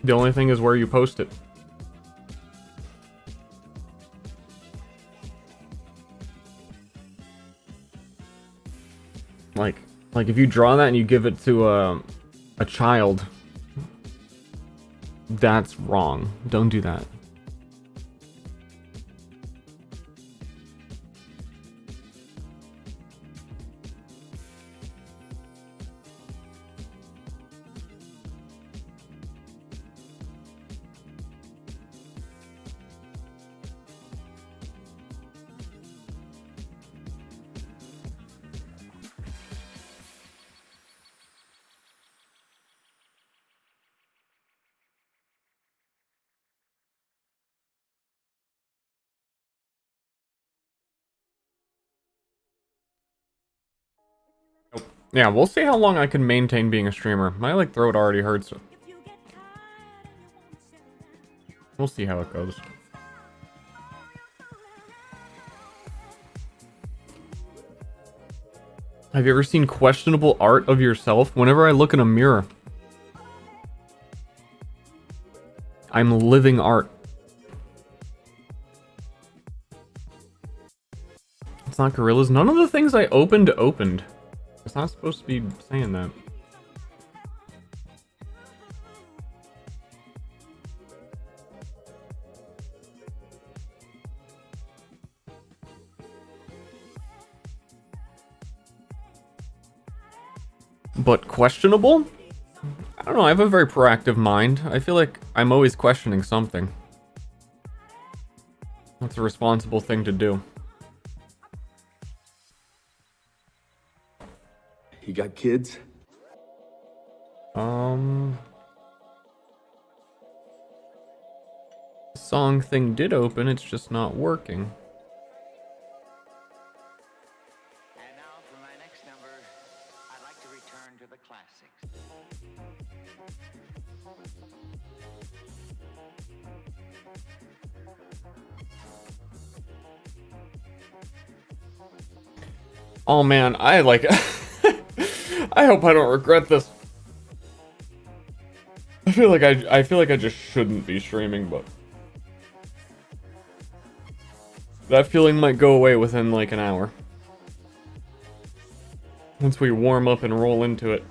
The only thing is where you post it. Like if you draw that and you give it to a child, that's wrong. Don't do that. Yeah, we'll see how long I can maintain being a streamer. My like throat already hurts. We'll see how it goes. Have you ever seen questionable art of yourself? Whenever I look in a mirror, I'm living art. It's not gorillas. None of the things I opened. It's not supposed to be saying that. But questionable? I don't know, I have a very proactive mind. I feel like I'm always questioning something. That's a responsible thing to do. You got kids? Song thing did open, it's just not working. And now for my next number, I'd like to return to the classics. Oh man, I like I hope I don't regret this. I feel like I just shouldn't be streaming, but that feeling might go away within like an hour. Once we warm up and roll into it.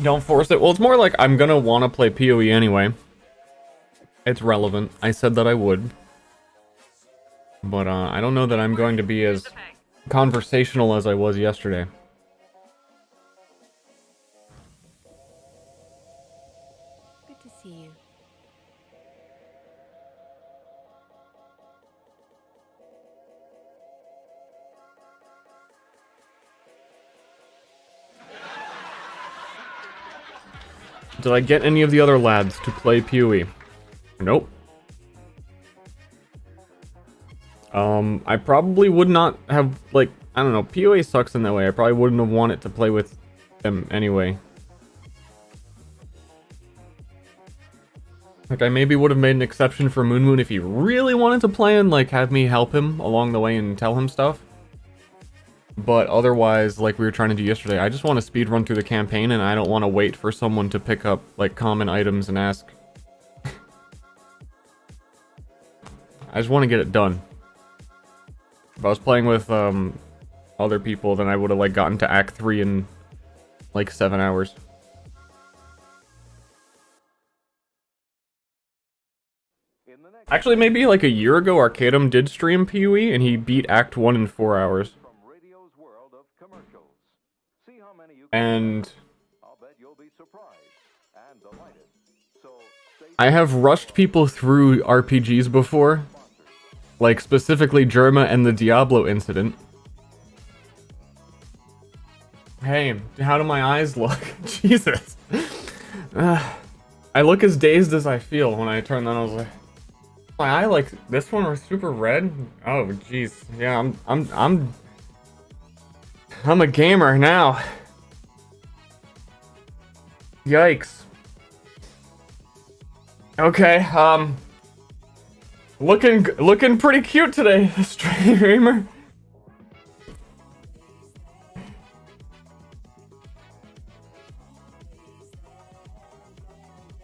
Don't force it. Well, it's more like I'm gonna want to play PoE anyway. It's relevant. I said that I would. But I don't know that I'm going to be as conversational as I was yesterday. Good to see you. Did I get any of the other lads to play PoE? Nope. I probably would not have, like, I don't know, PoE sucks in that way. I probably wouldn't have wanted to play with them anyway. Like, I maybe would have made an exception for Moon Moon if he really wanted to play and, like, have me help him along the way and tell him stuff. But otherwise, like we were trying to do yesterday, I just want to speed run through the campaign and I don't want to wait for someone to pick up, like, common items and ask. I just want to get it done. If I was playing with, other people, then I would have, like, gotten to Act 3 in, like, 7 hours. Actually, maybe, like, a year ago, Arcadum did stream PoE, and he beat Act 1 in 4 hours. And I have rushed people through RPGs before, like specifically Germa and the Diablo incident. Hey, how do my eyes look? Jesus. I look as dazed as I feel when I turn that. I was like, my eye like this one was super red. Oh, jeez. Yeah, I'm a gamer now. Yikes. Okay, looking pretty cute today, streamer.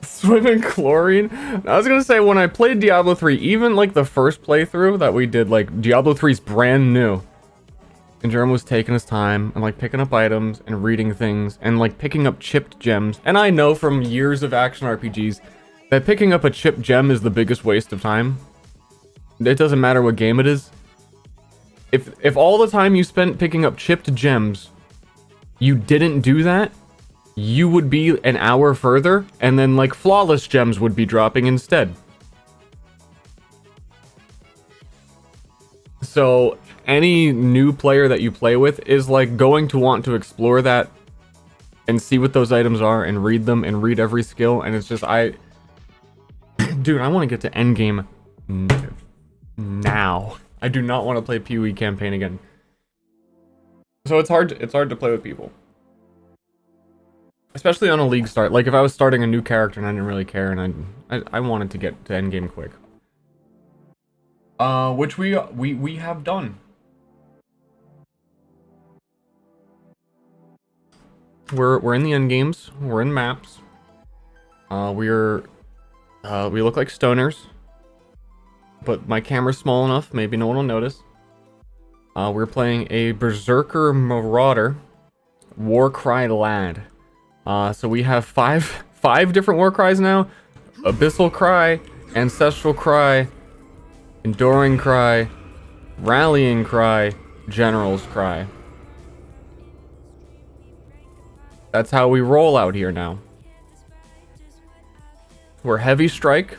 Swim in chlorine. I was gonna say, when I played Diablo 3, even like the first playthrough that we did, like Diablo 3's brand new, and Jerome was taking his time and like picking up items and reading things and like picking up chipped gems. And I know from years of action RPGs that picking up a chipped gem is the biggest waste of time. It doesn't matter what game it is. If all the time you spent picking up chipped gems, you didn't do that, you would be an hour further, and then like flawless gems would be dropping instead. So any new player that you play with is like going to want to explore that and see what those items are and read them and read every skill. And it's just, dude, I want to get to endgame now. I do not want to play PoE campaign again. So it's hard to play with people. Especially on a league start. Like if I was starting a new character and I didn't really care and I wanted to get to endgame quick. Which we have done. We're in the end games. We're in maps. We look like stoners, but my camera's small enough. Maybe no one will notice. We're playing a Berserker Marauder Warcry Lad. So we have five different war cries now: Abyssal Cry, Ancestral Cry, Enduring Cry, Rallying Cry, General's Cry. That's how we roll out here now. We're Heavy Strike.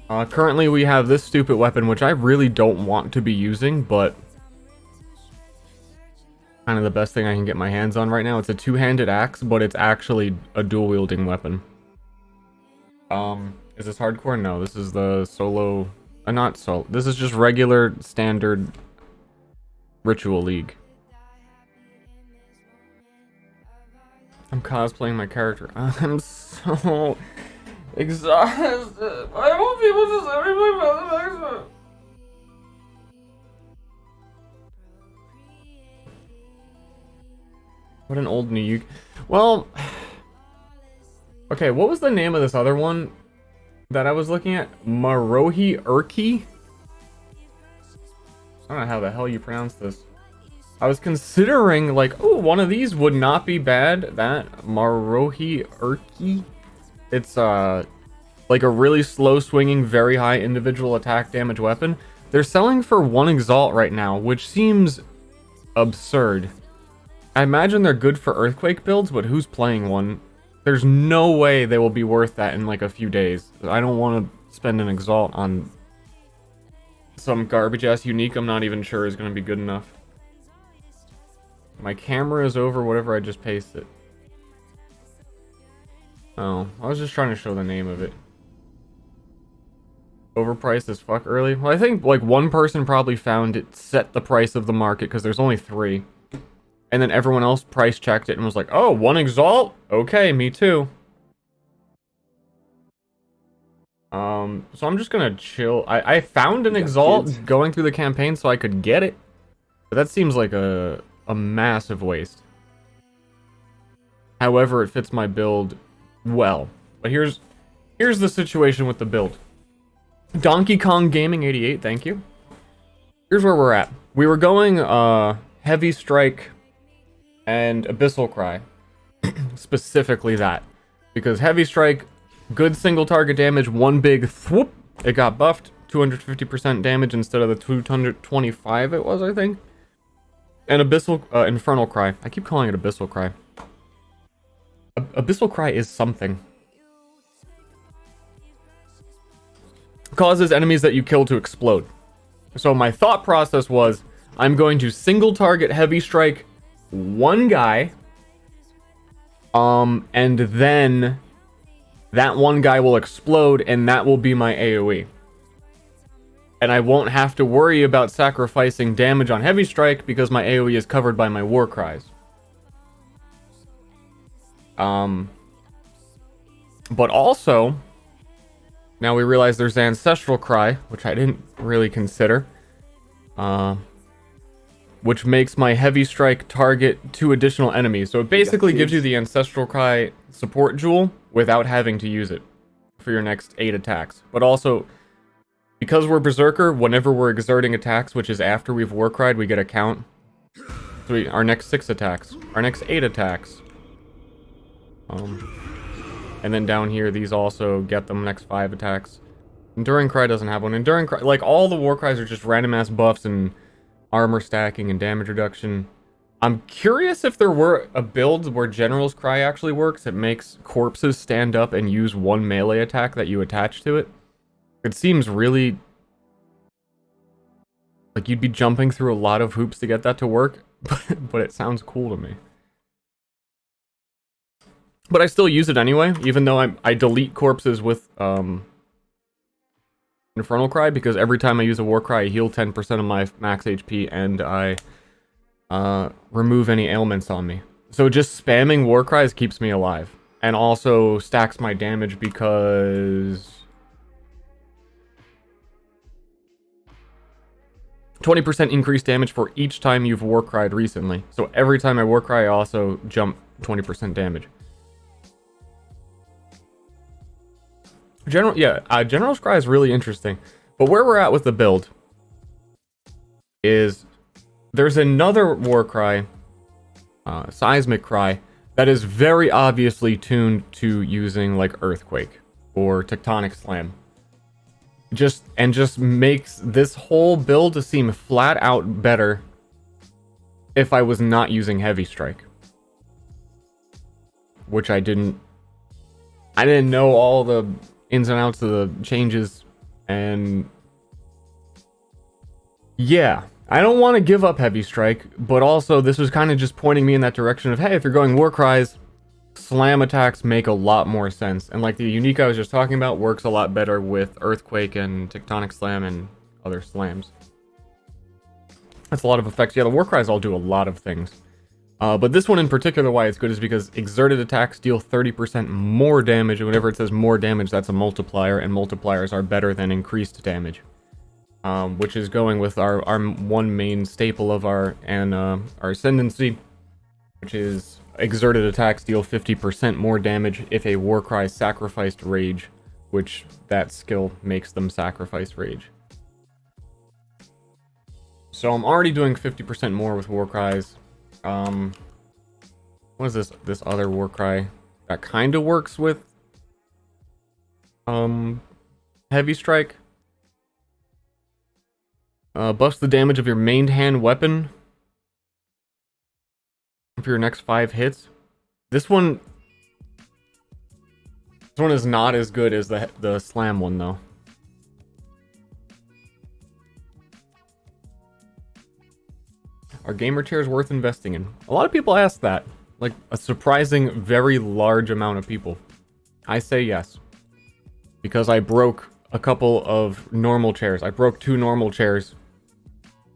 Currently we have this stupid weapon, which I really don't want to be using, but kind of the best thing I can get my hands on right now. It's a two-handed axe, but it's actually a dual-wielding weapon. Is this hardcore? No, this is the solo... not solo. This is just regular, standard Ritual League. I'm cosplaying my character. I'm so exhausted. I want people to send me my mother. What an old nuke. Well, okay, what was the name of this other one that I was looking at? Marohi Urki? I don't know how the hell you pronounce this. I was considering, like, oh, one of these would not be bad. That Marohi Urki. It's, like a really slow swinging, very high individual attack damage weapon. They're selling for 1 Exalt right now, which seems absurd. I imagine they're good for Earthquake builds, but who's playing one? There's no way they will be worth that in, like, a few days. I don't want to spend an Exalt on some garbage-ass unique I'm not even sure is going to be good enough. My camera is over whatever I just pasted. Oh, I was just trying to show the name of it. Overpriced as fuck early. Well, I think like one person probably found it set the price of the market because there's only 3. And then everyone else price checked it and was like, oh, 1 Exalt? Okay, me too. So I'm just gonna chill. I found an Exalt going through the campaign so I could get it. But that seems like a massive waste. However, it fits my build well. But here's the situation with the build. Donkey Kong Gaming 88, thank you. Here's where we're at. We were going Heavy Strike and Abyssal Cry. Specifically that. Because Heavy Strike, good single target damage, one big thwoop. It got buffed. 250% damage instead of the 225 it was, I think. And Abyssal, Infernal Cry. I keep calling it Abyssal Cry. Abyssal Cry is something. Causes enemies that you kill to explode. So my thought process was, I'm going to single target heavy strike one guy, and then that one guy will explode, and that will be my AoE. And I won't have to worry about sacrificing damage on heavy strike because my AoE is covered by my war cries. But also, now we realize there's Ancestral Cry, which I didn't really consider. Which makes my heavy strike target 2 additional enemies. So it basically gives you the Ancestral Cry support jewel without having to use it for your next 8 attacks. But also, because we're Berserker, whenever we're exerting attacks, which is after we've Warcried, we get a count. So our next 6 attacks, our next 8 attacks. And then down here, these also get them next 5 attacks. Enduring Cry doesn't have one. Enduring Cry, like all the Warcries are just random ass buffs and armor stacking and damage reduction. I'm curious if there were a build where General's Cry actually works. It makes corpses stand up and use 1 melee attack that you attach to it. It seems really like you'd be jumping through a lot of hoops to get that to work, but it sounds cool to me. But I still use it anyway, even though I delete corpses with Infernal Cry, because every time I use a War Cry, I heal 10% of my max HP, and I remove any ailments on me. So just spamming War Cries keeps me alive, and also stacks my damage because 20% increased damage for each time you've War Cried recently. So every time I War Cry, I also jump 20% damage. General's Cry is really interesting. But where we're at with the build is there's another War Cry, Seismic Cry, that is very obviously tuned to using like Earthquake or Tectonic Slam. Just makes this whole build to seem flat out better if I was not using Heavy Strike. Which I didn't know all the ins and outs of the changes, and yeah, I don't want to give up Heavy Strike, but also this was kind of just pointing me in that direction of, hey, if you're going War Cries, slam attacks make a lot more sense, and like the unique I was just talking about works a lot better with Earthquake and Tectonic Slam and other slams. That's a lot of effects. Yeah, the War Cries all do a lot of things. But this one in particular, why it's good is because exerted attacks deal 30% more damage, and whenever it says more damage, that's a multiplier, and multipliers are better than increased damage. Which is going with our one main staple of our Ascendancy, which is exerted attacks deal 50% more damage if a Warcry sacrificed Rage, which that skill makes them sacrifice Rage. So I'm already doing 50% more with Warcries. What is this other Warcry that kind of works with Heavy Strike? Buffs the damage of your main hand weapon for your next 5 hits. This one is not as good as the slam one though. Are gamer chairs worth investing in? A lot of people ask that. Like a surprising, very large amount of people. I say yes. Because I broke a couple of normal chairs. I broke 2 normal chairs.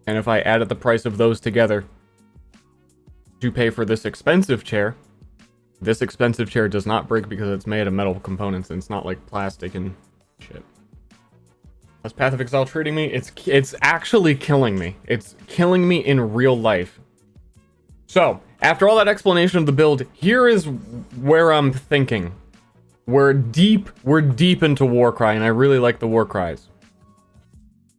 And if I added the price of those together to pay for this expensive chair does not break because it's made of metal components and it's not like plastic and shit. How's Path of Exile treating me? It's actually killing me. It's killing me in real life. So, after all that explanation of the build, here is where I'm thinking. We're deep into Warcry, and I really like the Warcries.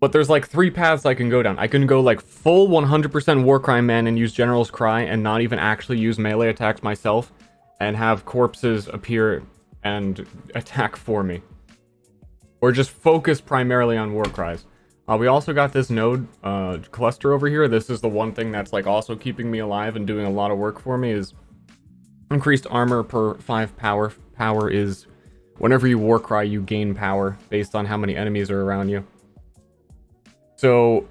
But there's like 3 paths I can go down. I can go like full 100% Warcry Man and use General's Cry and not even actually use melee attacks myself and have corpses appear and attack for me. Or just focus primarily on Warcries. We also got this node cluster over here. This is the one thing that's like also keeping me alive and doing a lot of work for me is Increased armor per 5 power. Power is whenever you Warcry, you gain power based on how many enemies are around you. So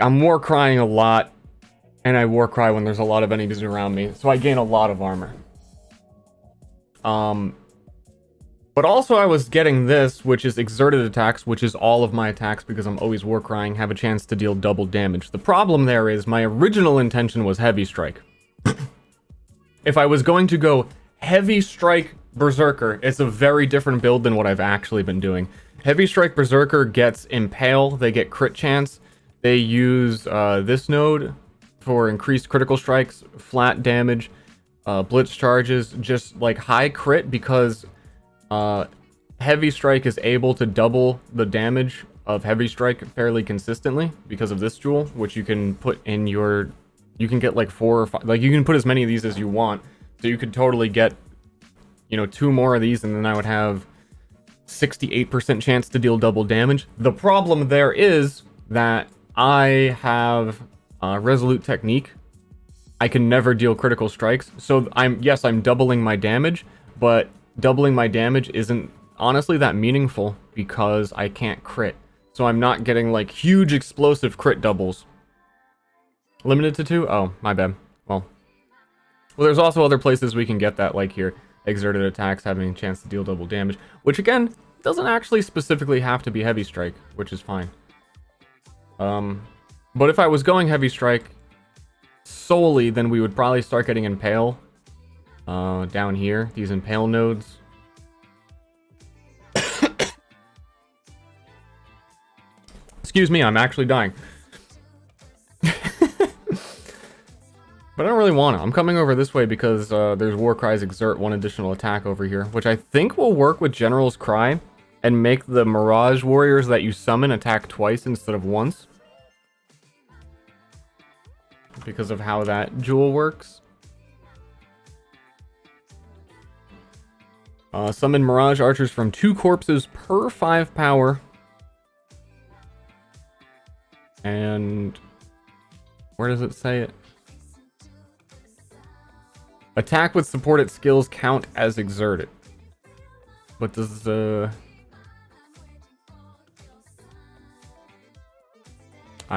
I'm Warcrying a lot, and I Warcry when there's a lot of enemies around me, so I gain a lot of armor. But also I was getting this, which is exerted attacks, which is all of my attacks because I'm always Warcrying, have a chance to deal double damage. The problem there is my original intention was Heavy Strike. If I was going to go Heavy Strike Berserker, it's a very different build than what I've actually been doing. Heavy Strike Berserker gets Impale, they get crit chance, they use this node for increased critical strikes, flat damage, blitz charges, just like high crit because Heavy Strike is able to double the damage of Heavy Strike fairly consistently because of this jewel, which you can put in your... You can get like 4 or 5... Like, you can put as many of these as you want. So you could totally get, you know, 2 more of these, and then I would have 68% chance to deal double damage. The problem there is that I have Resolute Technique. I can never deal critical strikes. So I'm doubling my damage, but doubling my damage isn't honestly that meaningful because I can't crit. So I'm not getting like huge explosive crit doubles. Limited to 2? Oh, my bad. Well, there's also other places we can get that, like here. Exerted attacks having a chance to deal double damage. Which, again, doesn't actually specifically have to be Heavy Strike, which is fine. But if I was going Heavy Strike solely, then we would probably start getting Impale. Down here. These Impale nodes. Excuse me, I'm actually dying. But I don't really want to. I'm coming over this way because there's Warcry's Exert 1 additional attack over here, which I think will work with General's Cry and make the Mirage Warriors that you summon attack twice instead of once. Because of how that jewel works. Summon Mirage Archers from 2 corpses per 5 power. And... where does it say it? Attack with supported skills count as exerted. But does I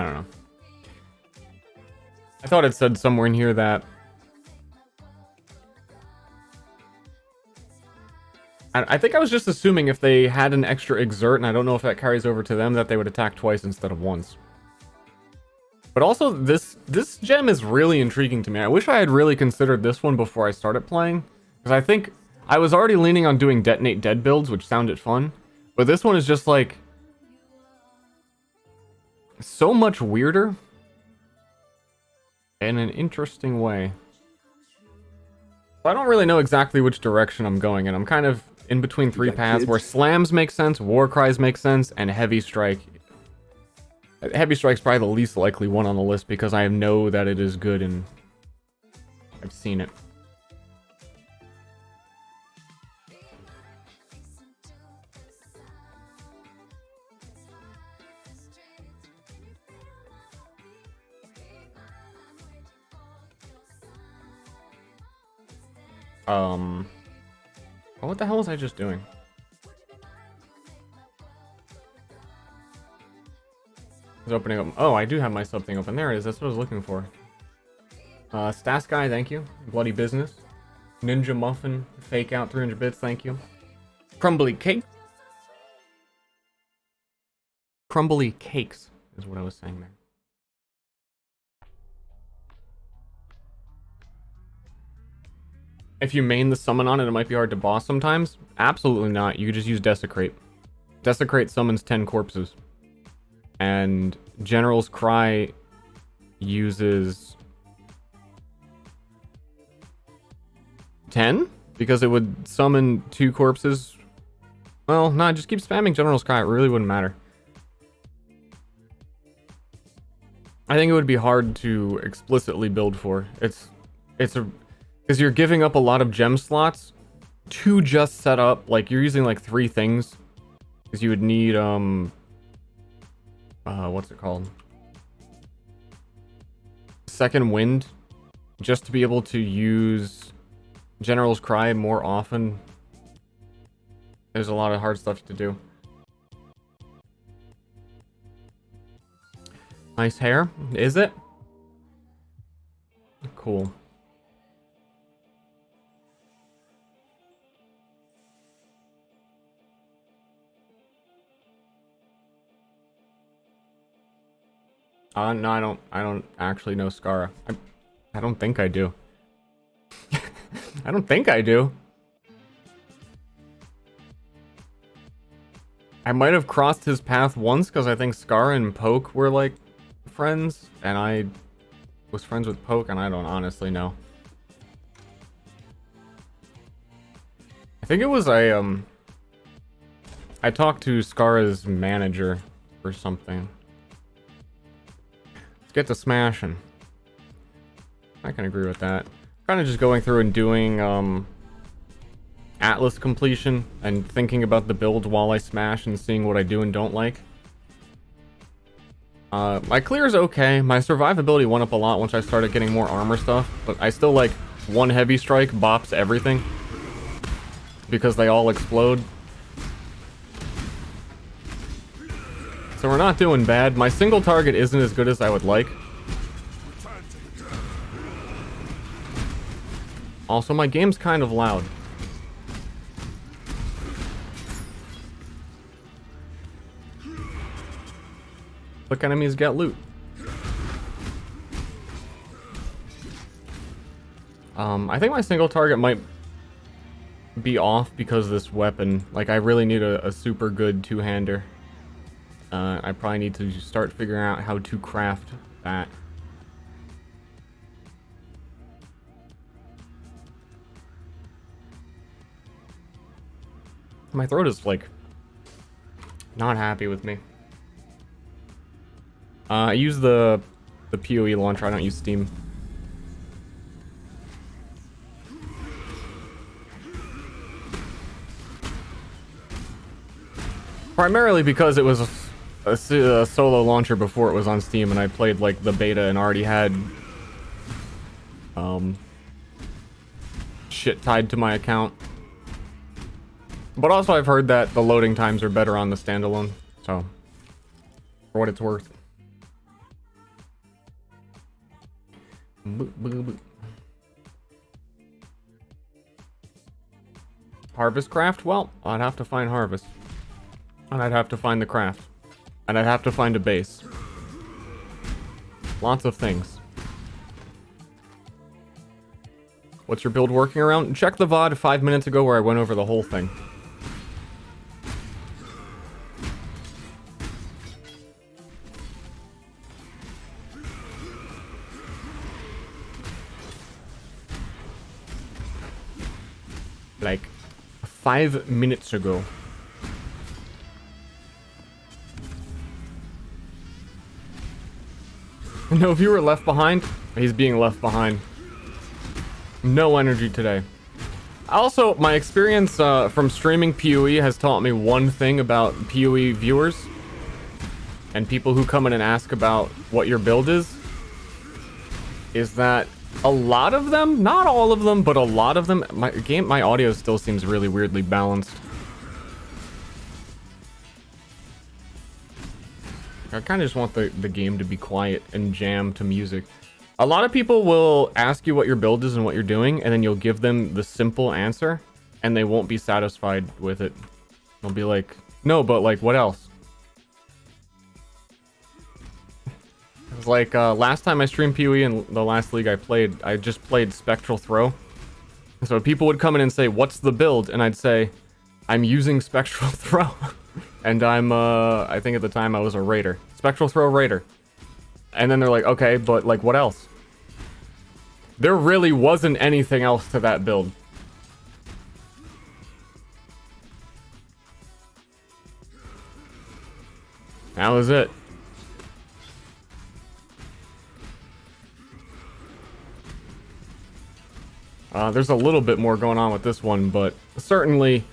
don't know. I thought it said somewhere in here that I think I was just assuming if they had an extra exert, and I don't know if that carries over to them, that they would attack twice instead of once. But also, this gem is really intriguing to me. I wish I had really considered this one before I started playing. Because I think I was already leaning on doing Detonate Dead builds, which sounded fun. But this one is just like... so much weirder. In an interesting way. I don't really know exactly which direction I'm going in. I'm kind of in between 3 paths where slams make sense, Warcries make sense, and Heavy Strike. Heavy Strike's probably the least likely one on the list because I know that it is good and I've seen it. Oh, what the hell was I just doing? Opening up. Oh, I do have my sub thing open. There it is. That's what I was looking for. Stas Guy, thank you. Bloody Business. Ninja Muffin, Fake Out 300 bits, thank you. Crumbly Cake. Crumbly Cakes is what I was saying there. If you main the summon on it, it might be hard to boss sometimes. Absolutely not. You could just use Desecrate. Desecrate summons 10 corpses. And General's Cry uses 10? Because it would summon 2 corpses. Well, no, just keep spamming General's Cry. It really wouldn't matter. I think it would be hard to explicitly build for. It's because you're giving up a lot of gem slots to just set up. Like, you're using like 3 things. Because you would need, what's it called? Second Wind just to be able to use General's Cry more often. There's a lot of hard stuff to do. Nice hair. Is it? Cool. No, I don't actually know Skara. I don't think I do. I don't think I do. I might have crossed his path once because I think Skara and Poke were like friends, and I was friends with Poke, and I don't honestly know. I think it was I talked to Skara's manager or something. Let's get to smashing. I can agree with that. Kind of just going through and doing Atlas completion and thinking about the build while I smash and seeing what I do and don't like. My clear is okay. My survivability went up a lot once I started getting more armor stuff, but I still like one heavy strike bops everything because they all explode. So we're not doing bad. My single target isn't as good as I would like. Also, my game's kind of loud. Quick enemies get loot. I think my single target might be off because of this weapon. Like, I really need a super good two-hander. I probably need to start figuring out how to craft that. My throat is, like, not happy with me. I use the PoE launcher, I don't use Steam. Primarily because it was a solo launcher before it was on Steam, and I played like the beta and already had shit tied to my account. But also I've heard that the loading times are better on the standalone, so for what it's worth. Harvest craft? Well, I'd have to find harvest. And I'd have to find the craft. And I'd have to find a base. Lots of things. What's your build working around? Check the VOD 5 minutes ago where I went over the whole thing. Like 5 minutes ago. No viewer left behind. He's being left behind. No energy today. Also, my experience from streaming PoE has taught me one thing about PoE viewers and people who come in and ask about what your build is that a lot of them, not all of them, but a lot of them, my audio still seems really weirdly balanced. I kind of just want the game to be quiet and jam to music. A lot of people will ask you what your build is and what you're doing, and then you'll give them the simple answer, and they won't be satisfied with it. They'll be like, no, but like, what else? It's like, last time I streamed PoE in the last league I played, I just played Spectral Throw. So people would come in and say, what's the build? And I'd say, I'm using Spectral Throw. And I'm, I think at the time I was a Raider. Spectral Throw Raider. And then they're like, okay, but like, what else? There really wasn't anything else to that build. That was it. There's a little bit more going on with this one, but certainly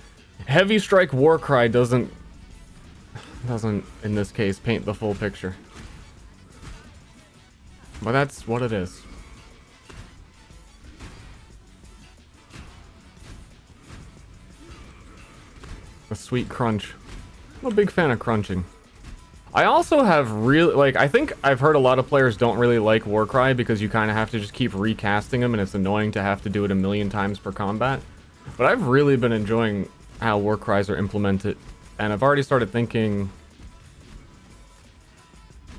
Heavy Strike Warcry doesn't, in this case, paint the full picture. But that's what it is. sweet crunch. I'm a big fan of crunching. I also have really, like, I think I've heard a lot of players don't really like Warcry because you kind of have to just keep recasting them and it's annoying to have to do it a million times per combat. But I've really been enjoying how Warcries are implemented, and I've already started thinking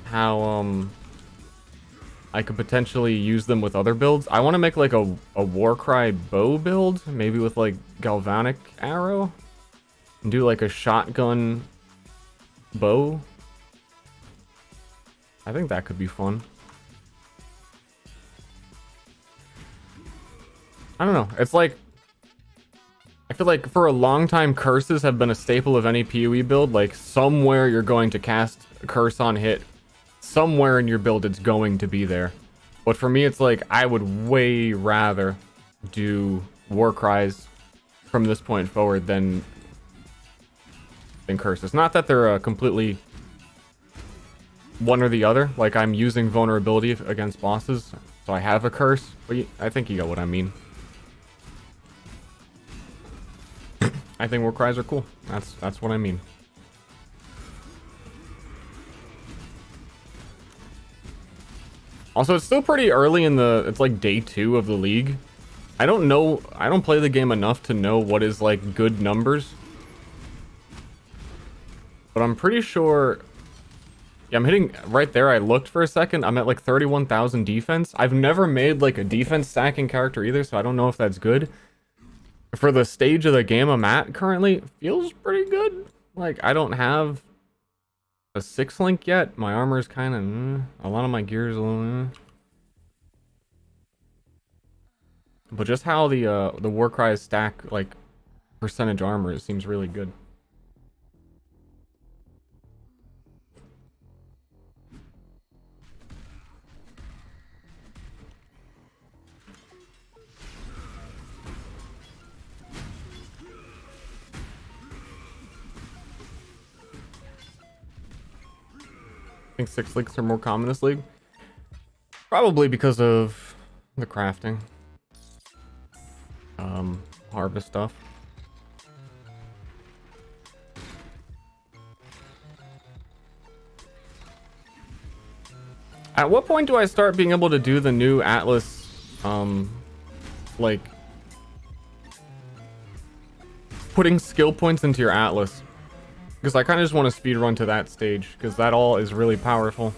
how, I could potentially use them with other builds. I want to make like a Warcry bow build, maybe with like galvanic arrow, and do like a shotgun bow. I think that could be fun. I don't know. It's like, I feel like for a long time, curses have been a staple of any PoE build. Like somewhere you're going to cast a curse on hit. Somewhere in your build it's going to be there. But for me, it's like I would way rather do Warcries from this point forward than curses. Not that they're completely one or the other. Like I'm using vulnerability against bosses, so I have a curse. But I think you got what I mean. I think Warcries are cool. That's what I mean. Also, it's still pretty early in the... It's like day 2 of the league. I don't know... I don't play the game enough to know what is, like, good numbers. But I'm pretty sure... Yeah, I'm hitting... Right there, I looked for a second. I'm at, like, 31,000 defense. I've never made, like, a defense stacking character either, so I don't know if that's good. For the stage of the game I'm at currently, it feels pretty good. Like, I don't have... a 6 link yet. My armor is kind of a lot of my gear is a little but just how the Warcry stack like percentage armor, it seems really good. I think 6 links are more common in this league. Probably because of the crafting. Harvest stuff. At what point do I start being able to do the new Atlas, like, putting skill points into your Atlas? Because I kind of just want to speed run to that stage, because that all is really powerful.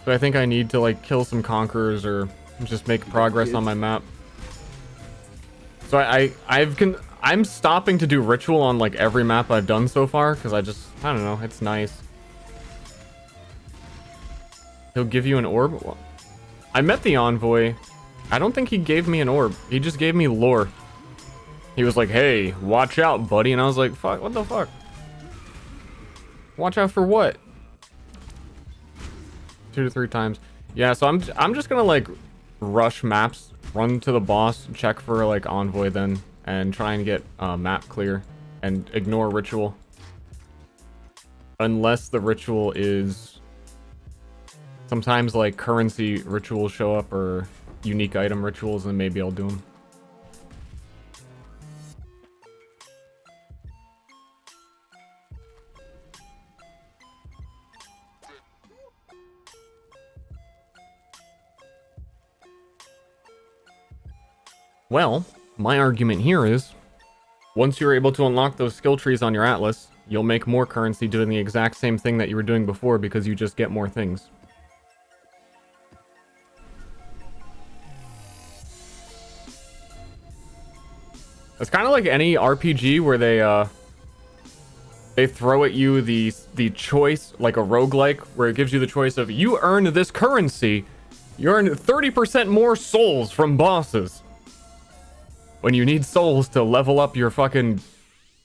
So I think I need to, like, kill some conquerors or just make progress on my map. So I'm stopping to do ritual on, like, every map I've done so far, because I don't know, it's nice. He'll give you an orb? I met the envoy. I don't think he gave me an orb. He just gave me lore. He was like, hey, watch out, buddy. And I was like, fuck, what the fuck? Watch out for what? 2 to 3 times. Yeah, so I'm just gonna, like, rush maps, run to the boss, check for, like, envoy then, and try and get map clear and ignore ritual. Unless the ritual is... Sometimes, like, currency rituals show up or unique item rituals, and maybe I'll do them. Well, my argument here is, once you're able to unlock those skill trees on your Atlas, you'll make more currency doing the exact same thing that you were doing before because you just get more things. It's kind of like any RPG where they throw at you the choice, like a roguelike, where it gives you the choice of, you earn this currency, you earn 30% more souls from bosses. When you need souls to level up your fucking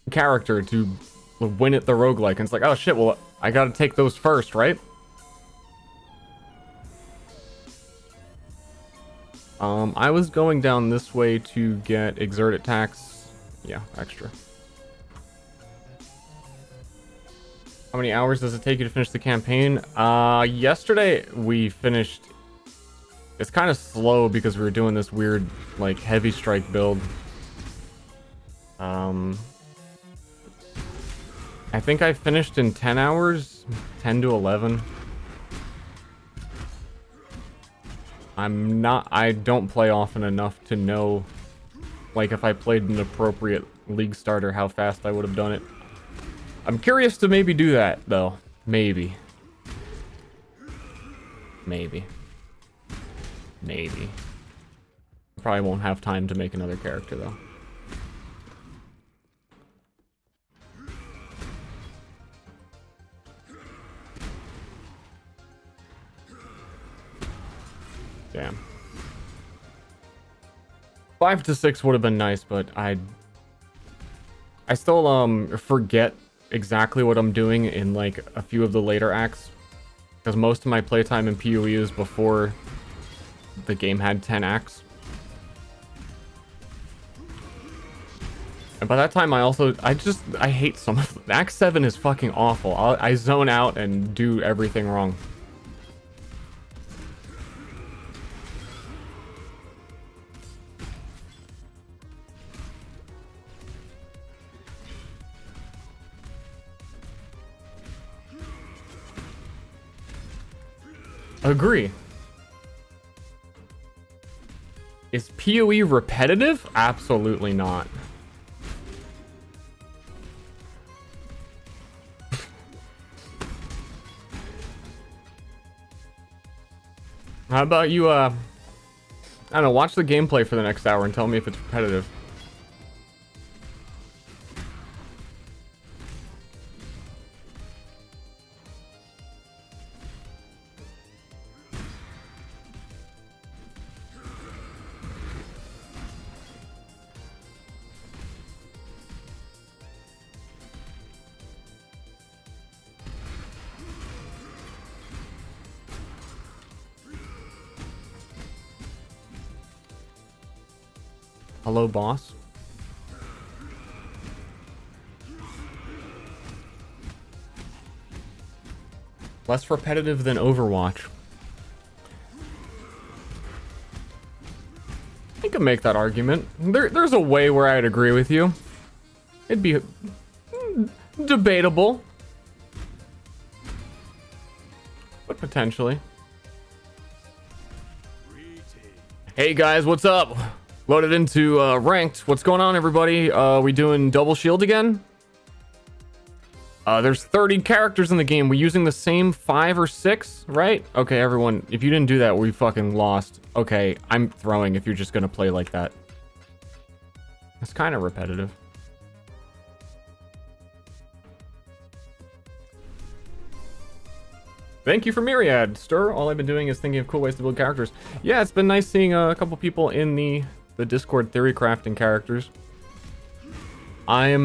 character to win at the roguelike. And it's like, oh shit, well, I gotta take those first, right? I was going down this way to get exert attacks. Yeah, extra. How many hours does it take you to finish the campaign? Yesterday we finished... It's kind of slow because we were doing this weird, like, heavy strike build. I think I finished in 10 hours, 10 to 11. I don't play often enough to know, like, if I played an appropriate League starter, how fast I would have done it. I'm curious to maybe do that, though. Maybe. Maybe. Maybe. Probably won't have time to make another character, though. Damn. 5 to 6 would have been nice, but I still forget exactly what I'm doing in like a few of the later acts, because most of my playtime in PoE is before the game had 10 acts. And by that time, I hate some of them. Act 7 is fucking awful. I zone out and do everything wrong. Agree. Is PoE repetitive? Absolutely not. How about you, I don't know, watch the gameplay for the next hour and tell me if it's repetitive. Hello, boss. Less repetitive than Overwatch. I could make that argument. There's a way where I'd agree with you. It'd be debatable, but potentially. Hey guys, what's up? Loaded into ranked. What's going on, everybody? We doing double shield again? There's 30 characters in the game. We using the same 5 or 6, right? Okay, everyone, if you didn't do that, we fucking lost. Okay, I'm throwing if you're just gonna play like that. It's kind of repetitive. Thank you for Myriad. Ster, all I've been doing is thinking of cool ways to build characters. Yeah, it's been nice seeing a couple people in the Discord theory crafting characters. I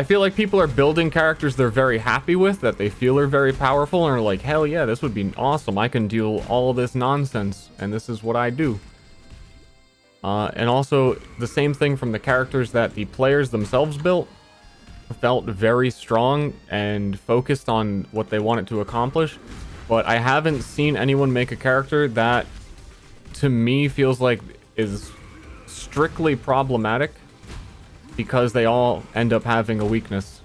feel like people are building characters they're very happy with, that they feel are very powerful, and are like, hell yeah, this would be awesome. I can deal all this nonsense, and this is what I do. And also, the same thing from the characters that the players themselves built. Felt very strong and focused on what they wanted to accomplish. But I haven't seen anyone make a character that, to me, feels like is strictly problematic, because they all end up having a weakness.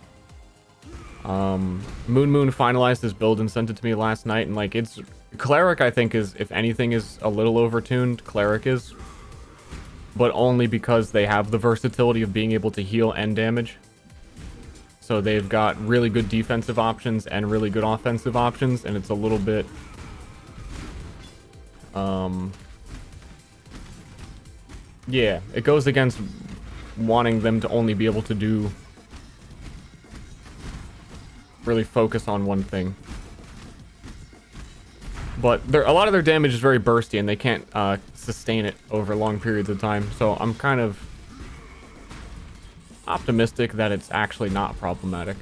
Moon finalized his build and sent it to me last night, and like, it's Cleric, I think, is, if anything, is a little overtuned. Cleric is, but only because they have the versatility of being able to heal and damage. So they've got really good defensive options and really good offensive options, and it's a little bit yeah, it goes against wanting them to only be able to do really focus on one thing. But a lot of their damage is very bursty, and they can't sustain it over long periods of time. So I'm kind of optimistic that it's actually not problematic.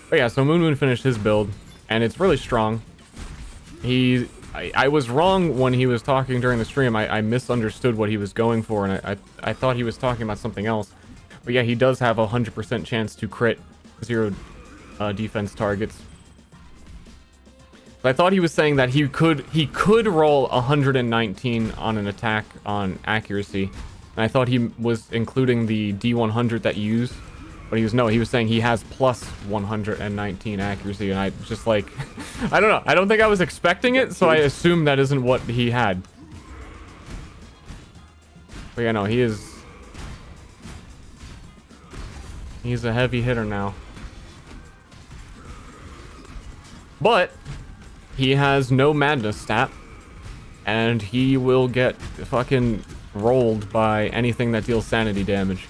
But yeah, so Moon finished his build, and it's really strong. I was wrong when he was talking during the stream. I misunderstood what he was going for, and I thought he was talking about something else. But yeah, he does have a 100% chance to crit 0 defense targets. I thought he was saying that he could roll 119 on an attack on accuracy, And I thought he was including the D100 that you use. But he was saying he has plus 119 accuracy. And I just like, I don't know. I don't think I was expecting it. So I assume that isn't what he had. But yeah, no, he's a heavy hitter now. But he has no madness stat. And he will get fucking rolled by anything that deals sanity damage.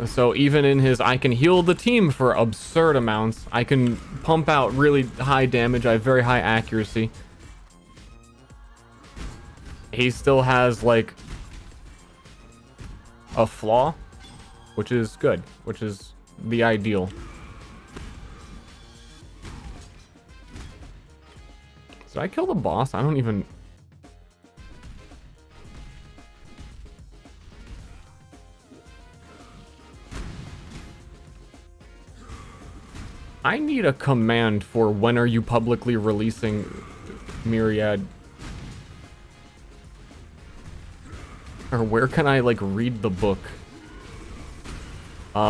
So even in his, I can heal the team for absurd amounts. I can pump out really high damage. I have very high accuracy. He still has like a flaw, which is good, which is the ideal. Did I kill the boss? I don't even... I need a command for when are you publicly releasing Myriad? Or where can I, like, read the book?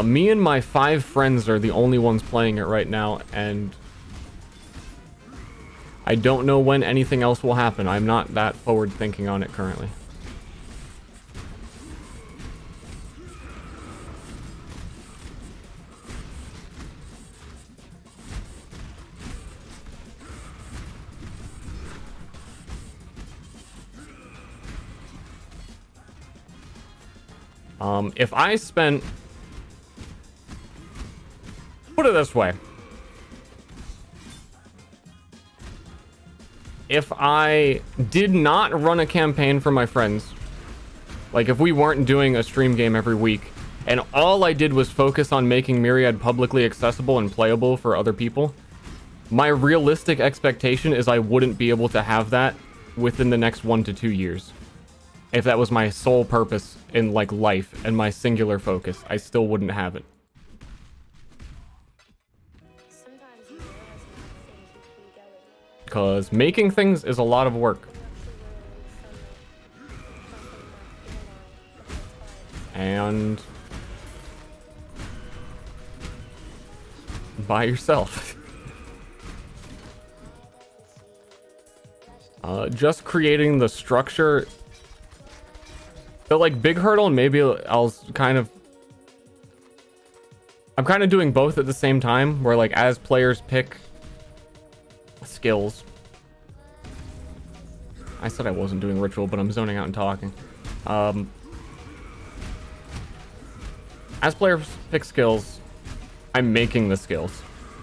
Me and my 5 friends are the only ones playing it right now, and I don't know when anything else will happen. I'm not that forward thinking on it currently. If I spent... Put it this way. If I did not run a campaign for my friends, like if we weren't doing a stream game every week, and all I did was focus on making Myriad publicly accessible and playable for other people, my realistic expectation is I wouldn't be able to have that within the next 1 to 2 years. If that was my sole purpose in like life and my singular focus, I still wouldn't have it. Because making things is a lot of work. And by yourself. Just creating the structure. The like big hurdle, and maybe I'm kind of doing both at the same time, where like as players pick skills. I said I wasn't doing ritual, but I'm zoning out and talking. As players pick skills, I'm making the skills.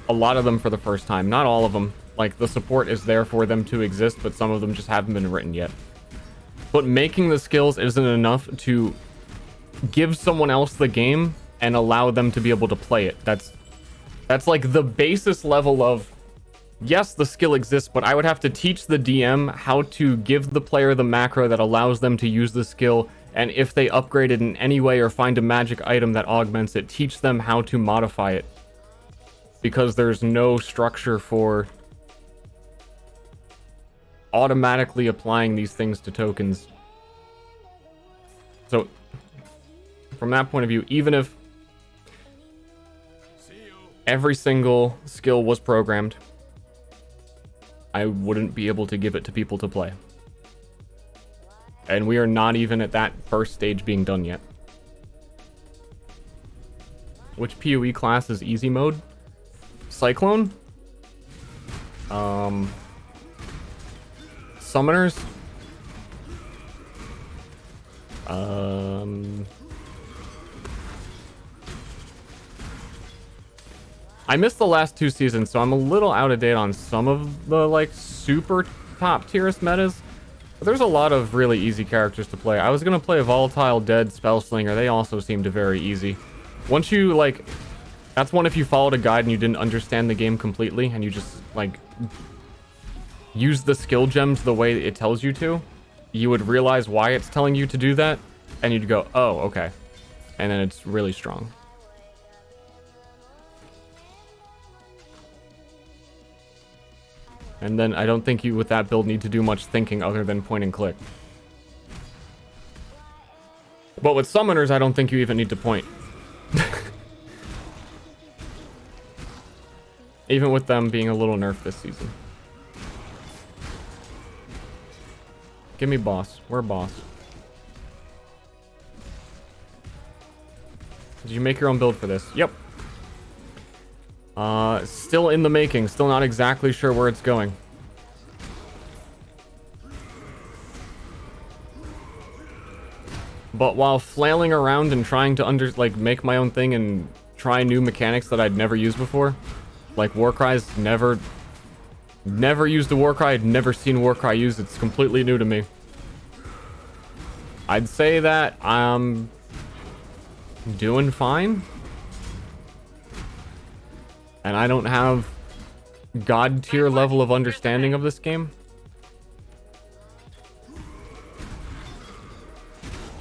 A lot of them for the first time, not all of them. Like the support is there for them to exist, but some of them just haven't been written yet. But making the skills isn't enough to give someone else the game and allow them to be able to play it. That's like the basis level of, yes, the skill exists, but I would have to teach the DM how to give the player the macro that allows them to use the skill, and if they upgrade it in any way or find a magic item that augments it, teach them how to modify it. Because there's no structure for automatically applying these things to tokens. So from that point of view, even if every single skill was programmed, I wouldn't be able to give it to people to play. And we are not even at that first stage being done yet. Which PoE class is easy mode? Cyclone? Summoners? I missed the last 2 seasons, so I'm a little out of date on some of the like super top tierest metas. But there's a lot of really easy characters to play. I was gonna play a Volatile Dead Spellslinger. They also seemed very easy. Once you like, that's one if you followed a guide and you didn't understand the game completely and you just like use the skill gems the way it tells you to, you would realize why it's telling you to do that, and you'd go, oh, okay. And then it's really strong. And then I don't think you, with that build, need to do much thinking other than point and click. But with summoners, I don't think you even need to point. Even with them being a little nerfed this season. Give me boss. We're boss. Did you make your own build for this? Yep. Still in the making. Still not exactly sure where it's going. But while flailing around and trying to make my own thing and try new mechanics that I'd never used before, like Warcry's never used a Warcry. I'd never seen Warcry used. It's completely new to me. I'd say that I'm doing fine. And I don't have god tier level of understanding of this game.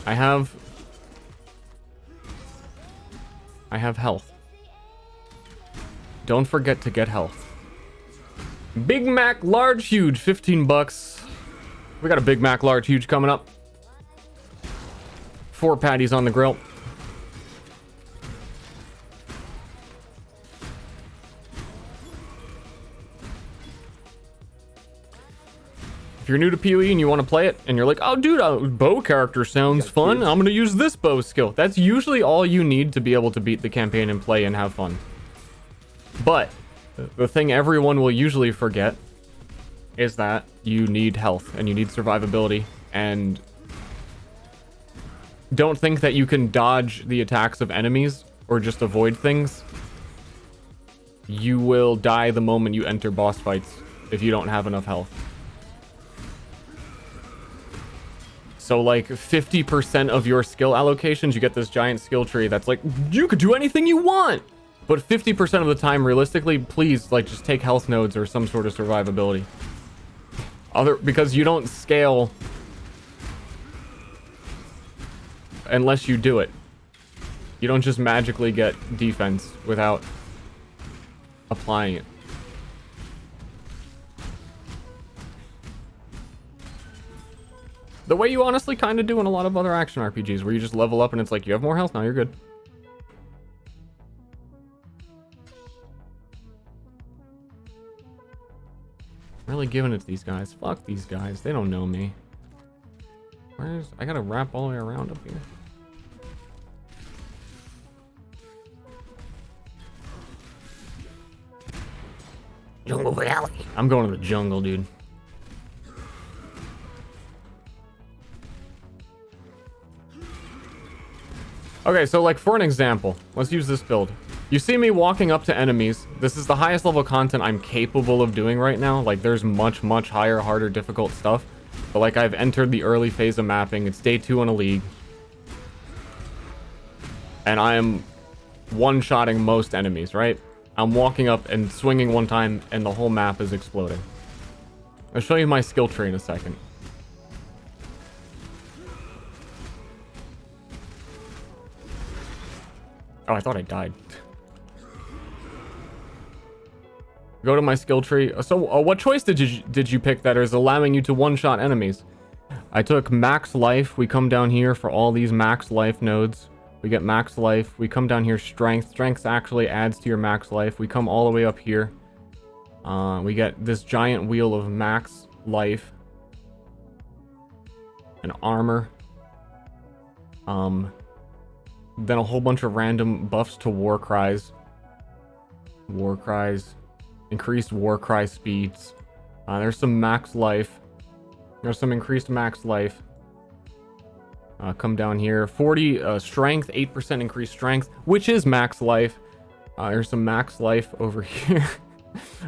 I have health. Don't forget to get health. Big Mac large huge, 15 bucks. We got a Big Mac large huge coming up. 4 patties on the grill. If you're new to PoE and you want to play it, and you're like, oh dude, a bow character sounds fun, I'm gonna use this bow skill. That's usually all you need to be able to beat the campaign and play and have fun. But the thing everyone will usually forget is that you need health and you need survivability, and don't think that you can dodge the attacks of enemies or just avoid things. You will die the moment you enter boss fights if you don't have enough health. So like 50% of your skill allocations, you get this giant skill tree that's like, you could do anything you want. But 50% of the time, realistically, please like just take health nodes or some sort of survivability. Because you don't scale unless you do it. You don't just magically get defense without applying it. The way you honestly kind of do in a lot of other action RPGs, where you just level up and it's like, you have more health, now you're good. Really giving it to these guys. Fuck these guys, they don't know me. I gotta wrap all the way around up here. Jungle Valley. I'm going to the jungle, dude. Okay, so like for an example, let's use this build. You see me walking up to enemies. This is the highest level content I'm capable of doing right now. Like there's much higher, harder, difficult stuff. But like I've entered the early phase of mapping. It's day 2 in a league. And I am one-shotting most enemies, right? I'm walking up and swinging one time and the whole map is exploding. I'll show you my skill tree in a second. Oh, I thought I died. Go to my skill tree. So, what choice did you pick that is allowing you to one-shot enemies? I took max life. We come down here for all these max life nodes. We get max life. We come down here strength. Strength actually adds to your max life. We come all the way up here. We get this giant wheel of max life and armor. Then a whole bunch of random buffs to Warcries. Warcries. Increased Warcry speeds. There's some max life. There's some increased max life. Come down here. 40 strength. 8% increased strength, which is max life. There's some max life over here.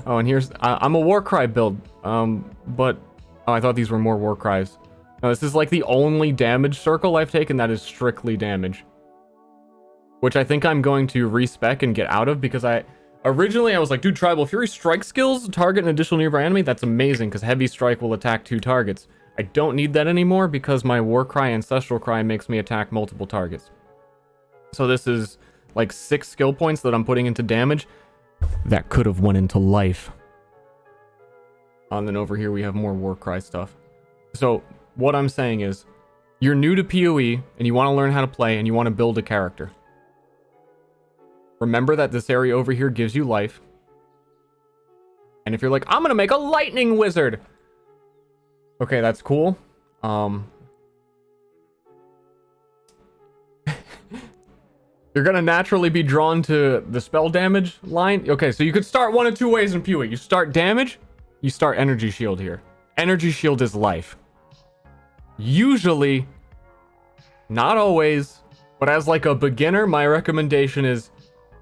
Oh, and here's... I'm a Warcry build. But... Oh, I thought these were more Warcries. No, this is like the only damage circle I've taken that is strictly damage. Which I think I'm going to respec and get out of, because originally I was like, dude, Tribal Fury strike skills target an additional nearby enemy. That's amazing, because heavy strike will attack 2 targets. I don't need that anymore because my Warcry Ancestral Cry makes me attack multiple targets. So this is like 6 skill points that I'm putting into damage that could have went into life. And then over here we have more Warcry stuff. So what I'm saying is, you're new to PoE and you want to learn how to play and you want to build a character, remember that this area over here gives you life. And if you're like, I'm gonna make a lightning wizard, okay, that's cool. You're gonna naturally be drawn to the spell damage line. Okay, so you could start one of two ways in PoE. You start damage, you start energy shield here. Energy shield is life. Usually, not always, but as like a beginner, my recommendation is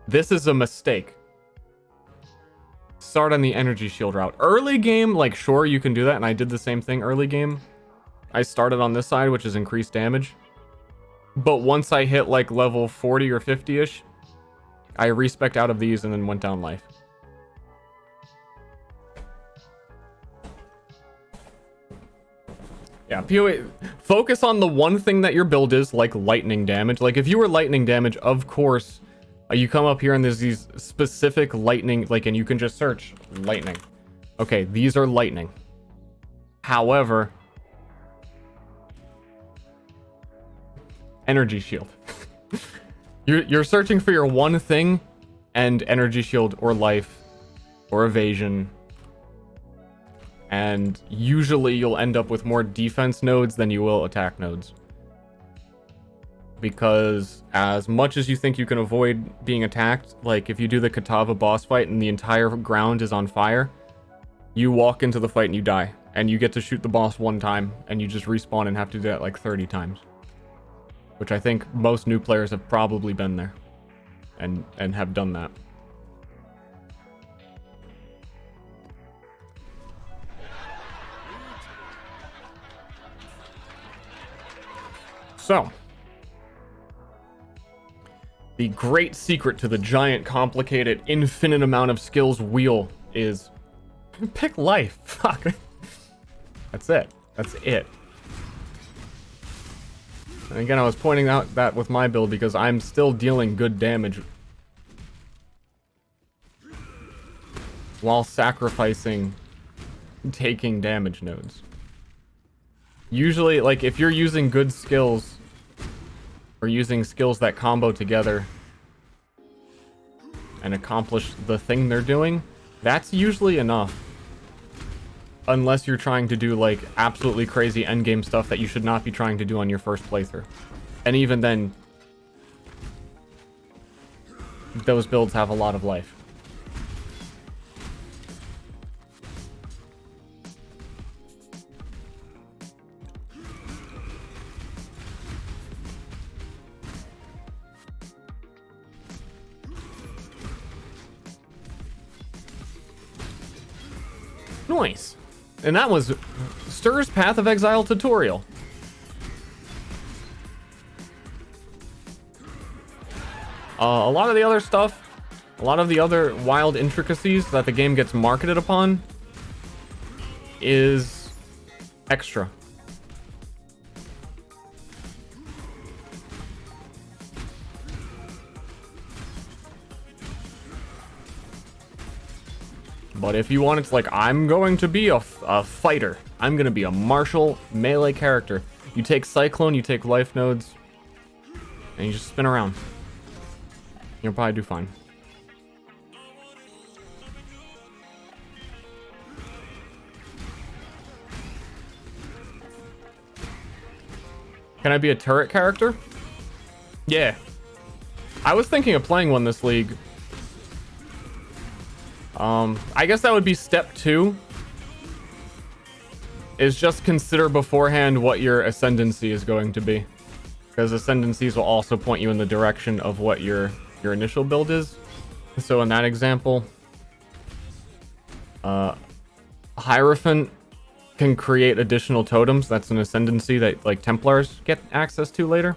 this is a mistake. Start on the energy shield route. Early game, like sure you can do that, and I did the same thing early game. I started on this side, which is increased damage. But once I hit like level 40 or 50-ish, I respec out of these and then went down life. Yeah, PoE, focus on the one thing that your build is, like lightning damage. Like if you were lightning damage, of course, you come up here and there's these specific lightning, like, and you can just search lightning. Okay, these are lightning. However, energy shield. You're searching for your one thing, and energy shield or life or evasion, and usually you'll end up with more defense nodes than you will attack nodes, because as much as you think you can avoid being attacked, like if you do the Katava boss fight and the entire ground is on fire, you walk into the fight and you die, and you get to shoot the boss one time and you just respawn and have to do that like 30 times. Which I think most new players have probably been there and have done that. So, the great secret to the giant, complicated, infinite amount of skills wheel is pick life. Fuck. That's it. That's it. And again, I was pointing out that with my build because I'm still dealing good damage while sacrificing taking damage nodes. Usually, like, if you're using good skills or using skills that combo together and accomplish the thing they're doing, that's usually enough. Unless you're trying to do, like, absolutely crazy endgame stuff that you should not be trying to do on your first playthrough. And even then, those builds have a lot of life. Nice. And that was Ster's Path of Exile tutorial. A lot of the other stuff, a lot of the other wild intricacies that the game gets marketed upon is extra. But if you want, it's like, I'm going to be a fighter. I'm going to be a martial melee character. You take Cyclone, you take life nodes, and you just spin around. You'll probably do fine. Can I be a turret character? Yeah. I was thinking of playing one this league. I guess that would be step 2. Is just consider beforehand what your ascendancy is going to be. Because ascendancies will also point you in the direction of what your initial build is. So in that example, Hierophant can create additional totems. That's an ascendancy that, like, Templars get access to later.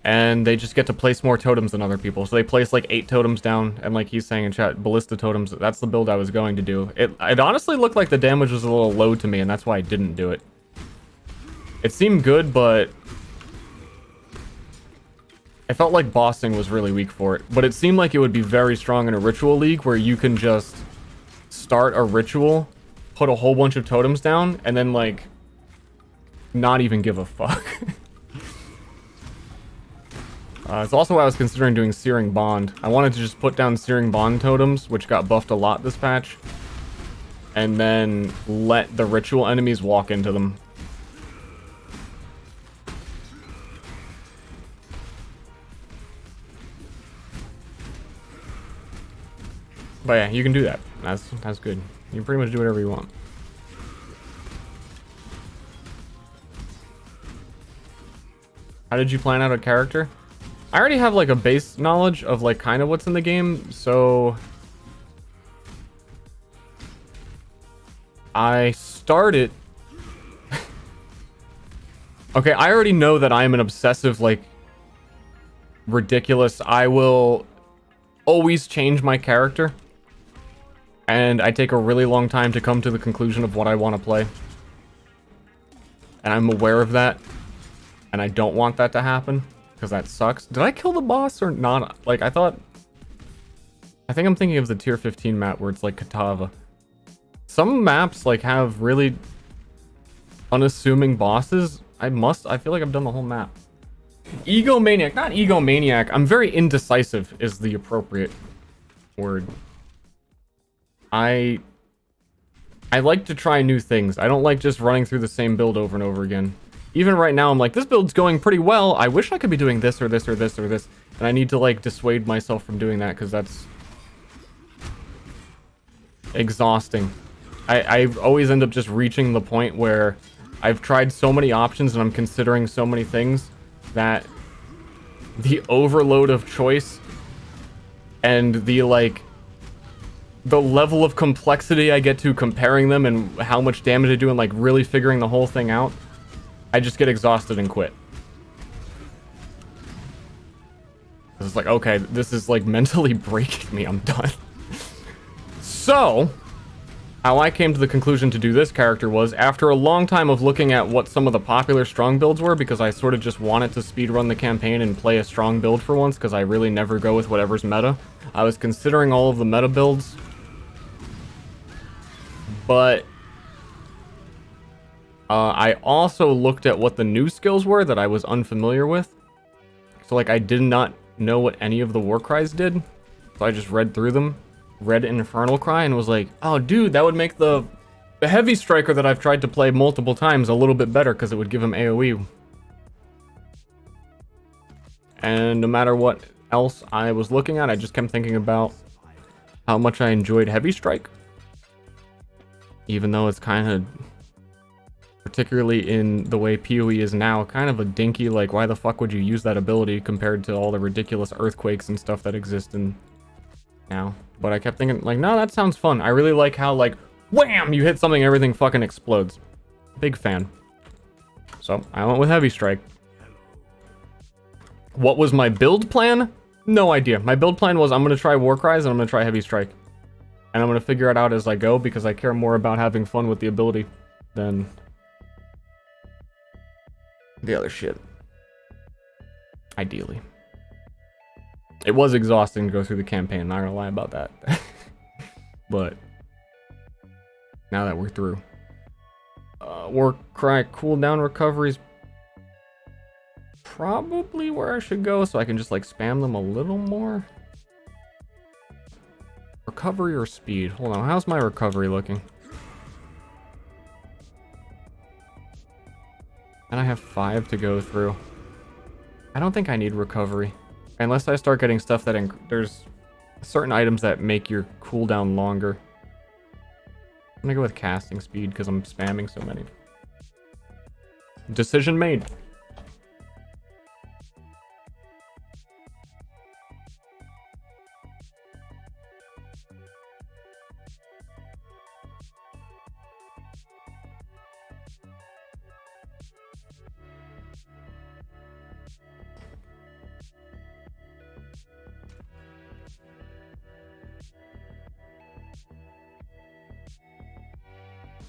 And they just get to place more totems than other people. So they place like 8 totems down, and like he's saying in chat, ballista totems. That's the build I was going to do. It honestly looked like the damage was a little low to me, and that's why I didn't do it. It seemed good, but I felt like bossing was really weak for it. But it seemed like it would be very strong in a ritual league where you can just start a ritual, put a whole bunch of totems down, and then like not even give a fuck. It's also why I was considering doing Searing Bond. I wanted to just put down Searing Bond totems, which got buffed a lot this patch, and then let the ritual enemies walk into them. But yeah, you can do that. That's good. You can pretty much do whatever you want. How did you plan out a character? I already have like a base knowledge of like kind of what's in the game, so I started. Okay, I already know that I am an obsessive, like, ridiculous. I will always change my character, and I take a really long time to come to the conclusion of what I want to play, and I'm aware of that, and I don't want that to happen. Because that sucks. Did I kill the boss or not? Like, I think I'm thinking of the tier 15 map where it's like Katava. Some maps, like, have really unassuming bosses. I feel like I've done the whole map. Egomaniac. Not egomaniac. I'm very indecisive is the appropriate word. I like to try new things. I don't like just running through the same build over and over again. Even right now, I'm like, this build's going pretty well. I wish I could be doing this or this or this or this. And I need to, like, dissuade myself from doing that because that's exhausting. I always end up just reaching the point where I've tried so many options and I'm considering so many things that the overload of choice and the, like, the level of complexity I get to comparing them and how much damage I do and, like, really figuring the whole thing out, I just get exhausted and quit. It's like, okay, this is like mentally breaking me. I'm done. So, how I came to the conclusion to do this character was, after a long time of looking at what some of the popular strong builds were, because I sort of just wanted to speedrun the campaign and play a strong build for once, because I really never go with whatever's meta. I was considering all of the meta builds, but I also looked at what the new skills were that I was unfamiliar with. So, like, I did not know what any of the war cries did. So I just read through them, read Infernal Cry, and was like, oh, dude, that would make the heavy striker that I've tried to play multiple times a little bit better because it would give him AoE. And no matter what else I was looking at, I just kept thinking about how much I enjoyed Heavy Strike. Even though it's kind of, particularly in the way PoE is now, kind of a dinky, like, why the fuck would you use that ability compared to all the ridiculous earthquakes and stuff that exist in now. But I kept thinking, like, no, that sounds fun. I really like how, like, wham, you hit something, everything fucking explodes. Big fan. So I went with Heavy Strike. What was my build plan? No idea. My build plan was, I'm going to try War Cries and I'm going to try Heavy Strike. And I'm going to figure it out as I go because I care more about having fun with the ability than the other shit. Ideally. It was exhausting to go through the campaign, I'm not gonna lie about that. But now that we're through. War Cry cooldown recoveries probably where I should go so I can just like spam them a little more. Recovery or speed? Hold on, how's my recovery looking? And I have 5 to go through. I don't think I need recovery. Unless I start getting stuff that... there's certain items that make your cooldown longer. I'm gonna go with casting speed because I'm spamming so many. Decision made.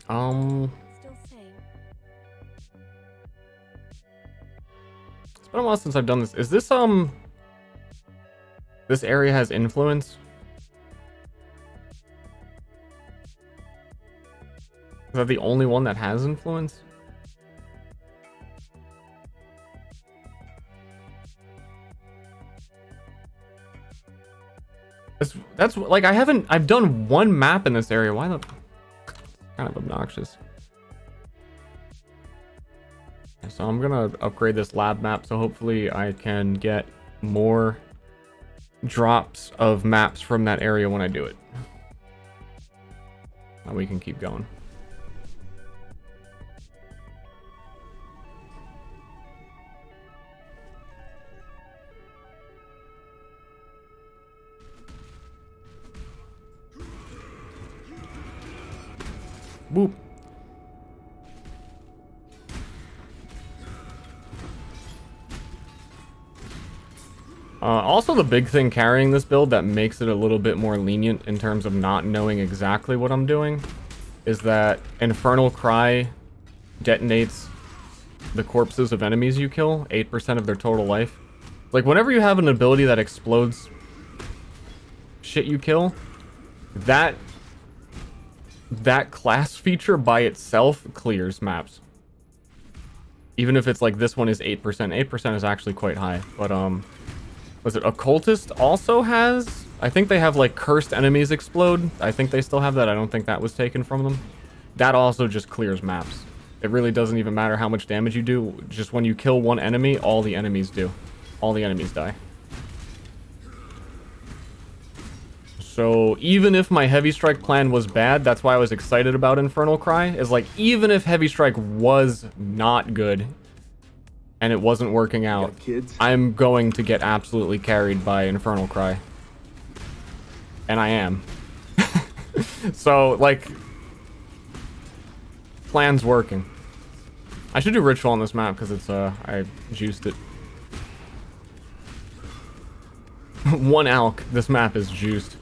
Still same. It's been a while since I've done this. Is this, this area has influence? Is that the only one that has influence? That's like, I've done one map in this area. Why the, kind of obnoxious. So I'm gonna upgrade this lab map, so hopefully I can get more drops of maps from that area when I do it. And we can keep going. Boop. Also, the big thing carrying this build that makes it a little bit more lenient in terms of not knowing exactly what I'm doing is that Infernal Cry detonates the corpses of enemies you kill, 8% of their total life. Like, whenever you have an ability that explodes shit you kill, that class feature by itself clears maps. Even if it's like this one is 8%. 8% is actually quite high, but was it Occultist also has? I think they have like cursed enemies explode. I think they still have that. I don't think that was taken from them. That also just clears maps. It really doesn't even matter how much damage you do. Just when you kill one enemy, all the enemies do. All the enemies die. So even if my Heavy Strike plan was bad, that's why I was excited about Infernal Cry, is like, even if Heavy Strike was not good and it wasn't working out, I'm going to get absolutely carried by Infernal Cry. And I am. So, like, plan's working. I should do Ritual on this map because it's, I juiced it. One alk. This map is juiced.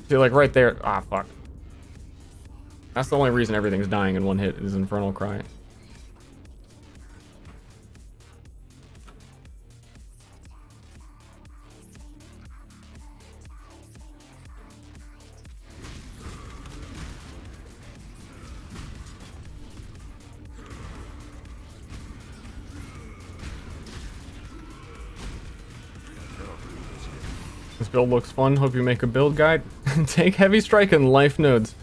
See, like, right there. Ah, fuck. That's the only reason everything's dying in one hit is Infernal Cry. This build looks fun. Hope you make a build guide. Take Heavy Strike and Life Nodes.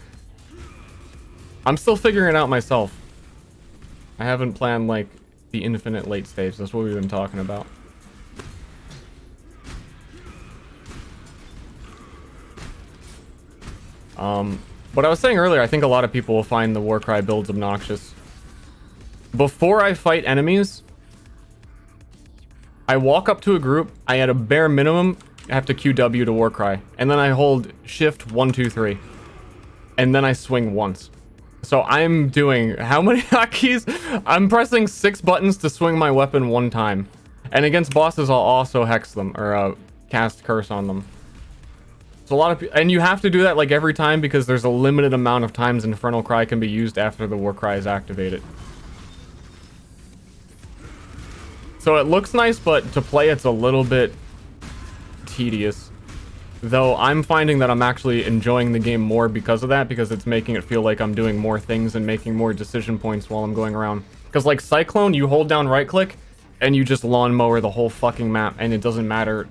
I'm still figuring it out myself. I haven't planned, like, the infinite late stage. That's what we've been talking about. What I was saying earlier, I think a lot of people will find the Warcry builds obnoxious. Before I fight enemies, I walk up to a group, I at a bare minimum have to QW to Warcry, and then I hold shift 1, 2, 3, and then I swing once. So I'm doing how many hotkeys? I'm pressing 6 buttons to swing my weapon 1 time, and against bosses I'll also hex them or cast curse on them. So a lot of people, and you have to do that like every time because there's a limited amount of times Infernal Cry can be used after the Warcry is activated. So it looks nice, but to play it's a little bit tedious. Though I'm finding that I'm actually enjoying the game more because of that, because it's making it feel like I'm doing more things and making more decision points while I'm going around. Because like Cyclone, you hold down right click and you just lawnmower the whole fucking map and it doesn't matter.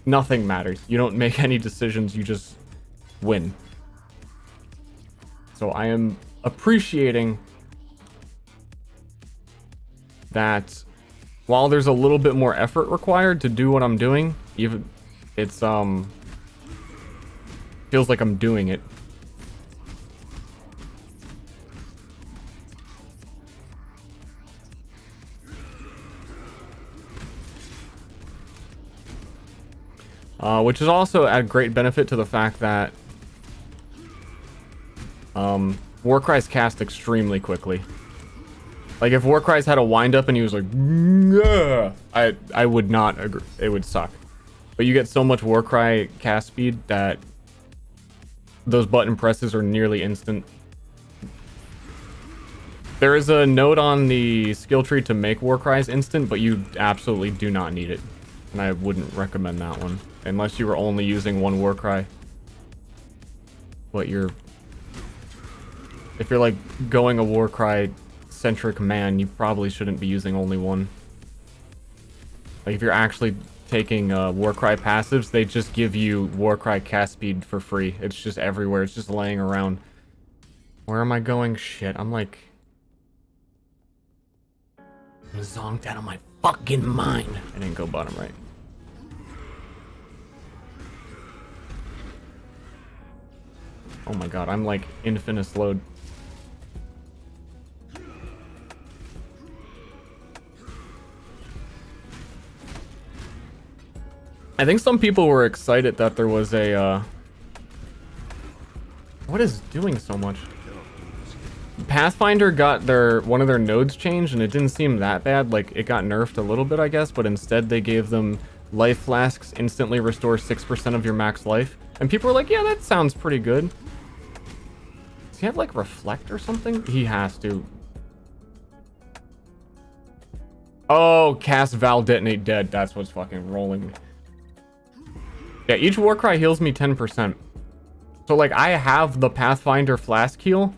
Nothing matters. You don't make any decisions, you just win. So I am appreciating that while there's a little bit more effort required to do what I'm doing, even it's feels like I'm doing it. Which is also a great benefit to the fact that Warcry's cast extremely quickly. Like if Warcry's had a wind up and he was like, "Gah," I would not agree. It would suck. But you get so much Warcry cast speed that those button presses are nearly instant. There is a note on the skill tree to make Warcries instant, but you absolutely do not need it. And I wouldn't recommend that one. Unless you were only using one Warcry. But if you're like going a Warcry centric man, you probably shouldn't be using only one. Like if you're actually taking Warcry passives, they just give you Warcry cast speed for free. It's just everywhere. It's just laying around. Where am I going? Shit, I'm like... I'm zonked out of my fucking mind. I didn't go bottom right. Oh my god, I'm like infinite slowed. I think some people were excited that there was a, What is doing so much? Pathfinder got one of their nodes changed, and it didn't seem that bad. Like, it got nerfed a little bit, I guess, but instead they gave them life flasks instantly restore 6% of your max life. And people were like, yeah, that sounds pretty good. Does he have, like, reflect or something? He has to. Oh, cast Val Detonate Dead. That's what's fucking rolling me. Yeah, each Warcry heals me 10%. So, like, I have the Pathfinder flask heal,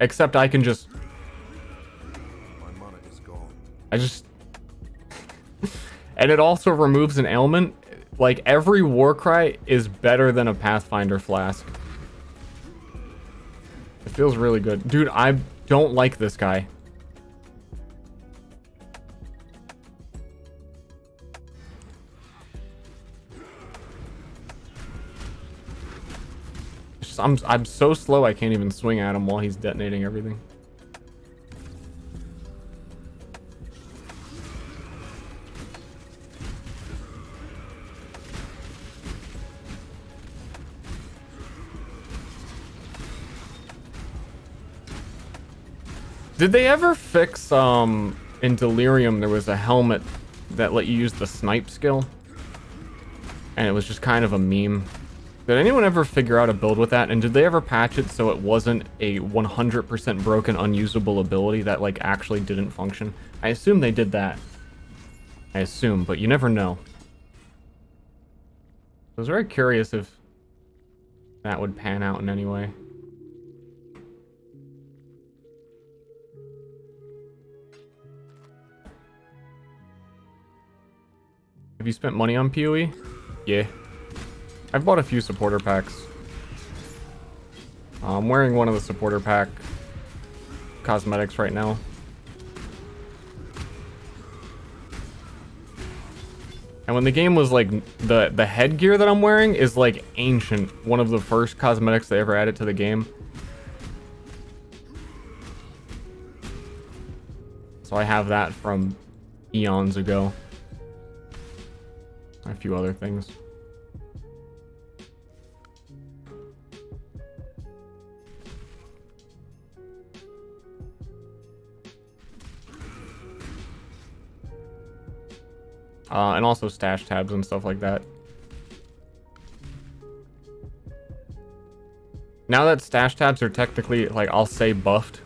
except I can just... My mana is gone. I just... And it also removes an ailment. Like, every Warcry is better than a Pathfinder flask. It feels really good. Dude, I don't like this guy. I'm so slow I can't even swing at him while he's detonating everything. Did they ever fix in Delirium there was a helmet that let you use the snipe skill? And it was just kind of a meme. Did anyone ever figure out a build with that? And did they ever patch it so it wasn't a 100% broken, unusable ability that, like, actually didn't function? I assume they did that. I assume, but you never know. I was very curious if that would pan out in any way. Have you spent money on PoE? Yeah. I've bought a few supporter packs. I'm wearing one of the supporter pack cosmetics right now. And when the game was like, the headgear that I'm wearing is like ancient. One of the first cosmetics they ever added to the game. So I have that from eons ago. A few other things. And also stash tabs and stuff like that. Now that stash tabs are technically, like, I'll say buffed,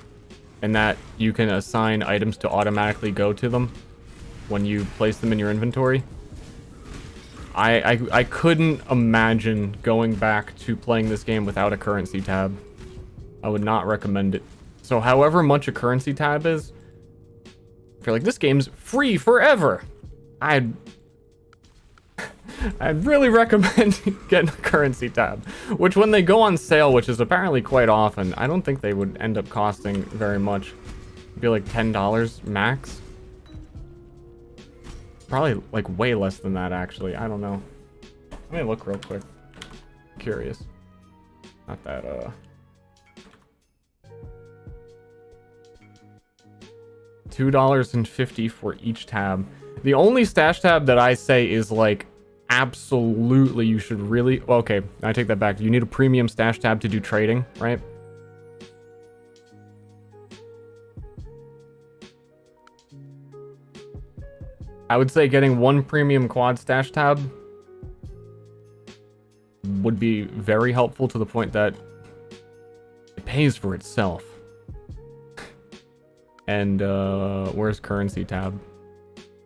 and that you can assign items to automatically go to them when you place them in your inventory. I couldn't imagine going back to playing this game without a currency tab. I would not recommend it. So however much a currency tab is, if you're like, this game's free forever, I'd really recommend getting a currency tab. Which when they go on sale, which is apparently quite often, I don't think they would end up costing very much. It'd be like $10 max. Probably like way less than that, actually. I don't know. Let me look real quick. Curious. Not that $2.50 for each tab. The only stash tab that I say is like absolutely you should really... Okay, I take that back. You need a premium stash tab to do trading, right? I would say getting one premium quad stash tab would be very helpful to the point that it pays for itself. And where's currency tab?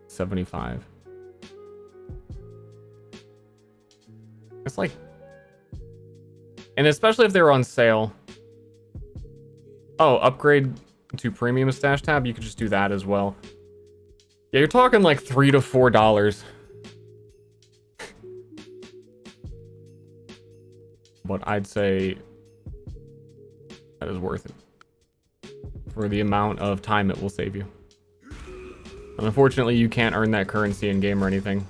75. It's like, and especially if they were on sale. Oh, upgrade to premium stash tab, you could just do that as well. Yeah, you're talking like $3 to $4. but I'd say that is worth it for the amount of time it will save you. And unfortunately, you can't earn that currency in game or anything,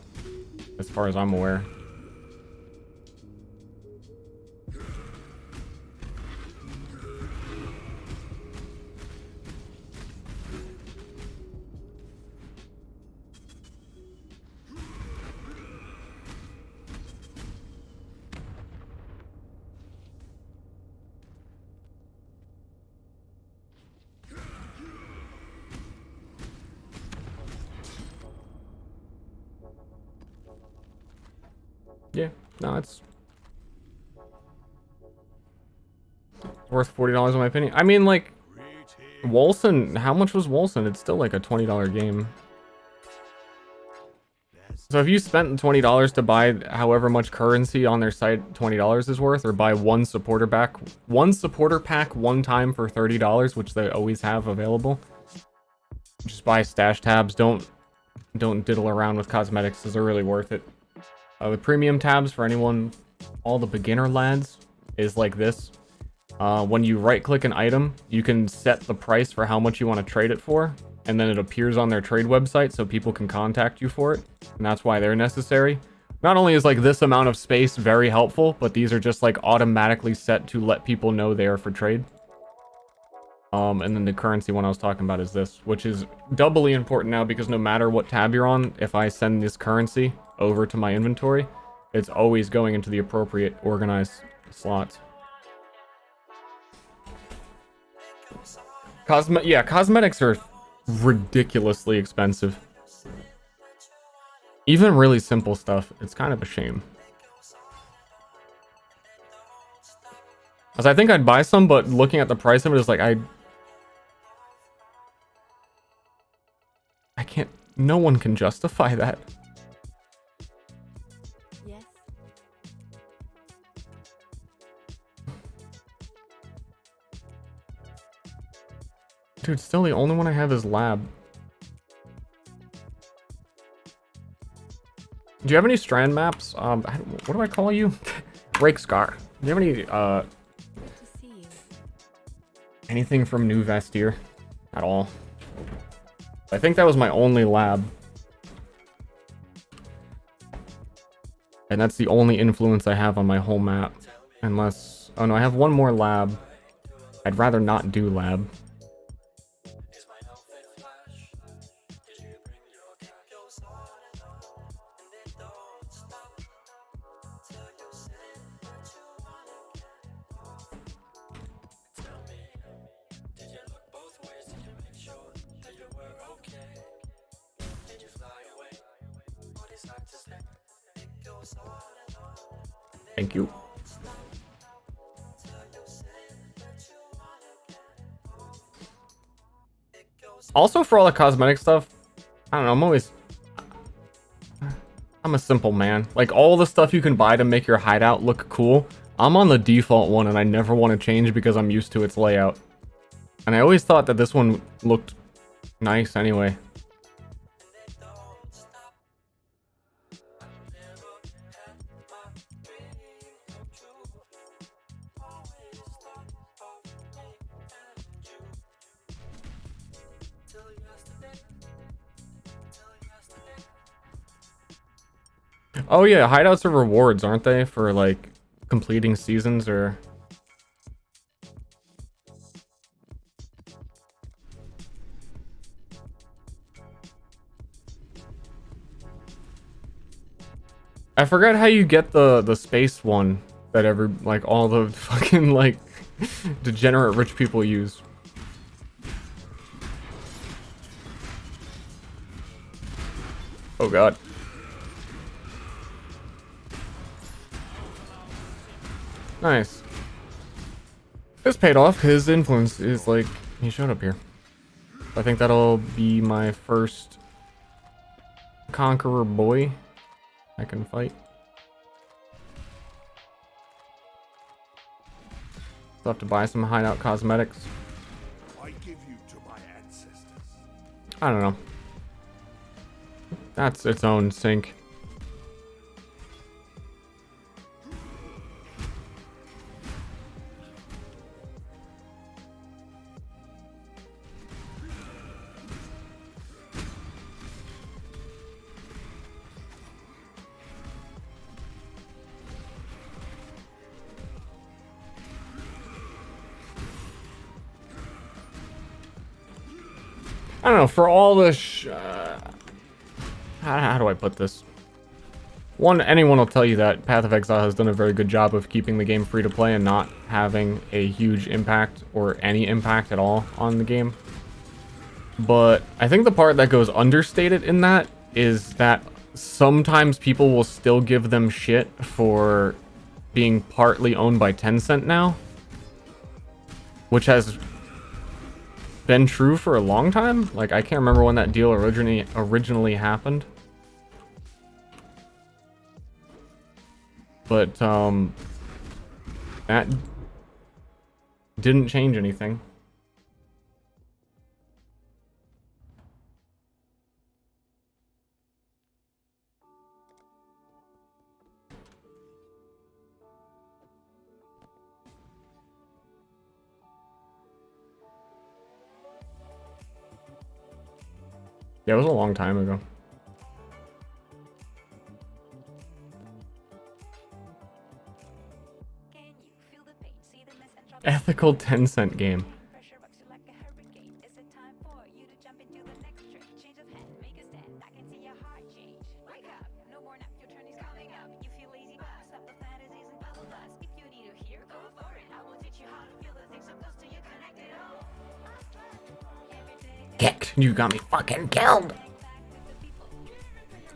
as far as I'm aware. Yeah, no, it's worth $40 in my opinion. I mean, like, Wolson, how much was Wolson? It's still like a $20 game. So if you spent $20 to buy however much currency on their site $20 is worth, or buy one supporter pack one time for $30, which they always have available, just buy stash tabs. Don't diddle around with cosmetics, because they're really worth it. The premium tabs for anyone, all the beginner lads, is like this. When you right click an item, you can set the price for how much you want to trade it for, and then it appears on their trade website so people can contact you for it, and that's why they're necessary. Not only is like this amount of space very helpful, but these are just like automatically set to let people know they are for trade. And then the currency one I was talking about is this, which is doubly important now, because no matter what tab you're on, if I send this currency over to my inventory, it's always going into the appropriate organized slots. Cosmetics are ridiculously expensive. Even really simple stuff, it's kind of a shame. Because I think I'd buy some, but looking at the price of it is like, I can't, no one can justify that. Yes. Dude, still the only one I have is lab. Do you have any strand maps? What do I call you? Rake Scar. Do you have any, Good to see you. anything from New Vestir at all? I think that was my only lab. And that's the only influence I have on my whole map. Unless... Oh no, I have one more lab. I'd rather not do lab. Thank you. Also, for all the cosmetic stuff, I don't know, I'm a simple man. Like, all the stuff you can buy to make your hideout look cool, I'm on the default one, and I never want to change because I'm used to its layout. And I always thought that this one looked nice anyway. Oh yeah, hideouts are rewards, aren't they? For like completing seasons or... I forgot how you get the space one that like all the fucking like degenerate rich people use. Oh god. Nice. This paid off. His influence is like, he showed up here. I think that'll be my first conqueror boy I can fight. Still have to buy some hideout cosmetics. I give you to my ancestors. I don't know. That's its own sink. I don't know, for all the how do I put this? One, anyone will tell you that Path of Exile has done a very good job of keeping the game free to play and not having a huge impact or any impact at all on the game. But I think the part that goes understated in that is that sometimes people will still give them shit for being partly owned by Tencent now, which has been true for a long time. Like, I can't remember when that deal originally happened. But that didn't change anything. Yeah, it was a long time ago. Ethical Tencent game. Kicked. You got me fucking killed.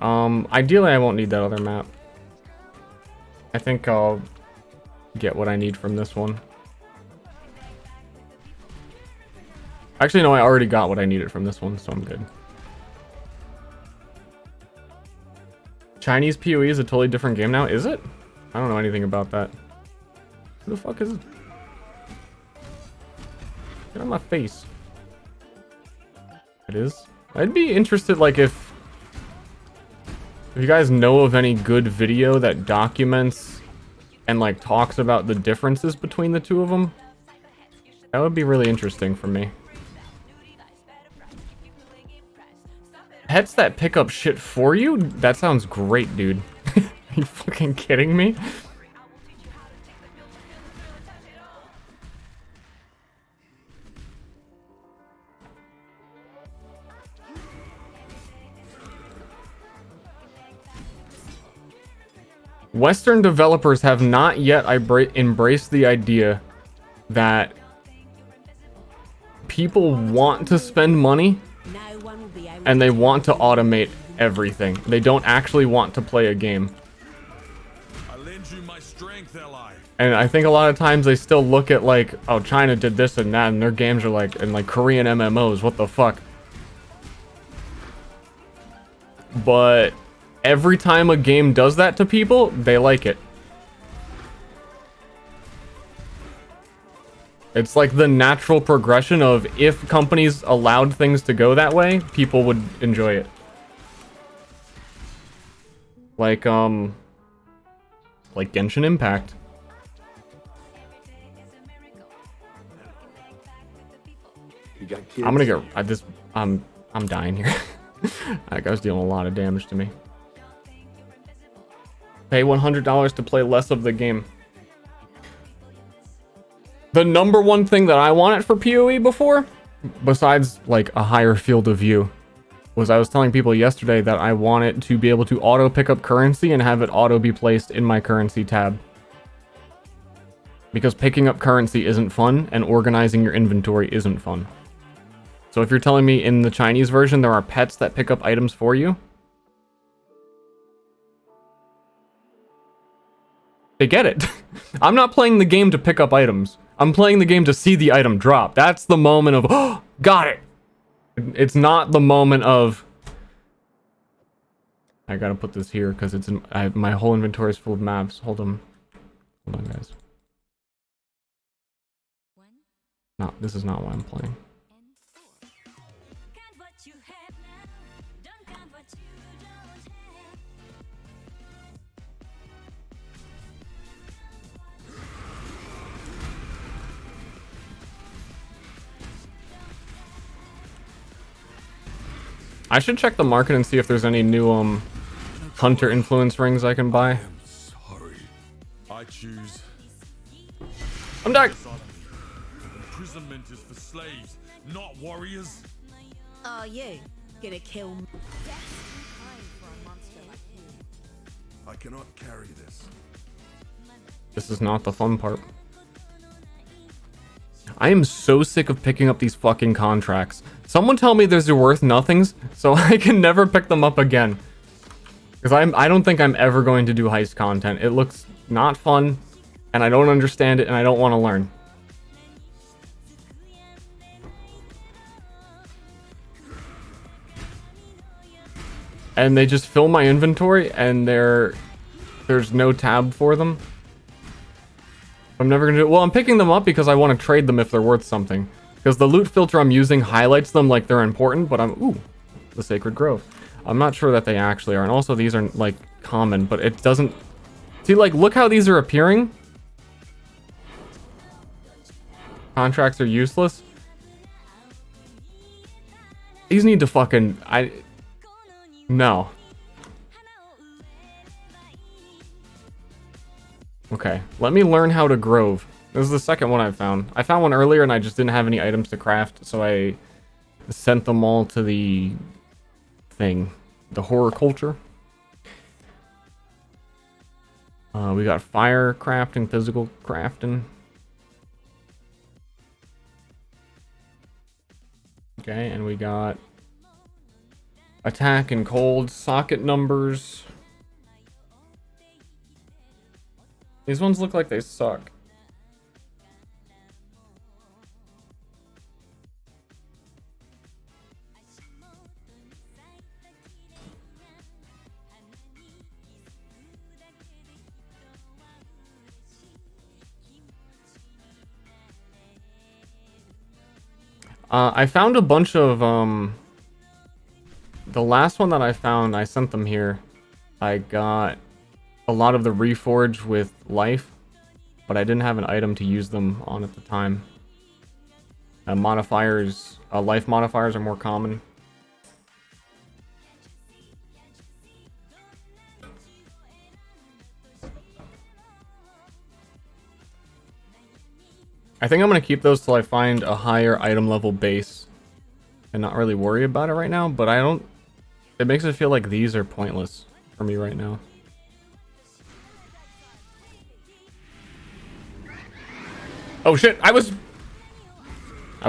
Ideally I won't need that other map. I think I'll get what I need from this one. Actually, no, I already got what I needed from this one, so I'm good. Chinese PoE is a totally different game now, is it? I don't know anything about that. Who the fuck is it? Get on my face. It is? I'd be interested, like, if you guys know of any good video that documents and, like, talks about the differences between the two of them. That would be really interesting for me. Pets that pick up shit for you? That sounds great, dude. Are you fucking kidding me? Western developers have not yet embraced the idea that people want to spend money and they want to automate everything. They don't actually want to play a game. I lend you my strength, ally. And I think a lot of times they still look at, like, oh, China did this and that, and their games are like, and like Korean MMOs, what the fuck? But every time a game does that to people, they like it. It's like the natural progression of, if companies allowed things to go that way, people would enjoy it. Like Genshin Impact. I'm gonna get I'm dying here. That guy's dealing a lot of damage to me. Pay $100 to play less of the game. The number one thing that I wanted for PoE before, besides like a higher field of view, was I was telling people yesterday that I wanted to be able to auto pick up currency and have it auto be placed in my currency tab. Because picking up currency isn't fun and organizing your inventory isn't fun. So if you're telling me in the Chinese version there are pets that pick up items for you, they get it. I'm not playing the game to pick up items. I'm playing the game to see the item drop. That's the moment of, oh, got it. It's not the moment of, I gotta put this here because it's in, my whole inventory is full of maps. Hold on, guys. No, this is not what I'm playing. I should check the market and see if there's any new hunter influence rings I can buy. I am sorry. I choose. I'm dying. Imprisonment is for slaves, not warriors. Are you gonna kill me? Just in time for a monster like you. I cannot carry this. This is not the fun part. I am so sick of picking up these fucking contracts. Someone tell me there's worth nothings so I can never pick them up again. Because I don't think I'm ever going to do heist content. It looks not fun, and I don't understand it, and I don't want to learn. And they just fill my inventory, and there's no tab for them. I'm never gonna do it. Well, I'm picking them up because I want to trade them if they're worth something. Because the loot filter I'm using highlights them like they're important, but ooh, the Sacred Grove. I'm not sure that they actually are. And also these are like common, but it doesn't... See, like, look how these are appearing. Contracts are useless. These need to fucking... No. Okay, let me learn how to grove. This is the second one I found. I found one earlier and I just didn't have any items to craft, so I sent them all to the thing. The horror culture. We got fire crafting, physical crafting. Okay, and we got attack and cold, socket numbers. These ones look like they suck. I found a bunch of, the last one that I found, I sent them here. I got a lot of the Reforge with life, but I didn't have an item to use them on at the time. Modifiers, life modifiers are more common. I think I'm going to keep those till I find a higher item level base and not really worry about it right now, but I don't... It makes it feel like these are pointless for me right now. Oh shit, I was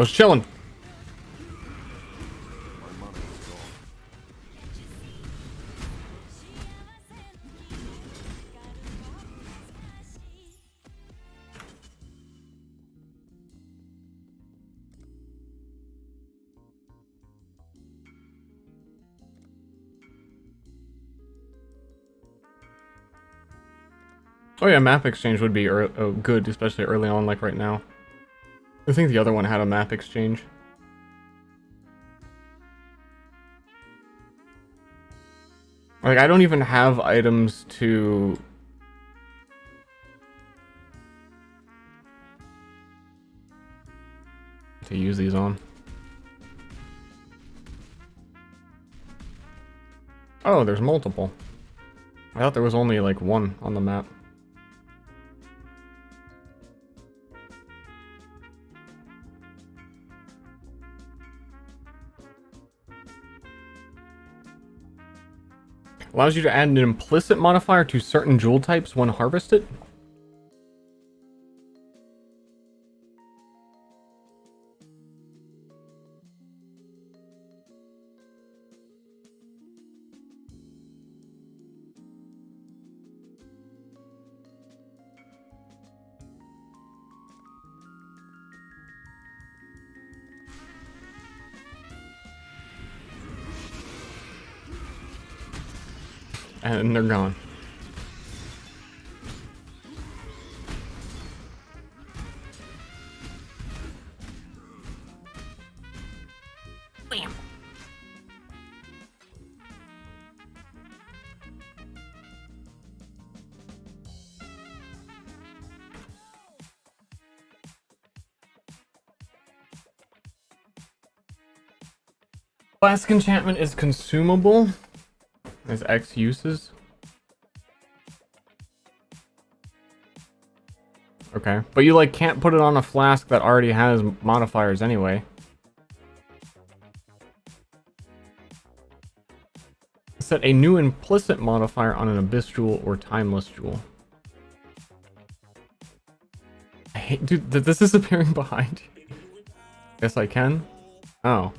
chilling. Oh yeah, map exchange would be good, especially early on, like right now. I think the other one had a map exchange. Like, I don't even have items to... use these on. Oh, there's multiple. I thought there was only like one on the map. Allows you to add an implicit modifier to certain jewel types when harvested. And they're gone. Bam. Flask enchantment is consumable. There's X uses. Okay, but you like can't put it on a flask that already has modifiers anyway. Set a new implicit modifier on an abyss jewel or timeless jewel. I hate, dude, this is appearing behind you. Yes, I can. Oh.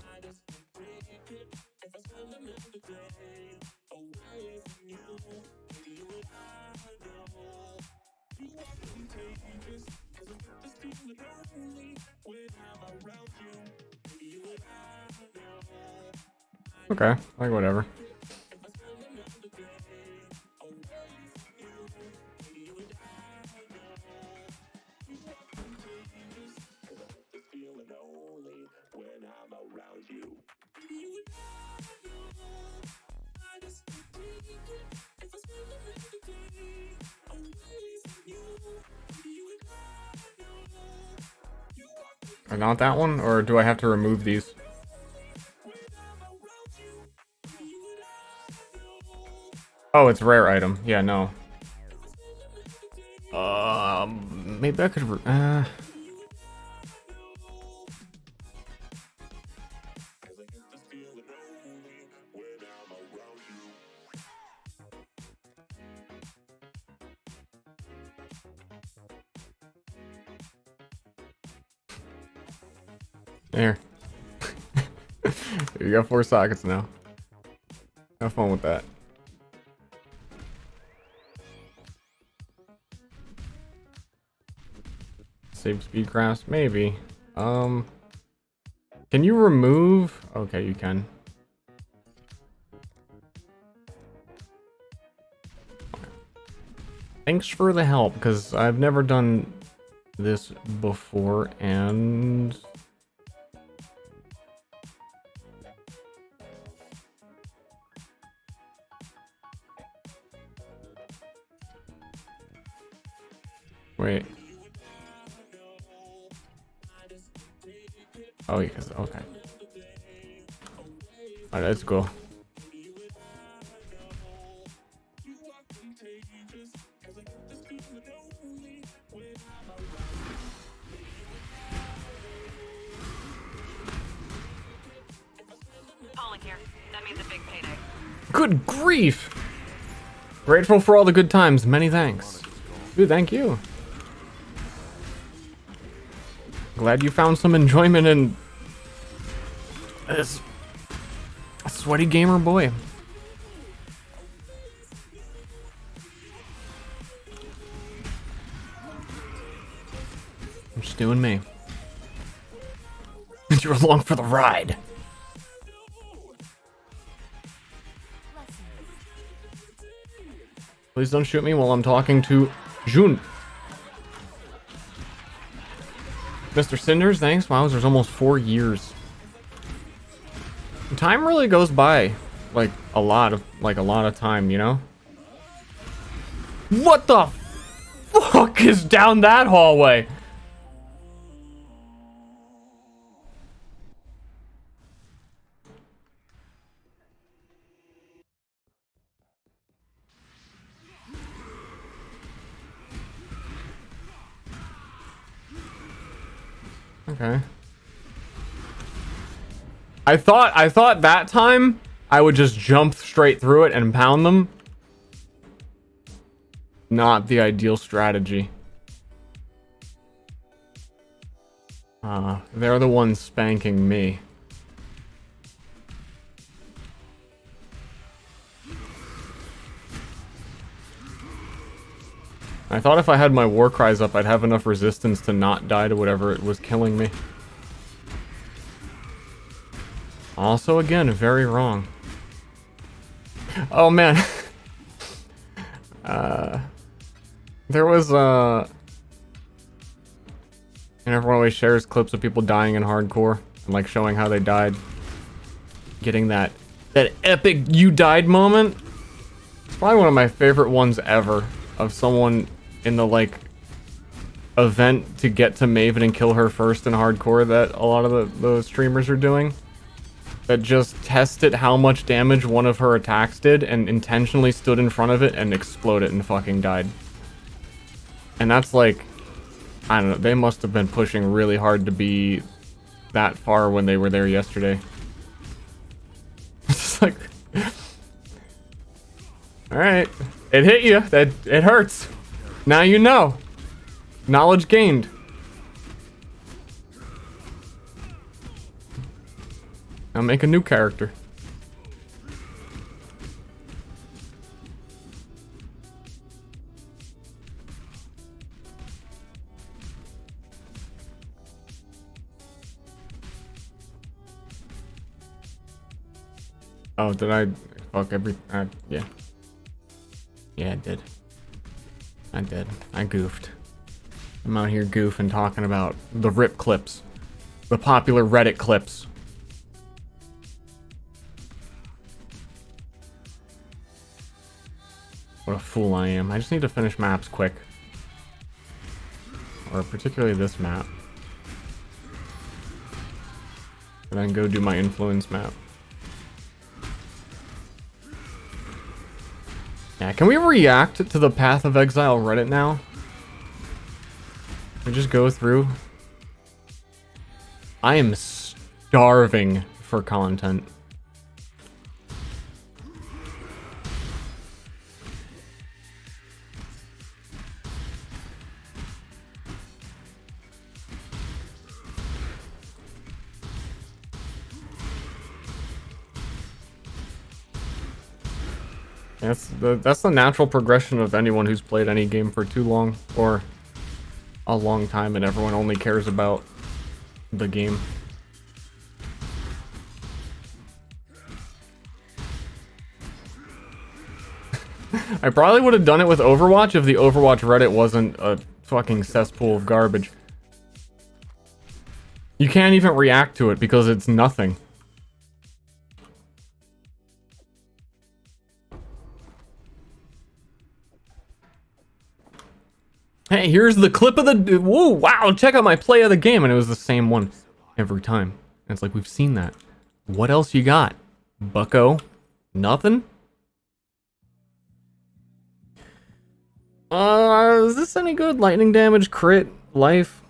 Okay, like whatever. Not that one, or do I have to remove these? Oh, it's a rare item. Yeah, no. Maybe I could. There. You got 4 sockets now. Have fun with that. Save speed crafts? Maybe. Can you remove? Okay, you can. Thanks for the help, because I've never done this before, and... Wait. Oh, yes, okay. Alright, let's go. Calling here. That means a big payday. Good grief! Grateful for all the good times. Many thanks. Dude, thank you. Glad you found some enjoyment in this sweaty gamer boy. I'm just doing me. You're along for the ride. Please don't shoot me while I'm talking to Jun. Mr. Cinders, thanks. Wow, there's almost 4 years. Time really goes by like a lot of time, you know? What the fuck is down that hallway? Okay. I thought that time I would just jump straight through it and pound them. Not the ideal strategy. They're the ones spanking me. I thought if I had my war cries up, I'd have enough resistance to not die to whatever it was killing me. Also, again, very wrong. Oh, man. There was, and everyone always shares clips of people dying in hardcore, and, like, showing how they died. Getting that epic you died moment. It's probably one of my favorite ones ever, of someone in the, like, event to get to Maven and kill her first in hardcore that a lot of the streamers are doing. That just tested how much damage one of her attacks did and intentionally stood in front of it and exploded and fucking died. And that's like, I don't know, they must have been pushing really hard to be that far when they were there yesterday. It's just like, Alright. It hit you. It hurts. Now you know. Knowledge gained. Now make a new character. Oh, did I fuck every... yeah. Yeah, I did. I did. I goofed. I'm out here goofing, talking about the rip clips. The popular Reddit clips. What a fool I am. I just need to finish maps quick. Or particularly this map. And then go do my influence map. Yeah, can we react to the Path of Exile Reddit now? We just go through. I am starving for content. That's the natural progression of anyone who's played any game for too long or a long time, and everyone only cares about the game. I probably would have done it with Overwatch if the Overwatch Reddit wasn't a fucking cesspool of garbage. You can't even react to it because it's nothing. Hey, here's the clip of the... Whoa, wow, check out my play of the game. And it was the same one every time. And it's like, we've seen that. What else you got, bucko? Nothing? Is this any good? Lightning damage, crit, life,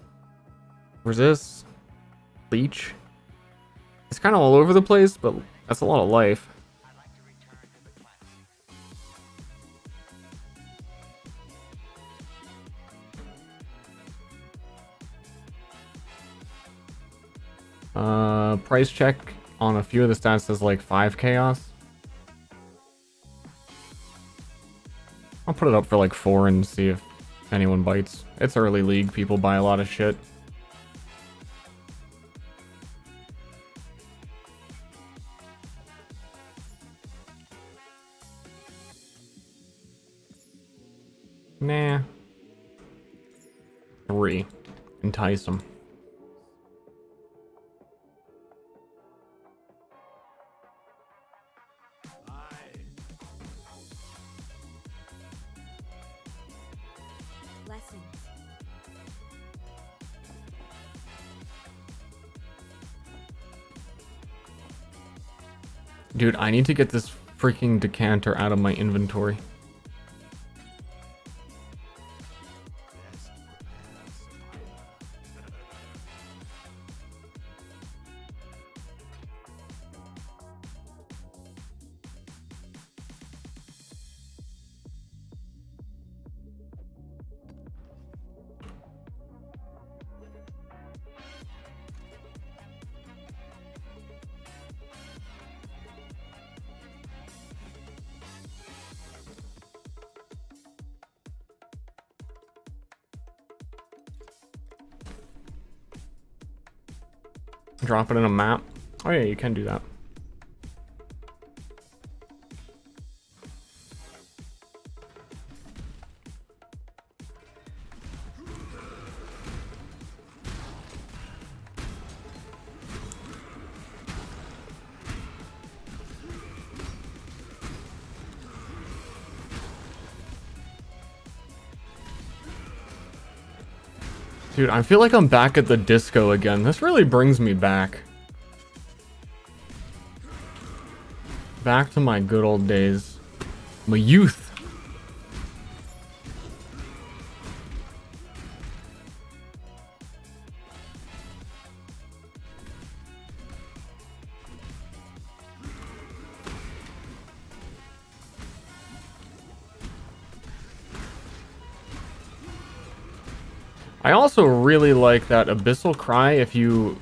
resist, leech. It's kind of all over the place, but that's a lot of life. I'd like to return to the classic. Price check on a few of the stats says like 5 chaos. I'll put it up for like 4 and see if anyone bites. It's early league, people buy a lot of shit. Nah. 3. Entice them. Lessons. Dude, I need to get this freaking decanter out of my inventory. Drop it in a map. Oh yeah, you can do that. Dude, I feel like I'm back at the disco again. This really brings me back. Back to my good old days. My youth. I also really like that Abyssal Cry if you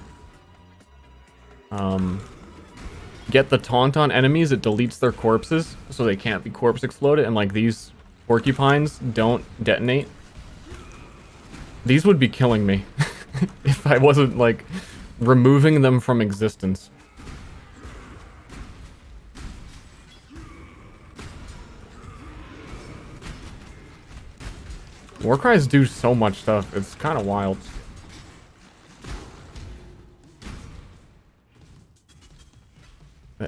get the taunt on enemies, it deletes their corpses, so they can't be corpse exploded, and like these porcupines don't detonate. These would be killing me if I wasn't like removing them from existence. Warcries do so much stuff, it's kind of wild.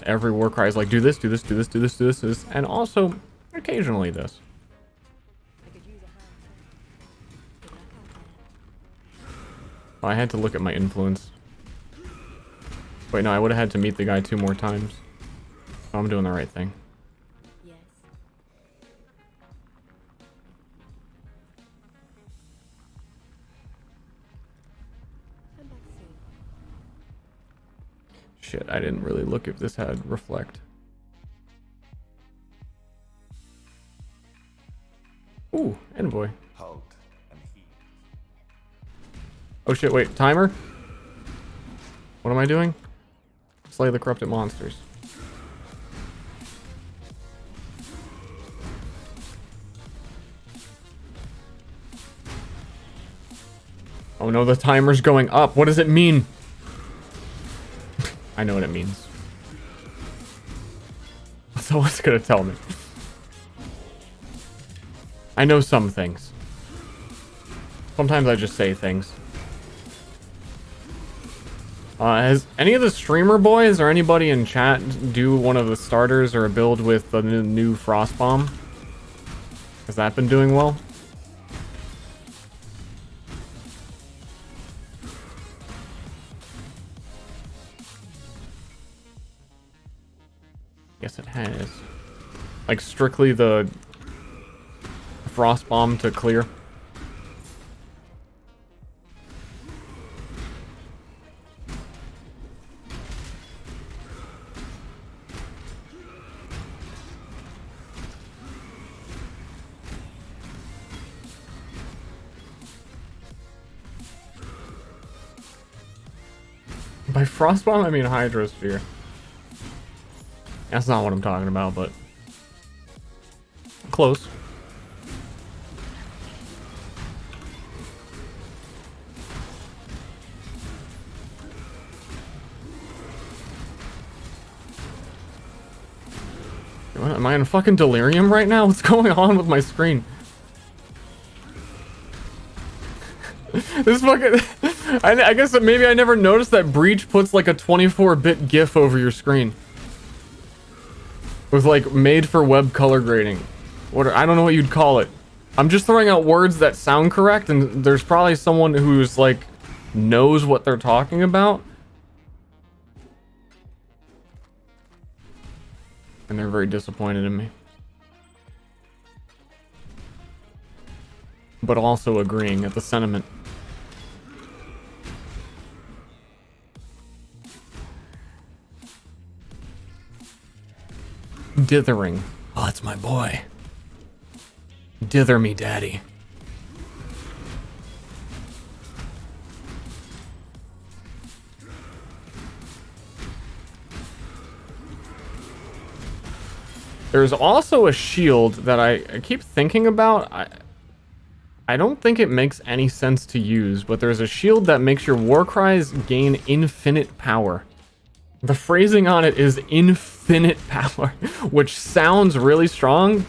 Every Warcry is like, do this, do this, do this, do this, do this, do this, and also occasionally this. Oh, I had to look at my influence. Wait, no, I would have had to meet the guy 2 more times. So I'm doing the right thing. Yes. Come back soon. Shit, I didn't really look if this had reflect. Ooh, envoy. Halt and heat. Oh shit, wait, timer? What am I doing? Slay the corrupted monsters. Oh no, the timer's going up. What does it mean? I know what it means. So what's gonna tell me? I know some things. Sometimes I just say things. Has any of the streamer boys or anybody in chat do one of the starters or a build with the new Frost Bomb? Has that been doing well? Yes, it has. Like strictly the Frost Bomb to clear. By Frostbomb, I mean Hydrosphere. That's not what I'm talking about, but close. What, am I in fucking delirium right now? What's going on with my screen? This fucking... I guess that maybe I never noticed that Breach puts like a 24-bit GIF over your screen. With like made for web color grading. What I don't know what you'd call it. I'm just throwing out words that sound correct, and there's probably someone who's like knows what they're talking about. And they're very disappointed in me. But also agreeing at the sentiment. Dithering. Oh, that's my boy. Dither me, daddy. There's also a shield that I keep thinking about. I don't think it makes any sense to use, but there's a shield that makes your Warcries gain infinite power. The phrasing on it is infinite power, which sounds really strong,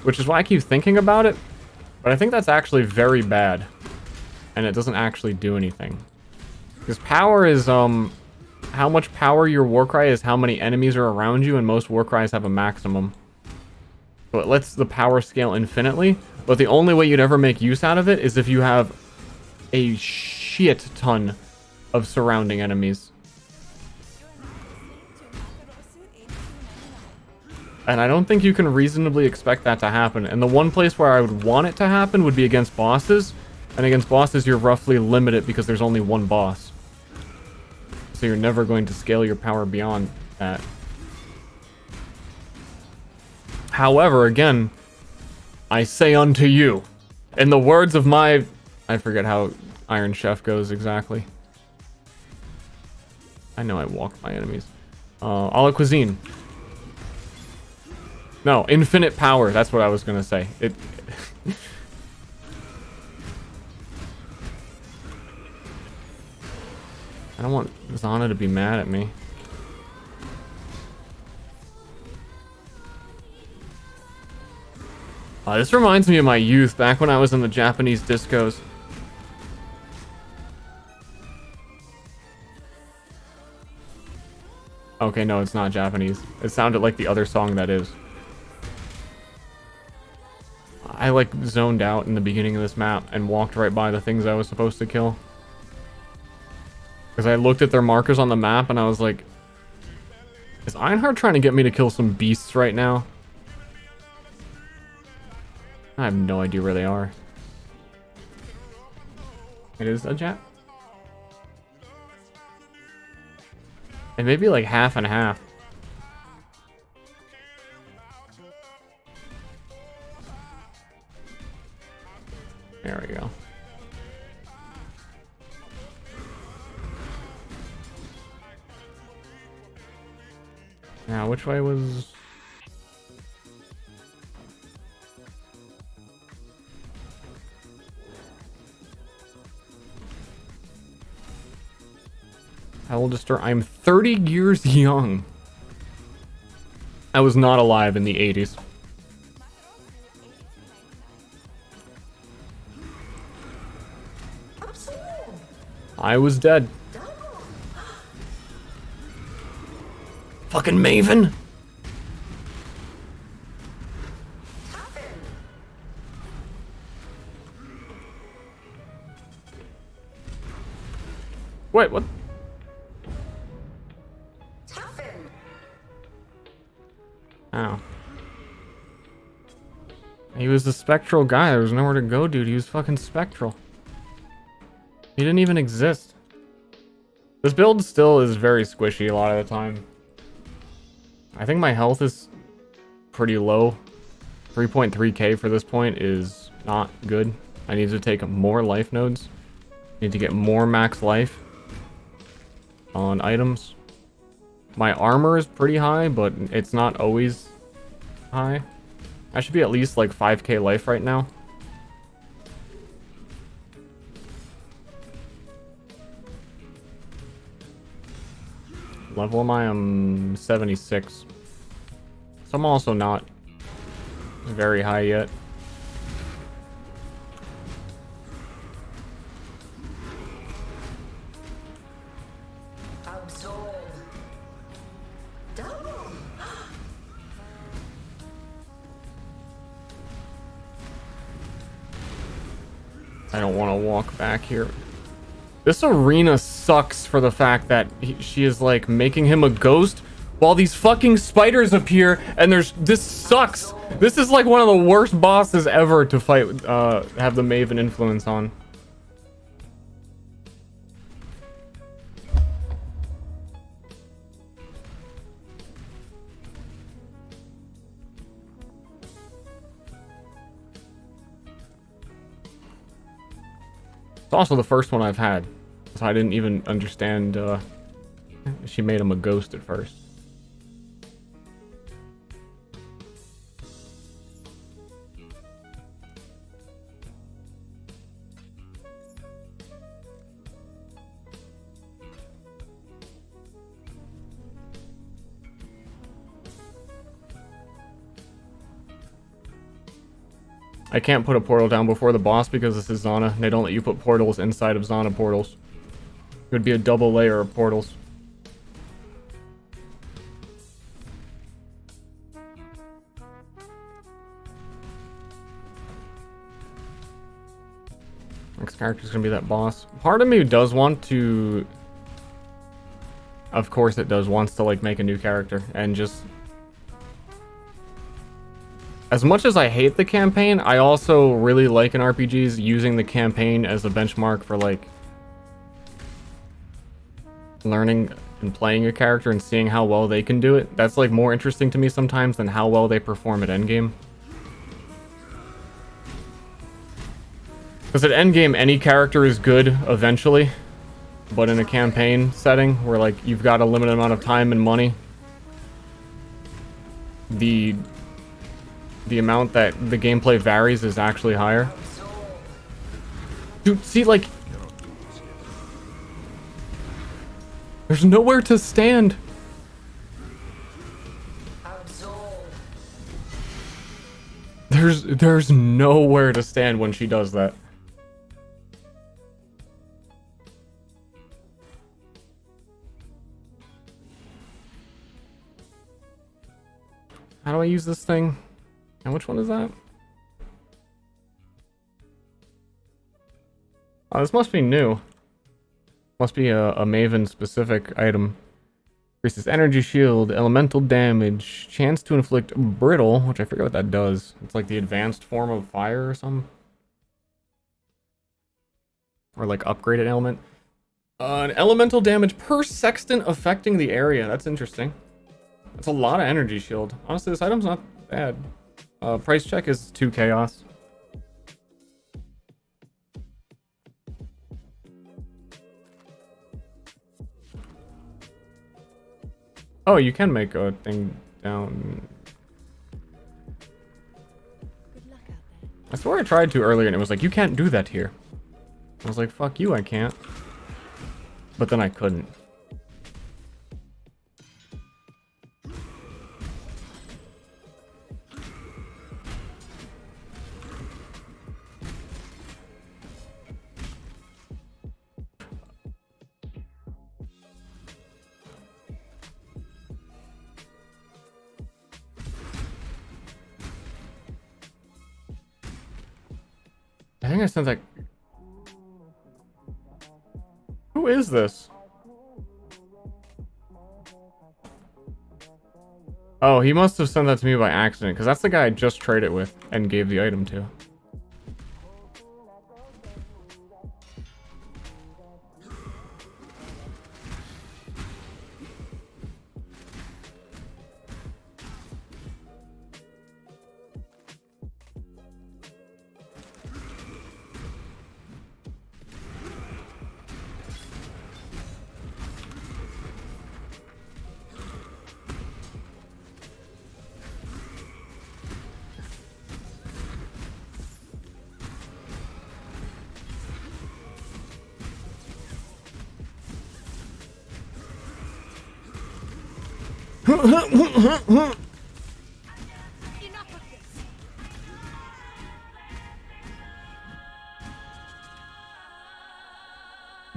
which is why I keep thinking about it. But I think that's actually very bad, and it doesn't actually do anything. Because power is, how much power your Warcry is how many enemies are around you, and most Warcries have a maximum. So it lets the power scale infinitely, but the only way you'd ever make use out of it is if you have a shit ton of surrounding enemies. And I don't think you can reasonably expect that to happen. And the one place where I would want it to happen would be against bosses. And against bosses, you're roughly limited because there's only one boss. So you're never going to scale your power beyond that. However, again, I say unto you, in the words of my I forget how Iron Chef goes exactly. I know I walked my enemies. A la Cuisine. No, infinite power. That's what I was gonna say. It. I don't want Zana to be mad at me. This reminds me of my youth, back when I was in the Japanese discos. Okay, no, it's not Japanese. It sounded like the other song that is. I like zoned out in the beginning of this map and walked right by the things I was supposed to kill. Because I looked at their markers on the map and I was like, is Einhard trying to get me to kill some beasts right now? I have no idea where they are. It is a Jap? It may be like half and half. There we go. Now, which way was... How old is Ster? I'm 30 years young. I was not alive in the 80s. I was dead. Fucking Maven. Wait, what? Oh. He was the spectral guy. There was nowhere to go, dude. He was fucking spectral. He didn't even exist. This build still is very squishy a lot of the time. I think my health is pretty low. 3.3k for this point is not good. I need to take more life nodes. Need to get more max life on items. My armor is pretty high, but it's not always high. I should be at least like 5k life right now. Level am I? I'm 76. So I'm also not very high yet. I don't want to walk back here. This arena sucks for the fact that she is like making him a ghost while these fucking spiders appear and this sucks. This is like one of the worst bosses ever to fight, have the Maven influence on. It's also the first one I've had, so I didn't even understand she made him a ghost at first. I can't put a portal down before the boss because this is Zana. They don't let you put portals inside of Zana portals. It would be a double layer of portals. Next character's gonna be that boss. Part of me does want to... Of course it does, wants to like make a new character and just... As much as I hate the campaign, I also really like in RPGs using the campaign as a benchmark for like learning and playing a character and seeing how well they can do it. That's like more interesting to me sometimes than how well they perform at endgame. Because at endgame, any character is good eventually. But in a campaign setting, where like you've got a limited amount of time and money, the amount that the gameplay varies is actually higher. Dude, see, like, there's nowhere to stand. There's nowhere to stand when she does that. How do I use this thing? And which one is that? Oh, this must be new. Must be a Maven specific item. Increases energy shield, elemental damage, chance to inflict brittle, which I forget what that does. It's like the advanced form of fire or something. Or like upgraded element. An elemental damage per sextant affecting the area. That's interesting. That's a lot of energy shield. Honestly, this item's not bad. Price check is 2 chaos. Oh, you can make a thing down. Good luck out there. I swear I tried to earlier and it was like, you can't do that here. I was like, fuck you, I can't. But then I couldn't. I think I sent that. Who is this? Oh, he must have sent that to me by accident, because that's the guy I just traded with and gave the item to.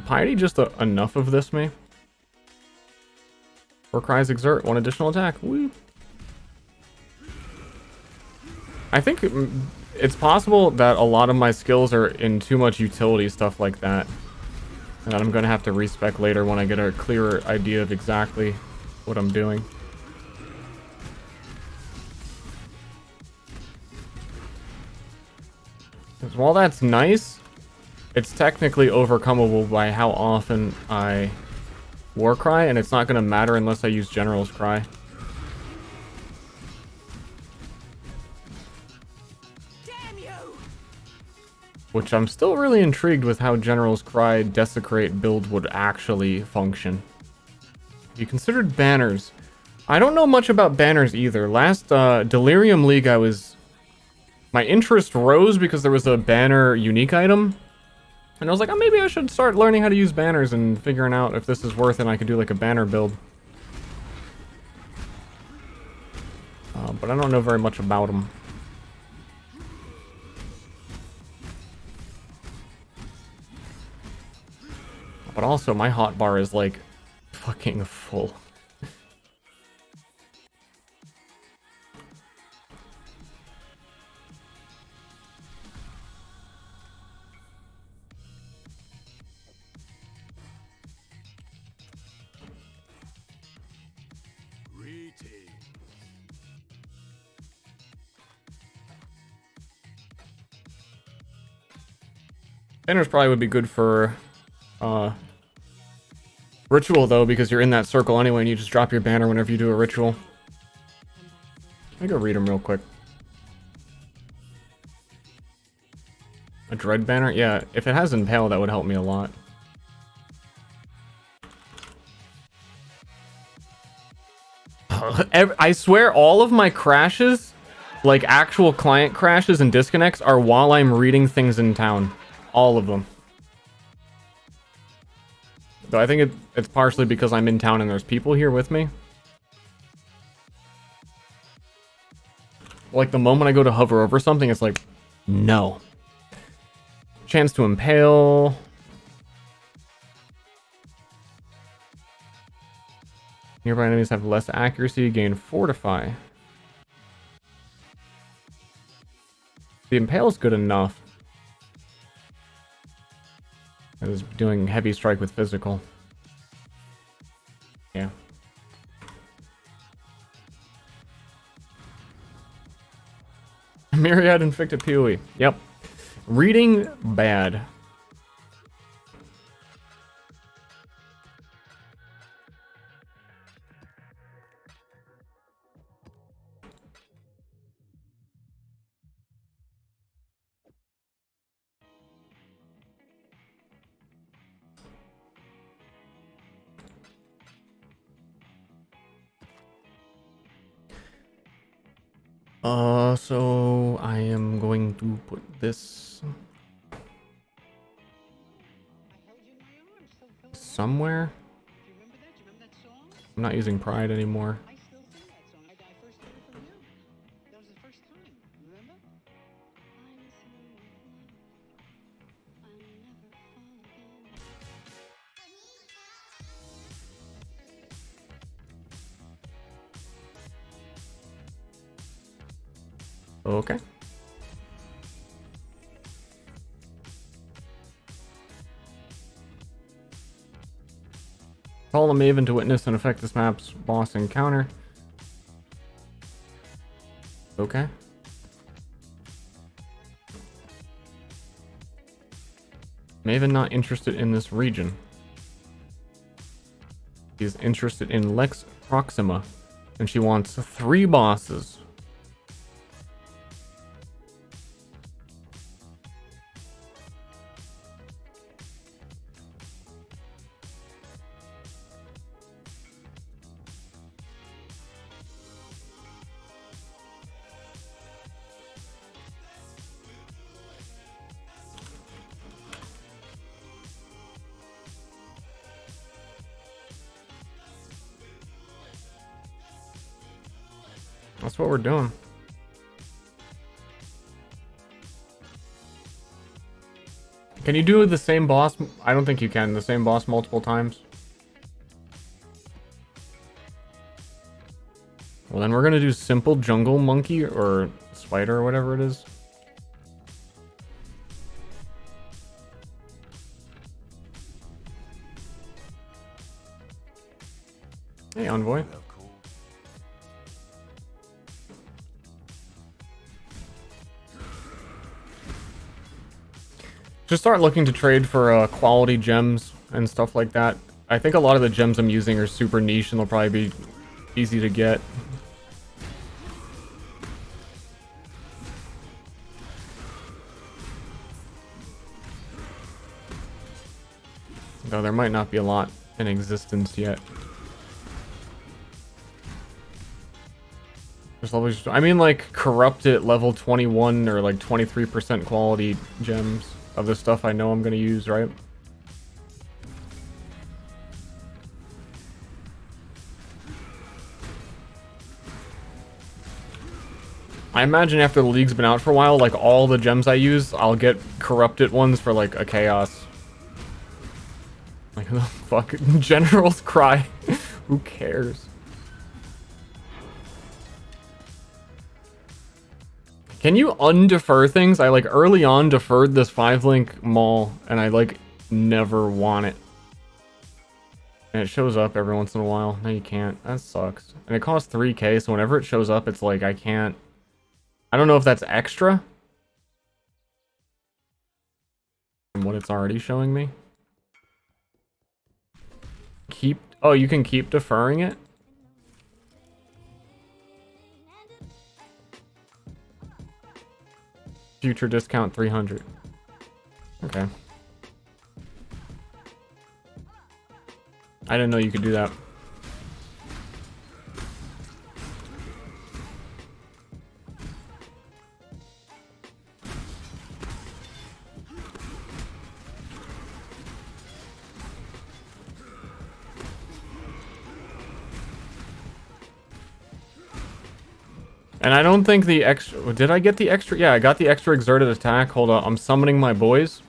Piety just enough of this, me? Or cries exert, one additional attack. Woo. I think it's possible that a lot of my skills are in too much utility stuff like that. And that I'm gonna have to respec later when I get a clearer idea of exactly what I'm doing. Because while that's nice, it's technically overcomable by how often I Warcry, and it's not going to matter unless I use General's Cry. Damn you! Which I'm still really intrigued with how General's Cry Desecrate build would actually function. You considered banners. I don't know much about banners either. Last Delirium League my interest rose because there was a banner unique item. And I was like, oh, maybe I should start learning how to use banners and figuring out if this is worth it and I could do like a banner build. But I don't know very much about them. But also, my hotbar is like fucking full. Banners probably would be good for ritual though, because you're in that circle anyway and you just drop your banner whenever you do a ritual. Let me go read them real quick. A dread banner? Yeah, if it has impale, that would help me a lot. I swear all of my crashes, like actual client crashes and disconnects, are while I'm reading things in town. All of them. So I think it's partially because I'm in town and there's people here with me. Like the moment I go to hover over something, it's like, no. Chance to impale. Nearby enemies have less accuracy, gain fortify. The impale is good enough. I was doing heavy strike with physical. Yeah. Myriad infected PoE. Yep. Reading bad. So I am going to put this somewhere. I'm not using pride anymore. Okay. Call a Maven to witness and affect this map's boss encounter. Okay. Maven not interested in this region. She's interested in Lex Proxima, and she wants 3 bosses. That's what we're doing. Can you do the same boss? I don't think you can. The same boss multiple times. Well, then we're gonna do simple jungle monkey or spider or whatever it is. Hey, Envoy. Just start looking to trade for quality gems and stuff like that. I think a lot of the gems I'm using are super niche and they'll probably be easy to get. Though there might not be a lot in existence yet. There's always, I mean, like corrupted level 21 or like 23% quality gems of the stuff I know I'm gonna use, right? I imagine after the league's been out for a while, like all the gems I use, I'll get corrupted ones for like a chaos. Like who the fuck? Generals cry. Who cares? Can you undefer things? I like early on deferred this 5-link mall and I like never want it. And it shows up every once in a while. No, you can't. That sucks. And it costs 3K, so whenever it shows up, it's like I can't. I don't know if that's extra from what it's already showing me. Oh, you can keep deferring it? Future discount 300. Okay. I didn't know you could do that. And I don't think the extra... Did I get the extra? Yeah, I got the extra exerted attack. Hold on, I'm summoning my boys.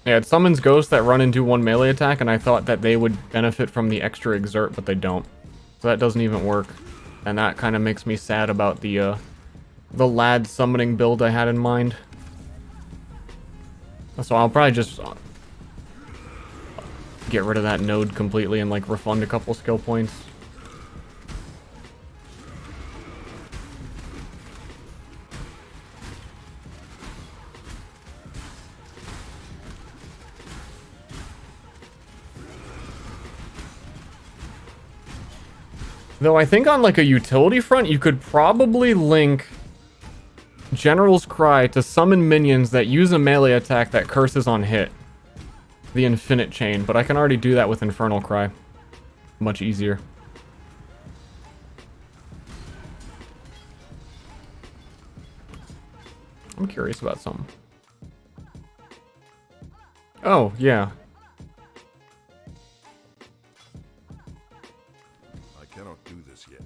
Yeah, it summons ghosts that run into one melee attack, and I thought that they would benefit from the extra exert, but they don't. So that doesn't even work. And that kind of makes me sad about the lad summoning build I had in mind. So I'll probably just get rid of that node completely and like refund a couple skill points. Though I think on like a utility front, you could probably link General's Cry to summon minions that use a melee attack that curses on hit. The Infinite Chain, but I can already do that with Infernal Cry. Much easier. I'm curious about something. Oh, yeah. I cannot do this yet.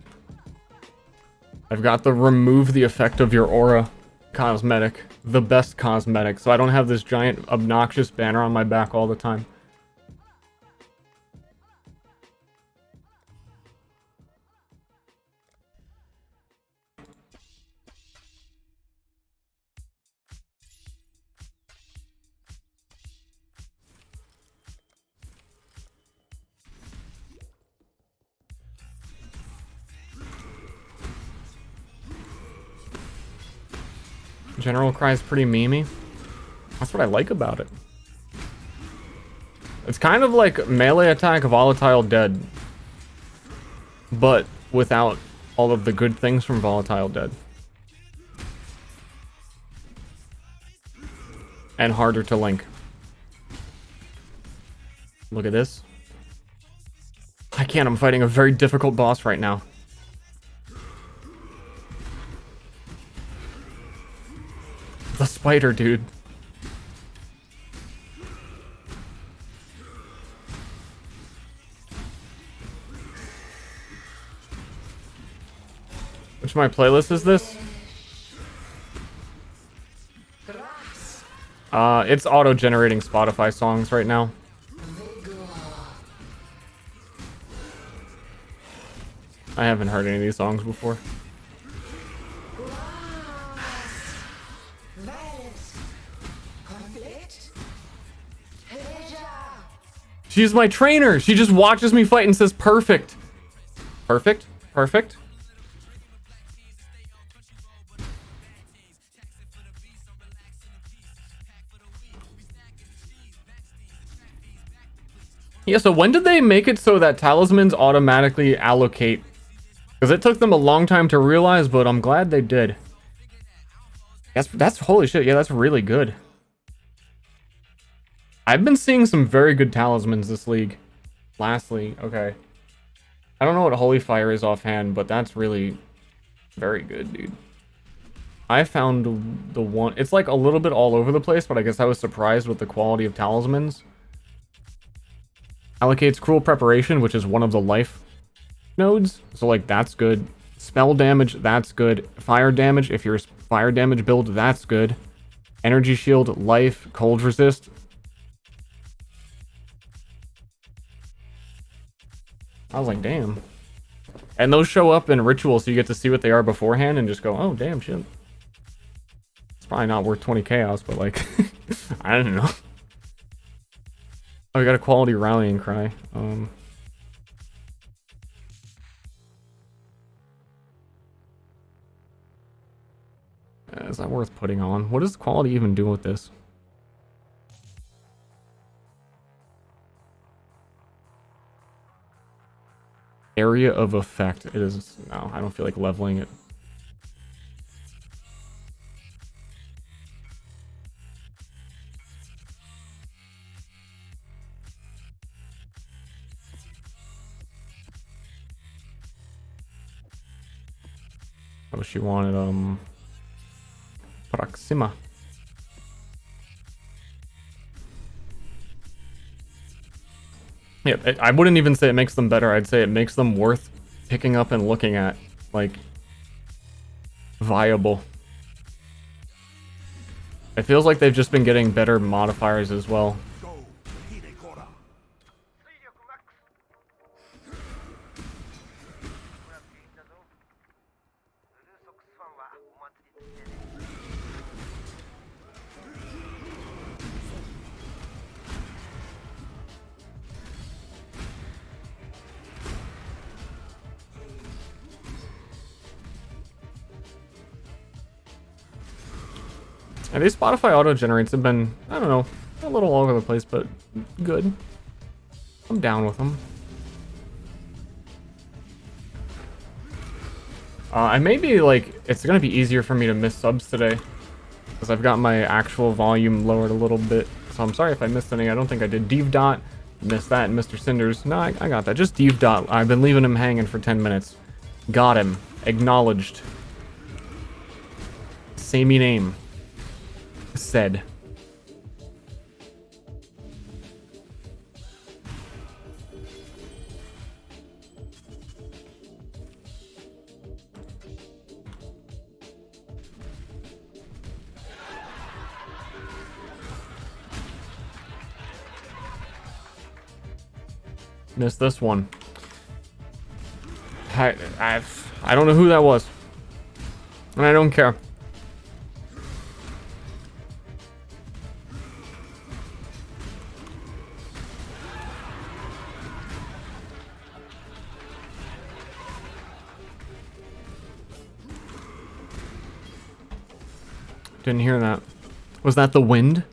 I've got the remove the effect of your aura cosmetic. The best cosmetic, so I don't have this giant obnoxious banner on my back all the time. General Cry is pretty memey. That's what I like about it. It's kind of like melee attack Volatile Dead, but without all of the good things from Volatile Dead. And harder to link. Look at this. I can't, I'm fighting a very difficult boss right now. The spider, dude. Which my playlist is this? It's auto-generating Spotify songs right now. I haven't heard any of these songs before. She's my trainer. She just watches me fight and says, perfect. Perfect? Perfect? Yeah, so when did they make it so that talismans automatically allocate? Because it took them a long time to realize, but I'm glad they did. That's holy shit. Yeah, that's really good. I've been seeing some very good talismans this league. Last league, okay. I don't know what Holy Fire is offhand, but that's really very good, dude. I found the one... It's like a little bit all over the place, but I guess I was surprised with the quality of talismans. Allocates Cruel Preparation, which is one of the life nodes. So, like, that's good. Spell damage, that's good. Fire damage, if you're a fire damage build, that's good. Energy Shield, life, cold resist. I was like, damn. And those show up in ritual, so you get to see what they are beforehand and just go, oh, damn, shit. It's probably not worth 20 chaos, but like, I don't know. Oh, we got a quality rallying cry. Is that worth putting on? What does quality even do with this? Area of effect. It is... No, I don't feel like leveling it. Oh, she wanted, Proxima. Yeah, I wouldn't even say it makes them better. I'd say it makes them worth picking up and looking at. Like, viable. It feels like they've just been getting better modifiers as well. And these Spotify auto-generates have been, I don't know, a little all over the place, but good. I'm down with them. I may be, like, it's gonna be easier for me to miss subs today, because I've got my actual volume lowered a little bit. So I'm sorry if I missed any. I don't think I did. Deve Dot, missed that, and Mr. Cinders. No, I got that. Just Deve Dot. I've been leaving him hanging for 10 minutes. Got him. Acknowledged. Samey name. Said. Missed this one. I don't know who that was. And I don't care. Didn't hear that. Was that the wind?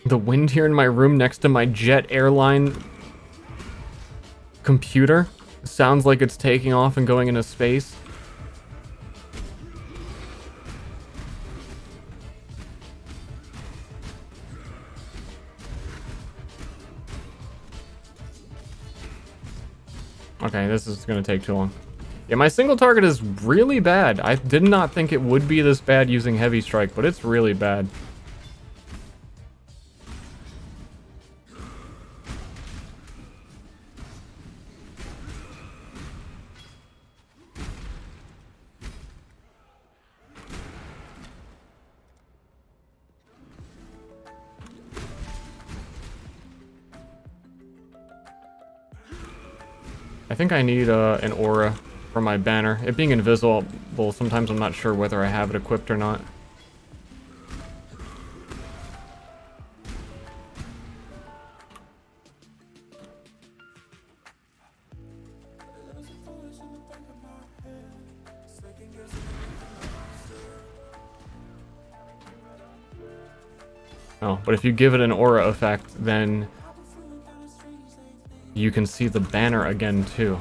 The wind here in my room next to my jet airline computer sounds like it's taking off and going into space. Okay, this is gonna take too long. Yeah, my single target is really bad. I did not think it would be this bad using heavy strike, but it's really bad. I think I need an aura for my banner. It being invisible, sometimes I'm not sure whether I have it equipped or not. Oh, but if you give it an aura effect, then you can see the banner again, too.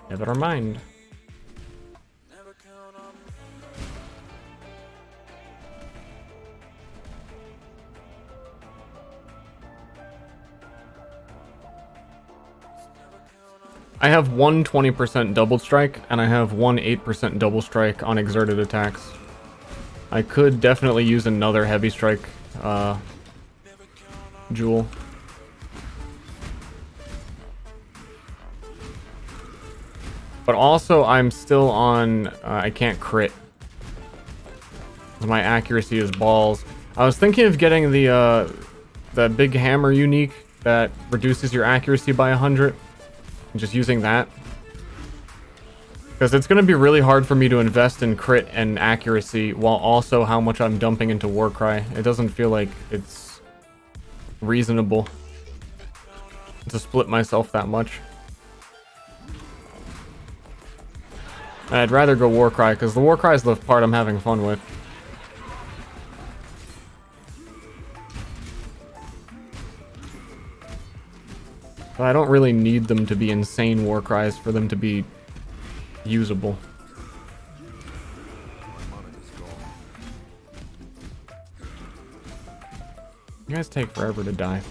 Never mind. I have one 20% double strike, and I have one 8% double strike on exerted attacks. I could definitely use another heavy strike, jewel. But also, I'm still on, I can't crit. My accuracy is balls. I was thinking of getting the big hammer unique that reduces your accuracy by 100. And just using that. Because it's going to be really hard for me to invest in crit and accuracy while also how much I'm dumping into Warcry. It doesn't feel like it's reasonable to split myself that much. I'd rather go Warcry, because the Warcry is the part I'm having fun with. But I don't really need them to be insane Warcries for them to be usable. You guys take forever to die.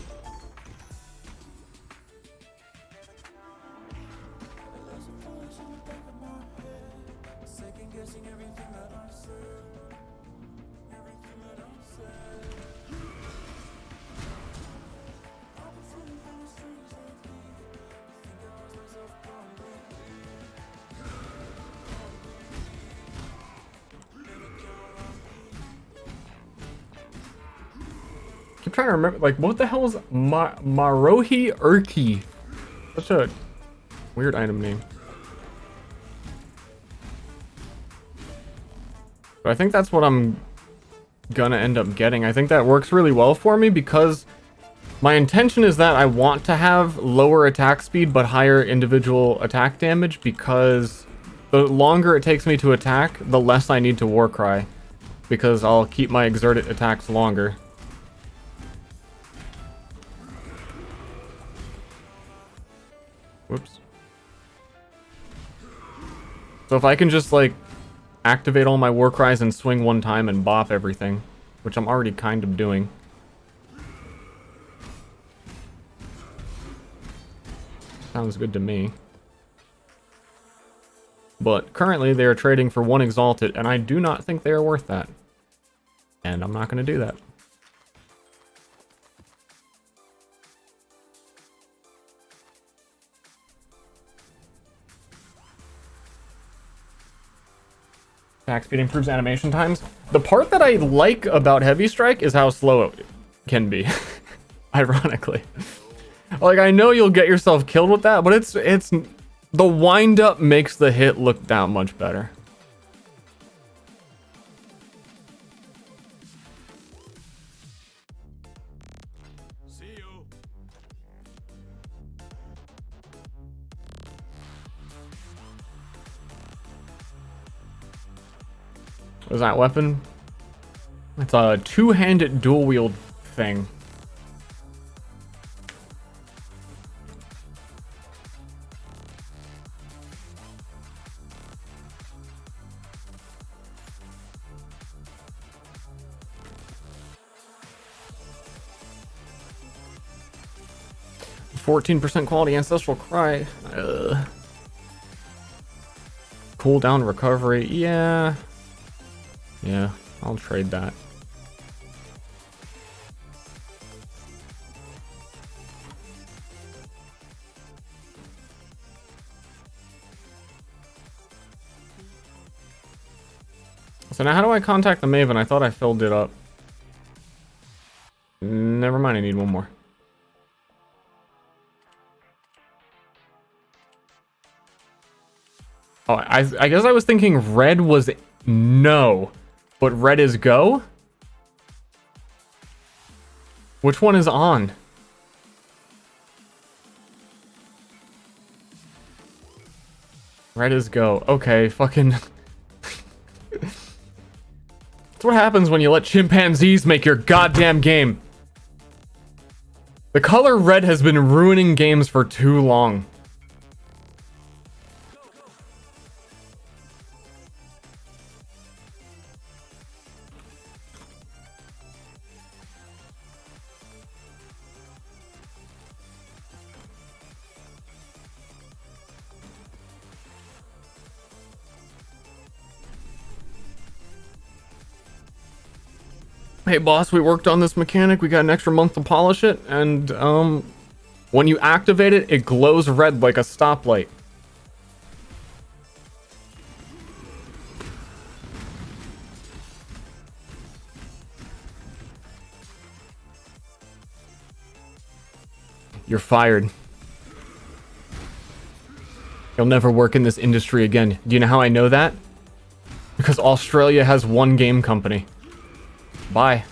Keep trying to remember, like, what the hell is Marohi Urki? Such a weird item name. But I think that's what I'm gonna end up getting. I think that works really well for me because my intention is that I want to have lower attack speed but higher individual attack damage, because the longer it takes me to attack, the less I need to Warcry, because I'll keep my exerted attacks longer. Whoops. So if I can just, like, activate all my Warcries and swing one time and bop everything, which I'm already kind of doing. Sounds good to me. But currently they are trading for 1 Exalted, and I do not think they are worth that. And I'm not going to do that. Attack speed improves animation times. The part that I like about Heavy Strike is how slow it can be. Ironically. Like, I know you'll get yourself killed with that, but it's the wind up makes the hit look that much better. See you. What is that weapon? It's a two-handed dual wield thing. %14 quality ancestral cry. Cooldown recovery. Yeah, I'll trade that. So now how do I contact the Maven? I thought I filled it up. Never mind, I need one more. Oh, I guess I was thinking red was no, but red is go? Which one is on? Red is go. Okay, fucking... That's what happens when you let chimpanzees make your goddamn game. The color red has been ruining games for too long. Hey boss, we worked on this mechanic, we got an extra month to polish it, and when you activate it, it glows red like a stoplight. You're fired. You'll never work in this industry again. Do you know how I know that? Because Australia has one game company. Bye.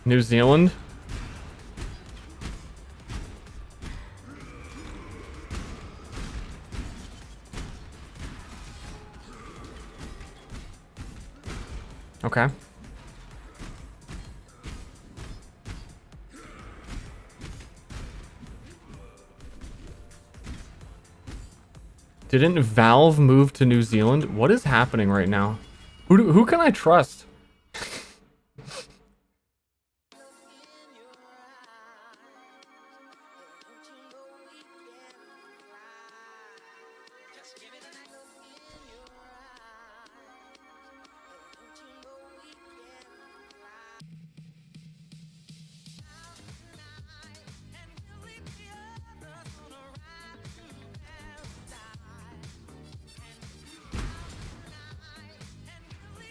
New Zealand? Okay. Didn't Valve move to New Zealand? What is happening right now? Who can I trust?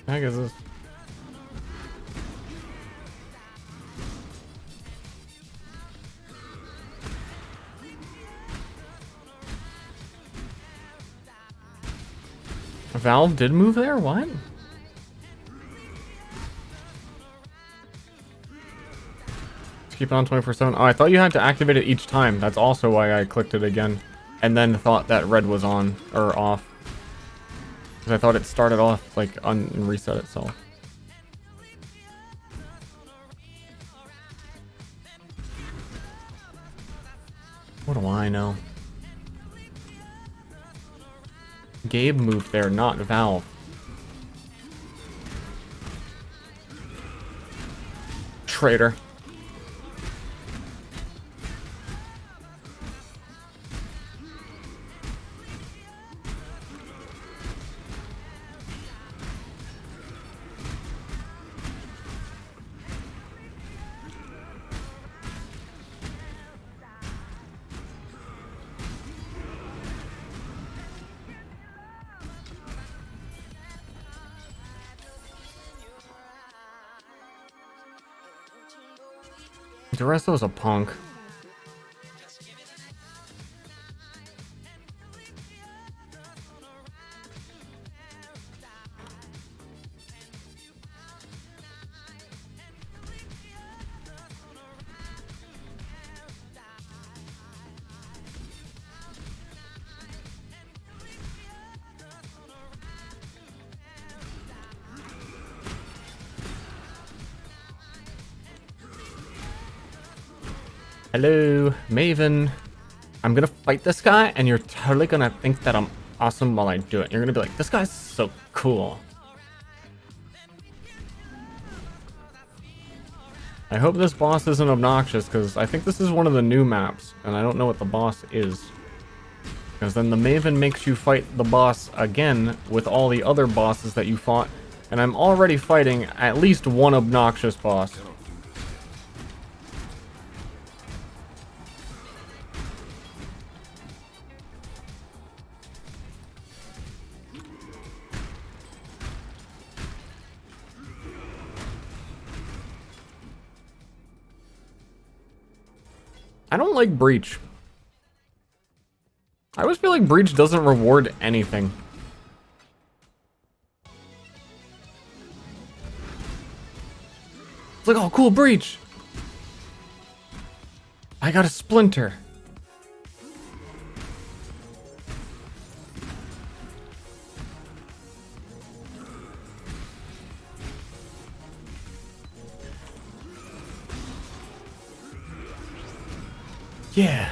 The heck is this? Valve did move there? What? Keep it on 24/7. Oh, I thought you had to activate it each time. That's also why I clicked it again. And then thought that red was on, or off. Because I thought it started off, like, and reset itself. What do I know? Gabe moved there, not Valve. Traitor. Duresto's a punk. Hello, Maven. I'm gonna fight this guy, and you're totally gonna think that I'm awesome while I do it. You're gonna be like, this guy's so cool. I hope this boss isn't obnoxious, because I think this is one of the new maps, and I don't know what the boss is. Because then the Maven makes you fight the boss again with all the other bosses that you fought, and I'm already fighting at least one obnoxious boss. I don't like Breach. I always feel like Breach doesn't reward anything. It's like, oh, cool, Breach. I got a splinter. Yeah.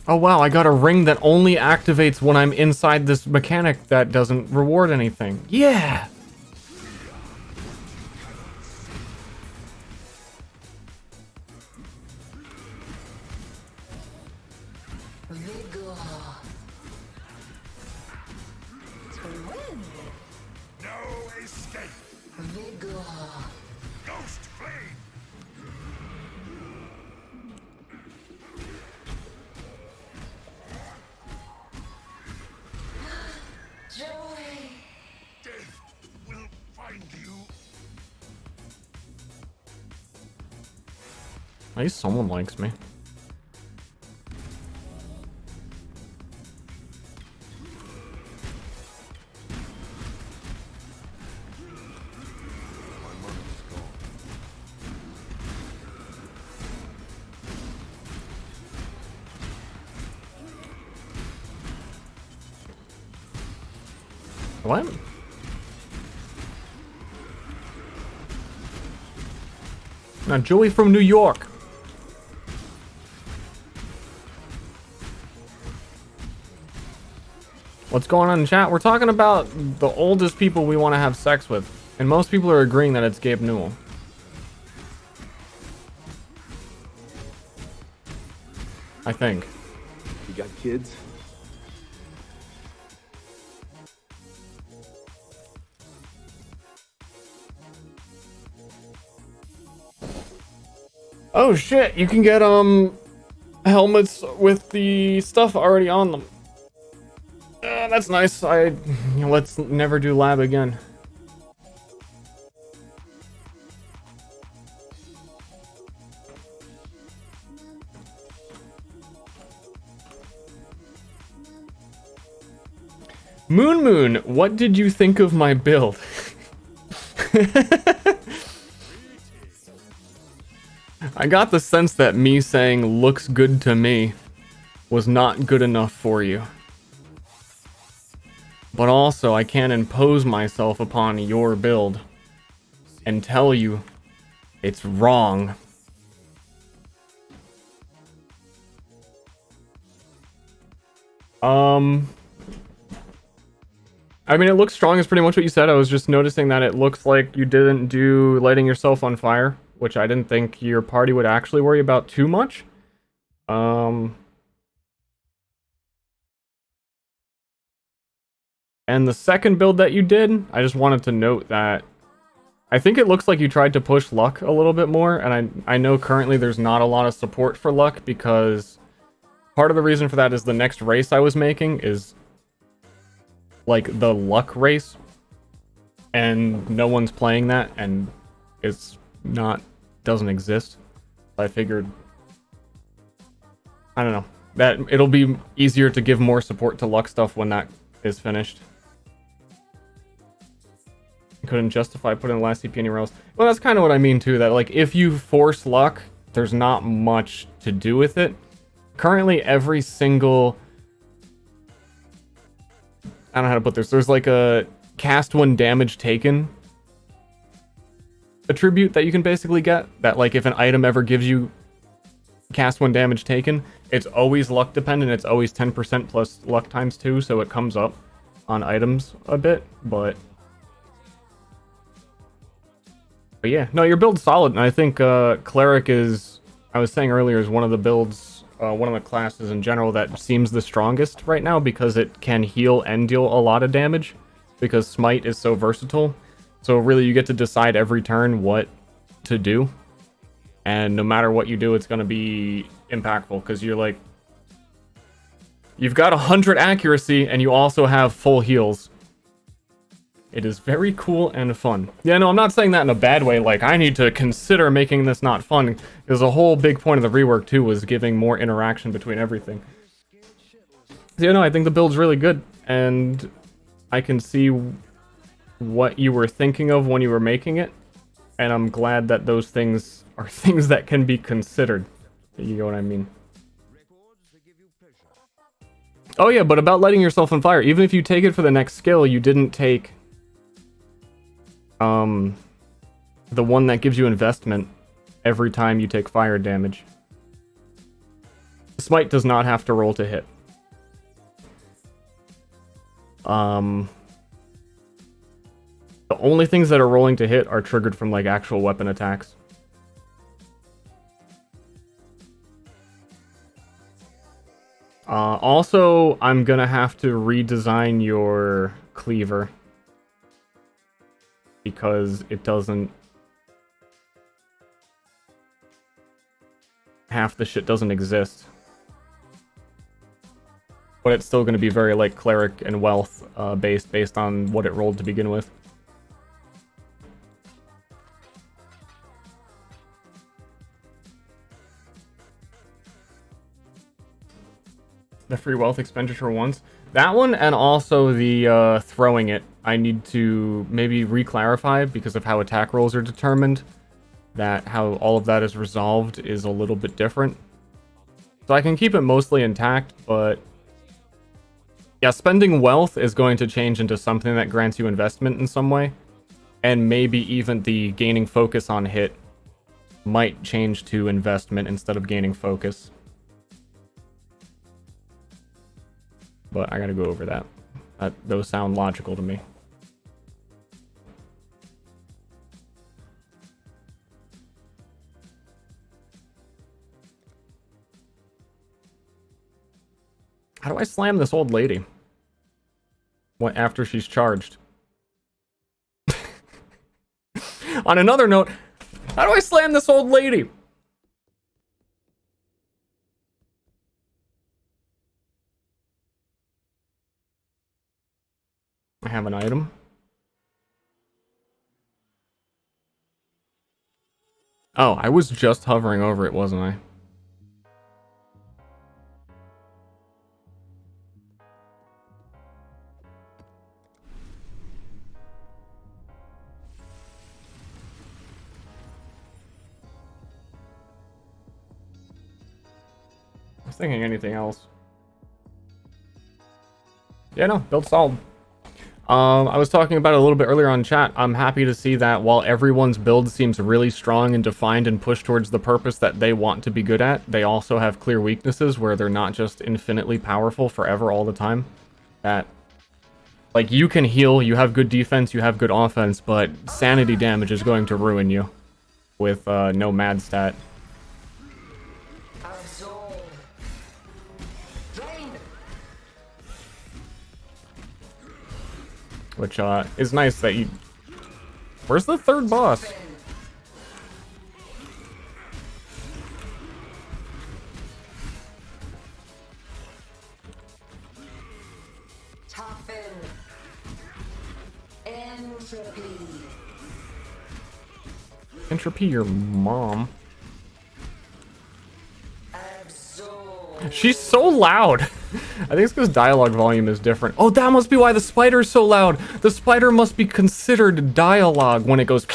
Oh wow, I got a ring that only activates when I'm inside this mechanic that doesn't reward anything. Yeah! No escape. Ghost flame. Death will find you. At least someone likes me. What? Now, Joey from New York. What's going on in chat? We're talking about the oldest people we want to have sex with. And most people are agreeing that it's Gabe Newell. I think. You got kids? Oh shit, you can get helmets with the stuff already on them. That's nice. Let's never do lab again. Moon, what did you think of my build? I got the sense that me saying looks good to me was not good enough for you. But also, I can't impose myself upon your build and tell you it's wrong. I mean, it looks strong is pretty much what you said. I was just noticing that it looks like you didn't do lighting yourself on fire, which I didn't think your party would actually worry about too much. And the second build that you did, I just wanted to note that I think it looks like you tried to push luck a little bit more, and I know currently there's not a lot of support for luck because part of the reason for that is the next race I was making is like the luck race, and no one's playing that, and it's not, doesn't exist. I figured, I don't know, that it'll be easier to give more support to luck stuff when that is finished. Couldn't justify putting the last CP anywhere else. Well, that's kind of what I mean too, that like if you force luck, there's not much to do with it. Currently every single, I don't know how to put this, there's like a cast when damage taken attribute that you can basically get, that like if an item ever gives you cast when damage taken, it's always luck dependent, it's always 10% plus luck times 2, so it comes up on items a bit, but yeah, no, your build's solid, and I think Cleric is, I was saying earlier, is one of the builds, one of the classes in general that seems the strongest right now because it can heal and deal a lot of damage, because Smite is so versatile. So really you get to decide every turn what to do, and no matter what you do, it's going to be impactful, because you're like, you've got 100 accuracy and you also have full heals. It is very cool and fun. Yeah, no, I'm not saying that in a bad way, like, I need to consider making this not fun, because a whole big point of the rework, too, was giving more interaction between everything. So, yeah, no, I think the build's really good, and I can see what you were thinking of when you were making it, and I'm glad that those things are things that can be considered. You know what I mean? Oh, yeah, but about lighting yourself on fire, even if you take it for the next skill, you didn't take the one that gives you investment every time you take fire damage. Smite does not have to roll to hit. The only things that are rolling to hit are triggered from like actual weapon attacks. Also, I'm gonna have to redesign your cleaver, because it doesn't, half the shit doesn't exist. But it's still going to be very like cleric and wealth based on what it rolled to begin with. The free wealth expenditure ones. That one, and also the throwing it, I need to maybe re-clarify because of how attack rolls are determined. That how all of that is resolved is a little bit different. So I can keep it mostly intact, but yeah, spending wealth is going to change into something that grants you investment in some way. And maybe even the gaining focus on hit might change to investment instead of gaining focus. But I gotta go over that. Those sound logical to me. How do I slam this old lady? What, after she's charged? On another note, how do I slam this old lady? I have an item. Oh, I was just hovering over it, wasn't I? I was thinking anything else. Yeah, no, build solid. I was talking about it a little bit earlier on chat. I'm happy to see that while everyone's build seems really strong and defined and pushed towards the purpose that they want to be good at, they also have clear weaknesses where they're not just infinitely powerful forever all the time. That, like, you can heal, you have good defense, you have good offense, but sanity damage is going to ruin you with no mad stat. Which, is nice that you... Where's the third boss? Entropy your mom. She's so loud. I think it's because dialogue volume is different. Oh, that must be why the spider's so loud. The spider must be considered dialogue when it goes.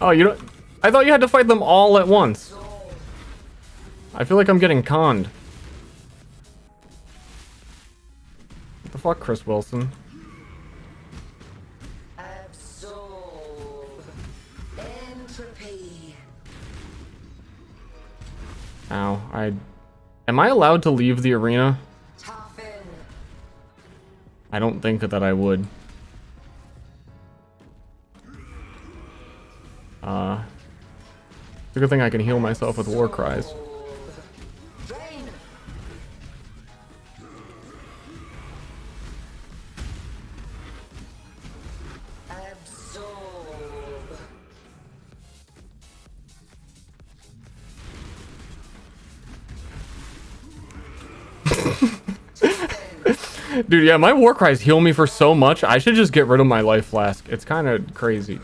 Oh, you don't... I thought you had to fight them all at once. I feel like I'm getting conned. What the fuck, Chris Wilson? Ow, am I allowed to leave the arena? I don't think that I would. It's a good thing I can heal myself with war cries. Dude, yeah, my war cries heal me for so much. I should just get rid of my life flask. It's kind of crazy.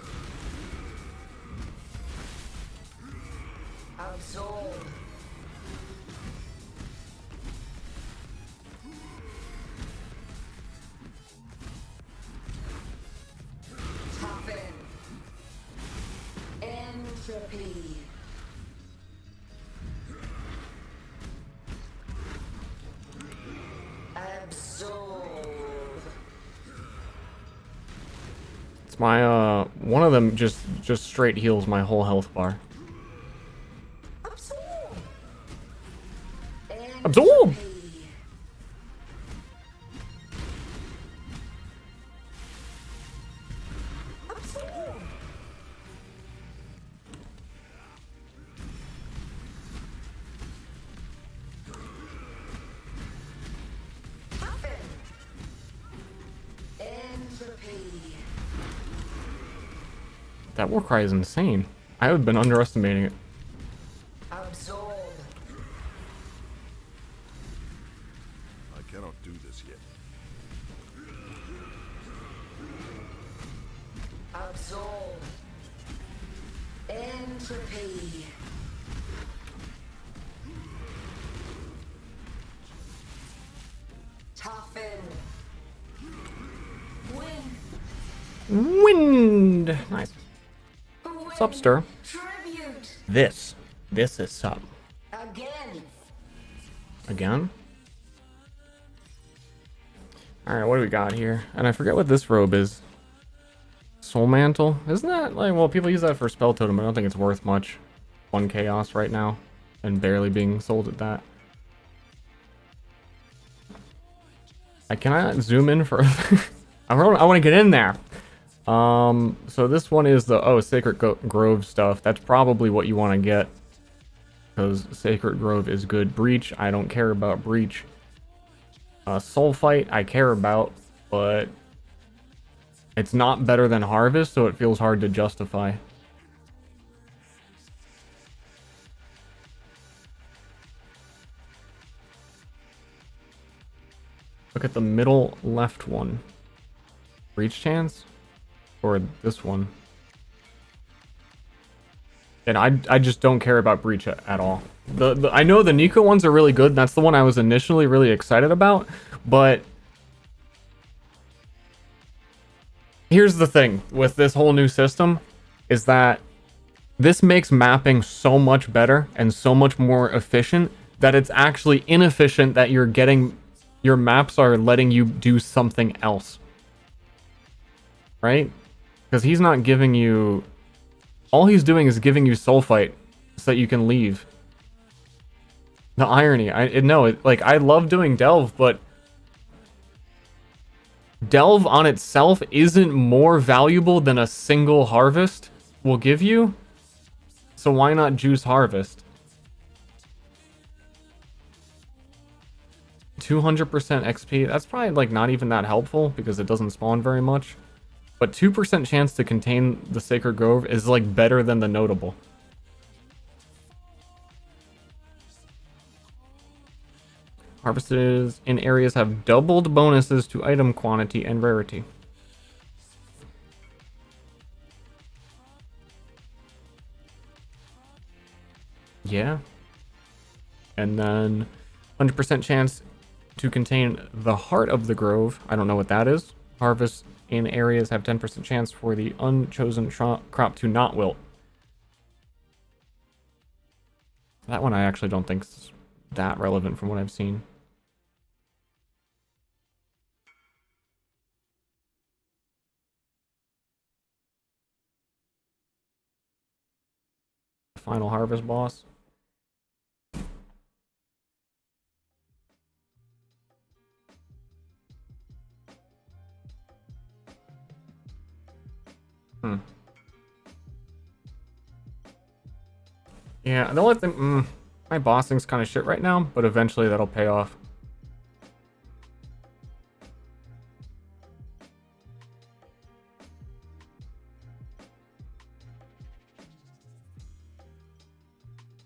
My, one of them just straight heals my whole health bar. Absorb! That war cry is insane. I have been underestimating it. Absorb. I cannot do this yet. Absorb. Entropy. Toughen. Wind! Nice. What's up, Ster? This is up. Again. Again? Alright, what do we got here? And I forget what this robe is. Soul Mantle? Isn't that, like, well, people use that for Spell Totem, but I don't think it's worth much. 1 Chaos right now. And barely being sold at that. I cannot zoom in further. I want to get in there. So this one is the, Sacred Grove stuff. That's probably what you want to get. Because Sacred Grove is good. Breach, I don't care about Breach. Soul Fight, I care about, but it's not better than Harvest, so it feels hard to justify. Look at the middle left one. Breach chance? Or this one? And I just don't care about Breach at all. I know the Nico ones are really good. That's the one I was initially really excited about. But here's the thing with this whole new system is that this makes mapping so much better and so much more efficient that it's actually inefficient that your maps are letting you do something else. Right? Because he's not giving you... All he's doing is giving you Soul Fight so that you can leave. The irony. I love doing Delve, but Delve on itself isn't more valuable than a single Harvest will give you. So why not juice Harvest? 200% XP. That's probably like not even that helpful because it doesn't spawn very much. But 2% chance to contain the Sacred Grove is like better than the Notable. Harvested in areas have doubled bonuses to item quantity and rarity. Yeah. And then 100% chance to contain the Heart of the Grove. I don't know what that is. Harvest in areas have 10% chance for the unchosen crop to not wilt. That one I actually don't think is that relevant from what I've seen. Final Harvest boss. Yeah, the only thing... my bossing's kind of shit right now, but eventually that'll pay off.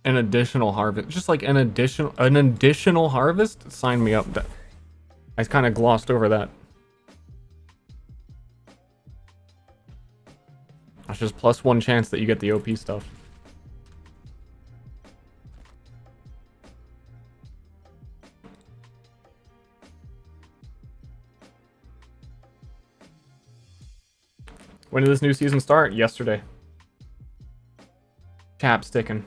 An additional harvest. Just like an additional harvest? Sign me up. I kind of glossed over that. That's just +1 chance that you get the OP stuff. When did this new season start? Yesterday. Tap sticking.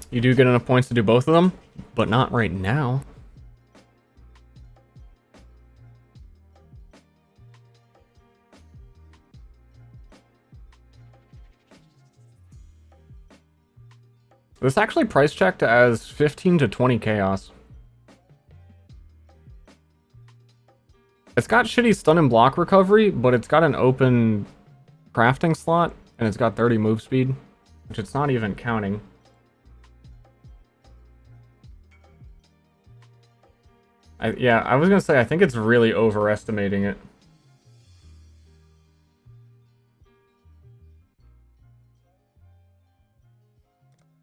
You do get enough points to do both of them, but not right now. This actually price checked as 15 to 20 chaos. It's got shitty stun and block recovery, but it's got an open crafting slot, and it's got 30 move speed, which it's not even counting. Yeah, I was gonna say, I think it's really overestimating it.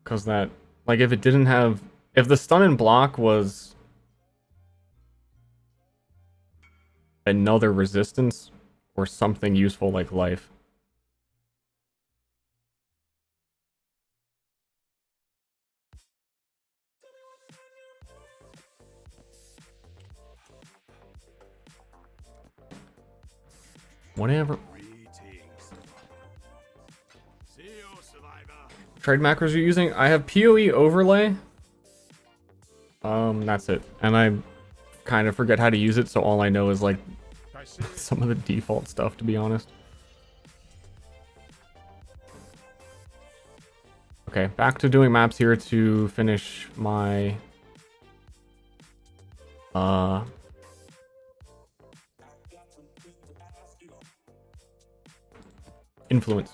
Because that, like, if it didn't have... If the stun and block was another resistance or something useful like life. Whatever. Greetings. See you, survivor. trade macros you're using? I have PoE overlay. That's it. And I kind of forget how to use it, so all I know is like some of the default stuff, to be honest. Okay, back to doing maps here to finish my influence.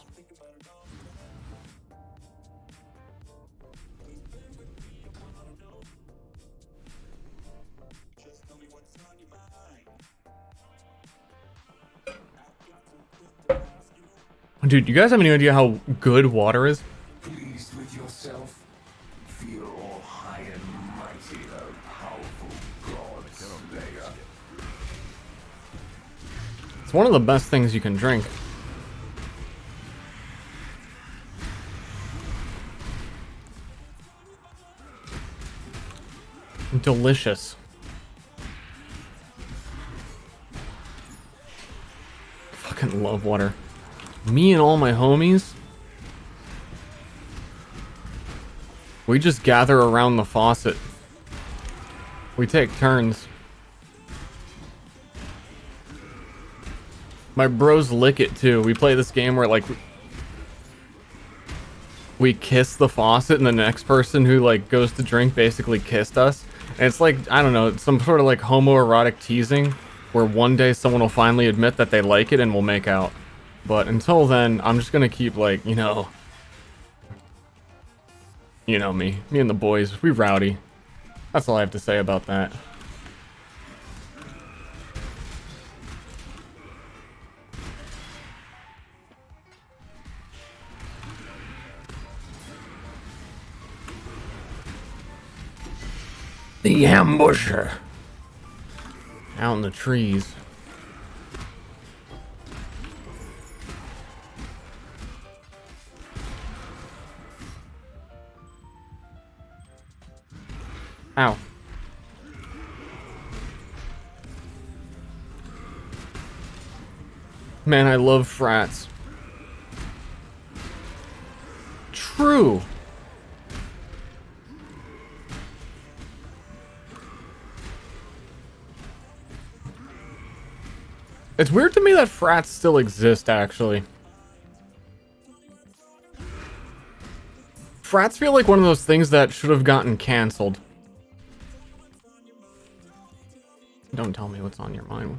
Dude, you guys have any idea how good water is? Pleased with yourself? Feel all high and mighty, a powerful god slayer. It's one of the best things you can drink. Delicious. Fucking love water. Me and all my homies, we just gather around the faucet. We take turns. My bros lick it too. We play this game where like we kiss the faucet and the next person who like goes to drink basically kissed us. And it's like, I don't know, it's some sort of like homoerotic teasing where one day someone will finally admit that they like it and we'll make out. But until then, I'm just gonna keep like, you know me and the boys, we rowdy. That's all I have to say about that. The ambusher. Out in the trees. Ow. Man, I love frats. True. It's weird to me that frats still exist, actually. Frats feel like one of those things that should have gotten canceled. Don't tell me what's on your mind.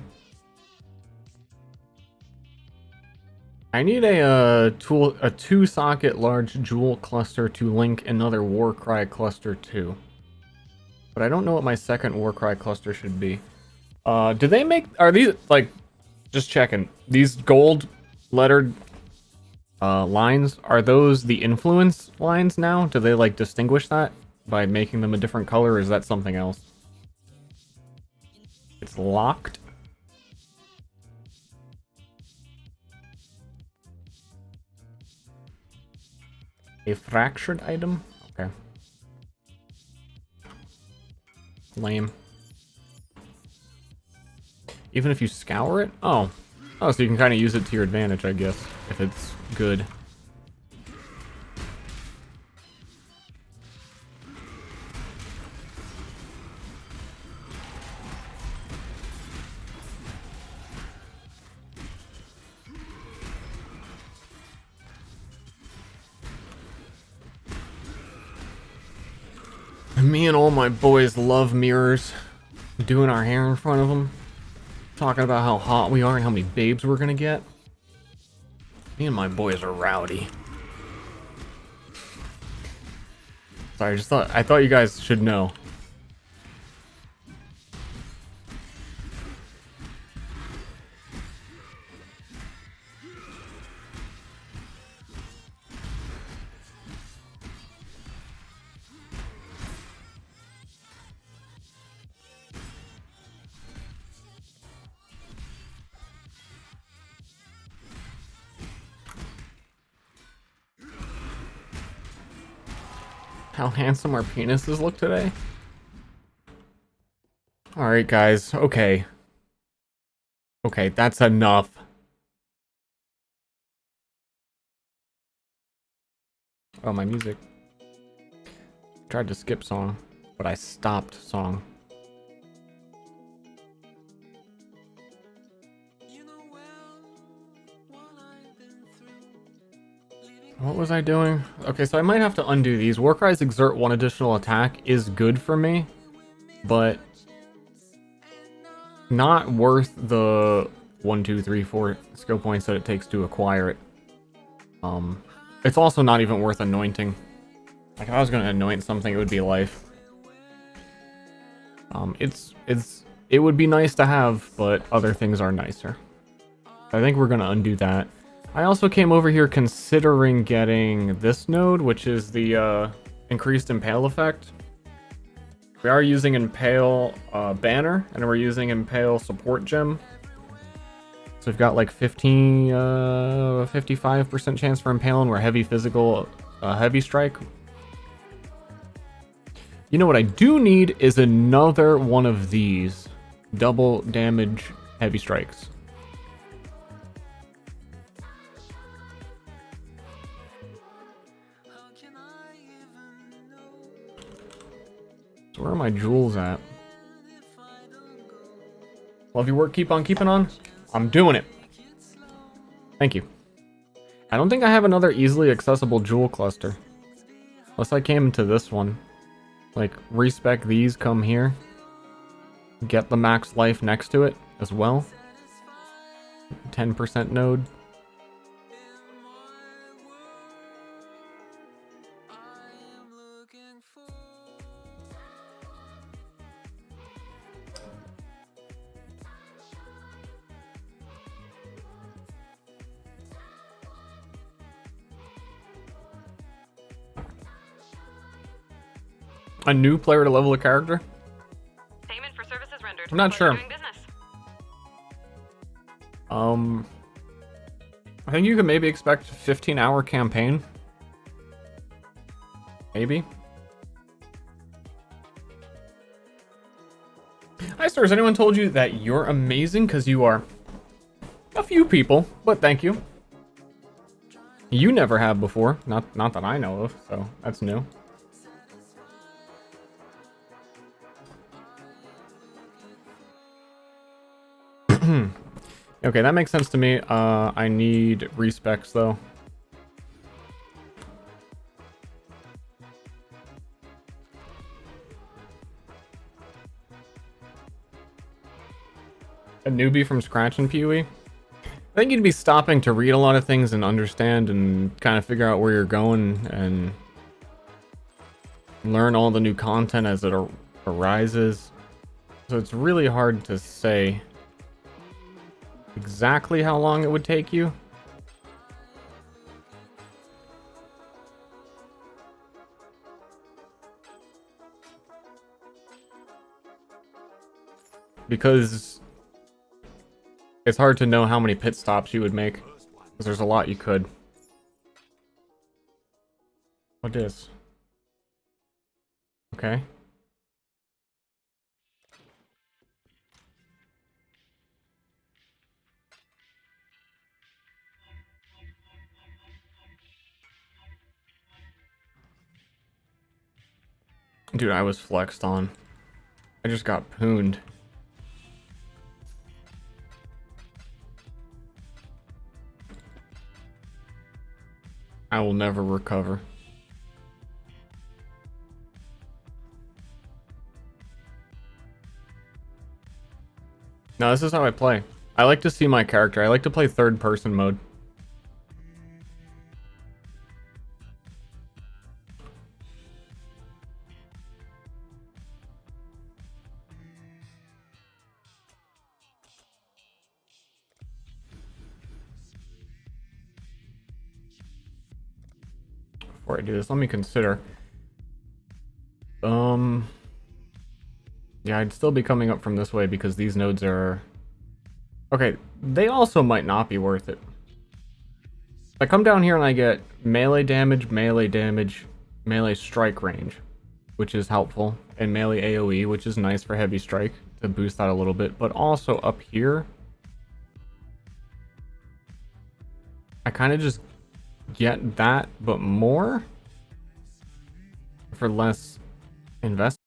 I need a 2-socket large jewel cluster to link another Warcry cluster to. But I don't know what my second Warcry cluster should be. Do they make... Are these, like... Just checking. These gold lettered lines, are those the influence lines now? Do they, like, distinguish that by making them a different color, or is that something else? It's locked. A fractured item? Okay. Lame. Even if you scour it? Oh. Oh, so you can kind of use it to your advantage, I guess, if it's good. Me and all my boys love mirrors. Doing our hair in front of them. Talking about how hot we are and how many babes we're gonna get. Me and my boys are rowdy. Sorry, I thought you guys should know. How handsome our penises look today. Alright, guys. Okay. Okay, that's enough. Oh, my music. Tried to skip song, but I stopped song. What was I doing? Okay, so I might have to undo these. Warcry's Exert 1 additional attack is good for me, but not worth the 1, 2, 3, 4 skill points that it takes to acquire it. It's also not even worth anointing. Like, if I was gonna anoint something, it would be life. It would be nice to have, but other things are nicer. I think we're gonna undo that. I also came over here considering getting this node, which is the increased impale effect. We are using impale banner, and we're using impale support gem. So we've got like 55% chance for impale, and we're heavy physical, heavy strike. You know what I do need is another one of these double damage heavy strikes. So where are my jewels at? Well, if you work, keep on keeping on. I'm doing it. Thank you. I don't think I have another easily accessible jewel cluster. Unless I came into this one. Like, respec these, come here. Get the max life next to it as well. 10% node. A new player to level a character? Payment for services rendered. I'm not sure. Doing business. I think you could maybe expect a 15-hour campaign. Maybe. Hi, Ster. Has anyone told you that you're amazing? Because you are. A few people, but thank you. You never have before. Not that I know of, so that's new. Okay, that makes sense to me. I need respecs though. A newbie from scratch in PoE? I think you'd be stopping to read a lot of things and understand and kind of figure out where you're going and learn all the new content as it arises. So it's really hard to say exactly how long it would take you. Because it's hard to know how many pit stops you would make. Because there's a lot you could. What is? Okay. Dude, I was flexed on. I just got pooned. I will never recover. No, this is how I play. I like to see my character. I like to play third person mode. Before I do this, let me consider. Yeah, I'd still be coming up from this way because these nodes are... Okay, they also might not be worth it. I come down here and I get melee damage, melee strike range, which is helpful, and melee AoE, which is nice for heavy strike to boost that a little bit. But also up here, I kind of just get that, but more. for less investment.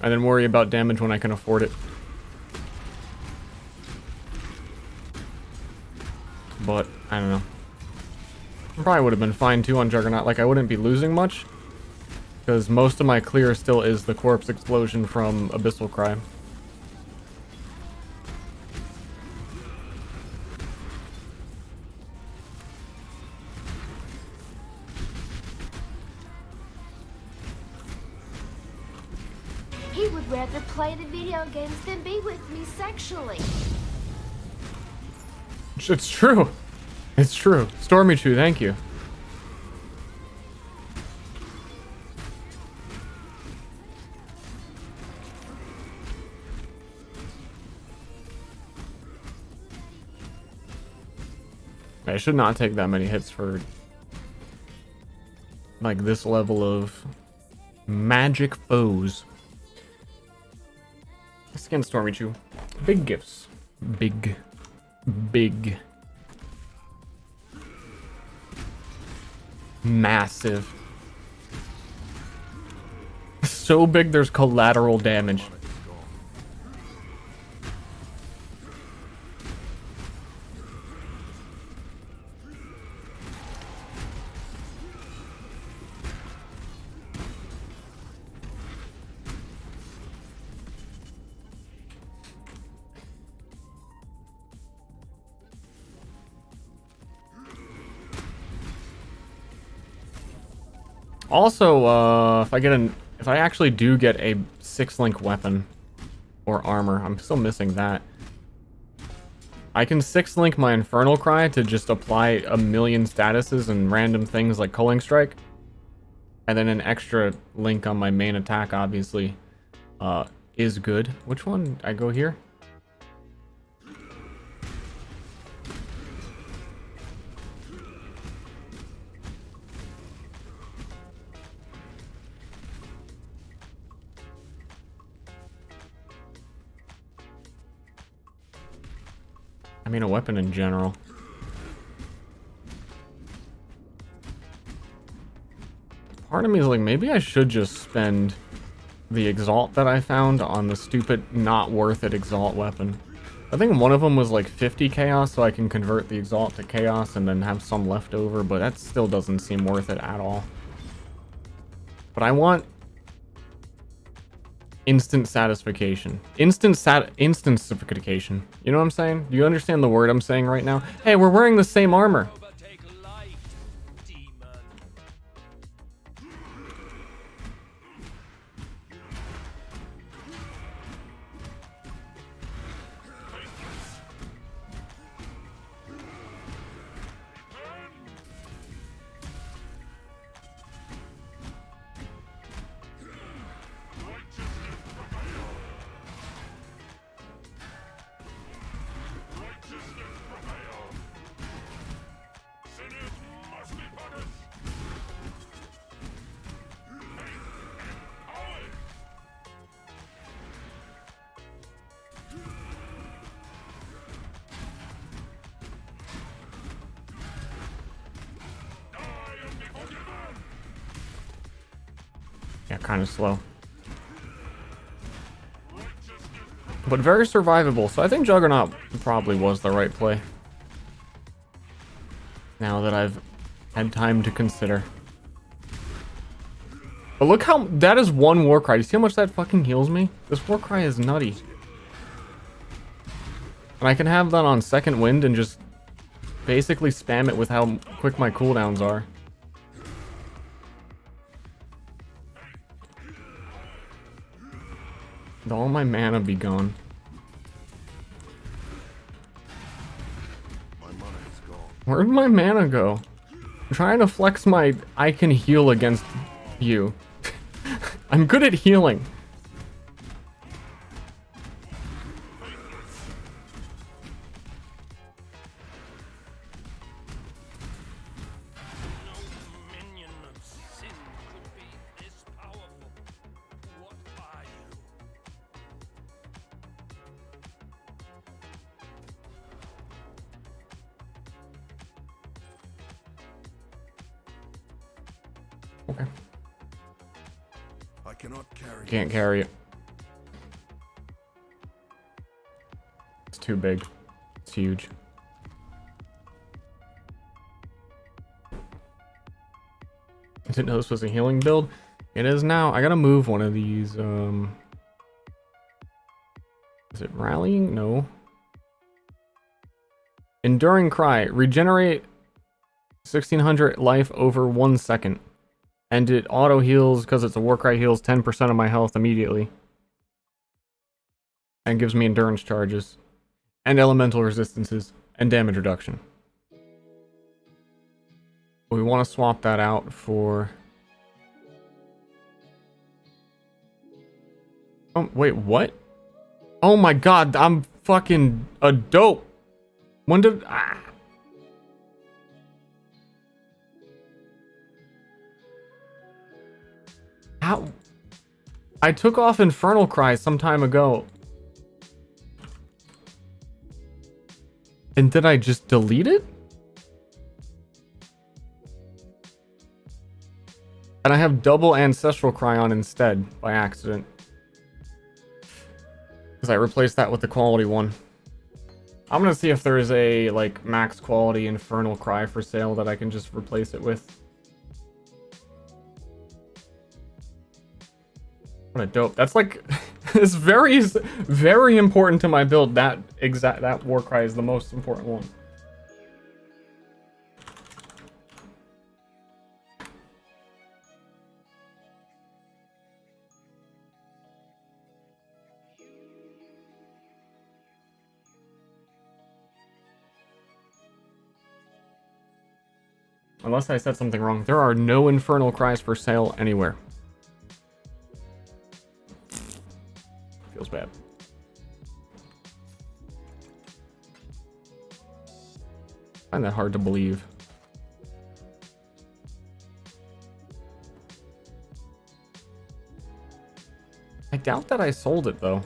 and then worry about damage when I can afford it. But, I don't know. Probably would have been fine too on Juggernaut. Like, I wouldn't be losing much. Because most of my clear still is the corpse explosion from Abyssal Cry. He would rather play the video games than be with me sexually. It's true. It's true. Stormy Chew, thank you. I should not take that many hits for like this level of magic foes. Skin Stormy Chew. Big gifts. Big. Massive. So big there's collateral damage. Also, if I actually do get a 6-link weapon or armor, I'm still missing that. I can 6-link my Infernal Cry to just apply 1,000,000 statuses and random things like Culling Strike. And then an extra link on my main attack, obviously, is good. Which one? I go here? I mean, a weapon in general. Part of me is like, maybe I should just spend the Exalt that I found on the stupid, not worth it Exalt weapon. I think one of them was like 50 Chaos, so I can convert the Exalt to Chaos and then have some left over, but that still doesn't seem worth it at all. But I want instant satisfaction. Instantification. You know what I'm saying? Do you understand the word I'm saying right now? Hey, we're wearing the same armor. Yeah, kind of slow. But very survivable, so I think Juggernaut probably was the right play. Now that I've had time to consider. But look how... that is one Warcry. You see how much that fucking heals me? This Warcry is nutty. And I can have that on second wind and just basically spam it with how quick my cooldowns are. All my mana be gone. Where'd my mana go? I'm trying to flex my I can heal against you. I'm good at healing. I cannot carry. Can't carry it. too big. It's huge. I didn't know this was a healing build. It is now. I gotta move one of these. Is it rallying? No. Enduring Cry. Regenerate 1600 life over 1 second. And it auto heals, because it's a Warcry, heals 10% of my health immediately. And gives me endurance charges. And elemental resistances. And damage reduction. We want to swap that out for... Oh, wait, what? Oh my god, I'm fucking a dope. When did... Ah. How? I took off Infernal Cry some time ago. And did I just delete it? And I have double Ancestral Cry on instead, by accident. Because I replaced that with the quality one. I'm gonna see if there is a, like, max quality Infernal Cry for sale that I can just replace it with. What a dope. That's like... it's very, very important to my build. That Warcry is the most important one. Unless I said something wrong. There are no Infernal Cries for sale anywhere. Feels bad. I find that hard to believe. I doubt that I sold it though.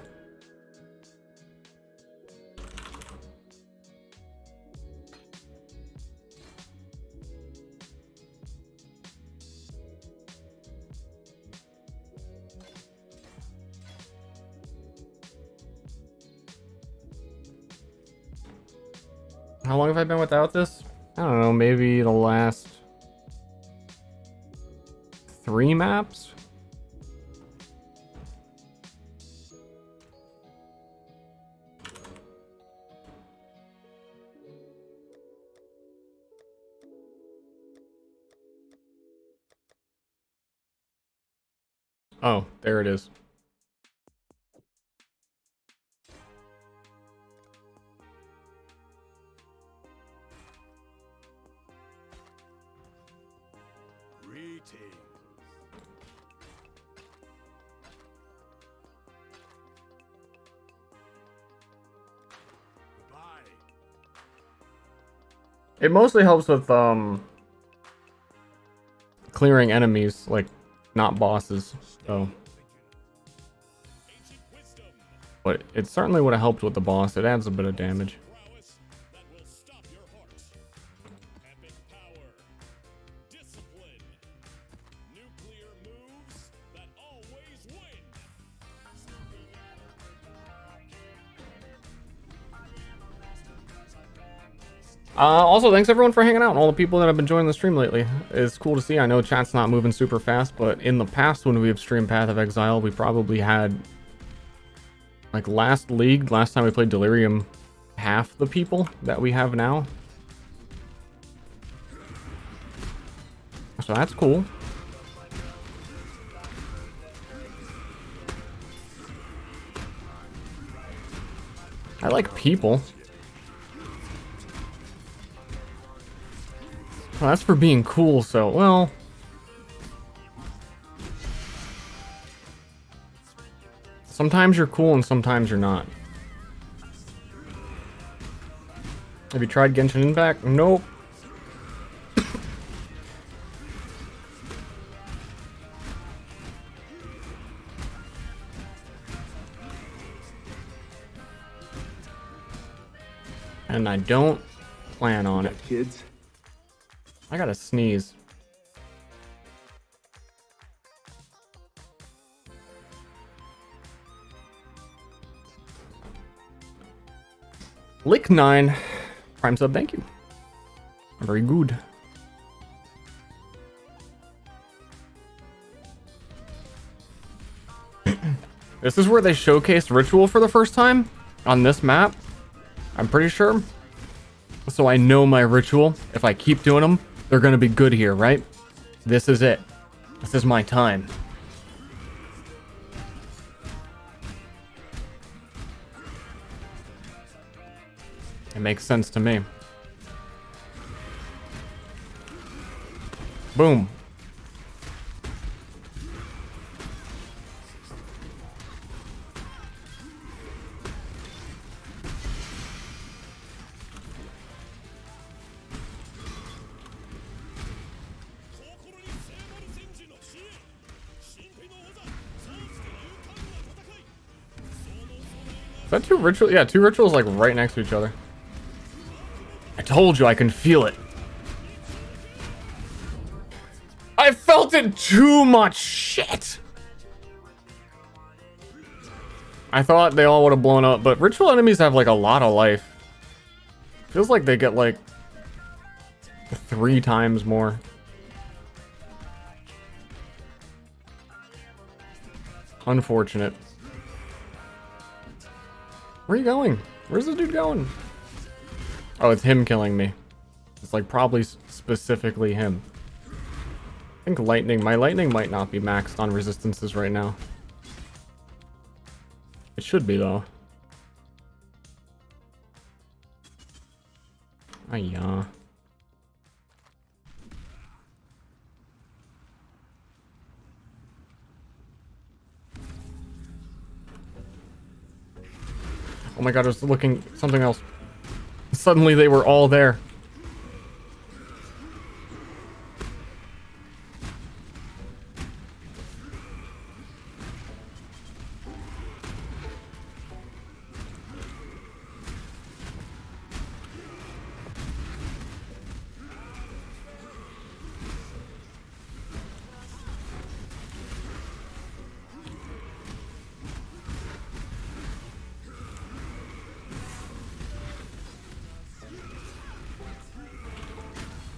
How long have I been without this? I don't know, maybe the last 3 maps? Oh, there it is. It mostly helps with clearing enemies, like not bosses. So, but it certainly would have helped with the boss. It adds a bit of damage. Also, thanks everyone for hanging out and all the people that have been joining the stream lately. It's cool to see. I know chat's not moving super fast, but in the past when we've streamed Path of Exile, we probably had, like last time we played Delirium, half the people that we have now. So that's cool. I like people. Well, that's for being cool, so, well... Sometimes you're cool and sometimes you're not. Have you tried Genshin Impact? Nope. And I don't plan on it. Kids? I gotta sneeze. Lick 9. Prime sub, thank you. Very good. This is where they showcased Ritual for the first time on this map. I'm pretty sure. So I know my Ritual. If I keep doing them, they're going to be good here, right? This is it. This is my time. It makes sense to me. Boom. Is that two rituals? Yeah, two rituals like right next to each other. I told you I can feel it. I felt it too much. Shit. I thought they all would have blown up, but ritual enemies have like a lot of life. Feels like they get like 3 times more. Unfortunate. Where are you going? Where's the dude going? Oh, it's him killing me. It's like probably specifically him. I think lightning, my lightning might not be maxed on resistances right now. It should be though. Yeah. Oh my god, I was looking something else. Suddenly they were all there.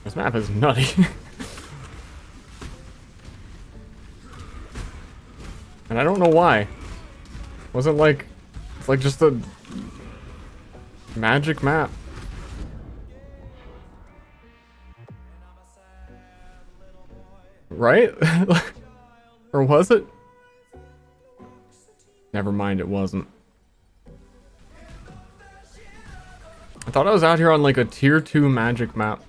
This map is nutty. And I don't know why. Wasn't like... It's like just a... magic map. Right? Or was it? Never mind, it wasn't. I thought I was out here on like a tier 2 magic map.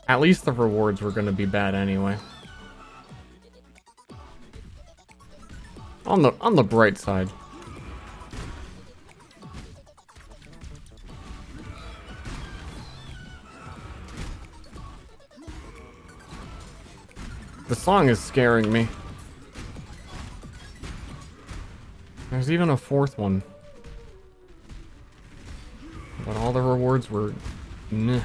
At least the rewards were gonna be bad anyway. On the bright side. The song is scaring me. There's even a 4th one. But all the rewards were meh.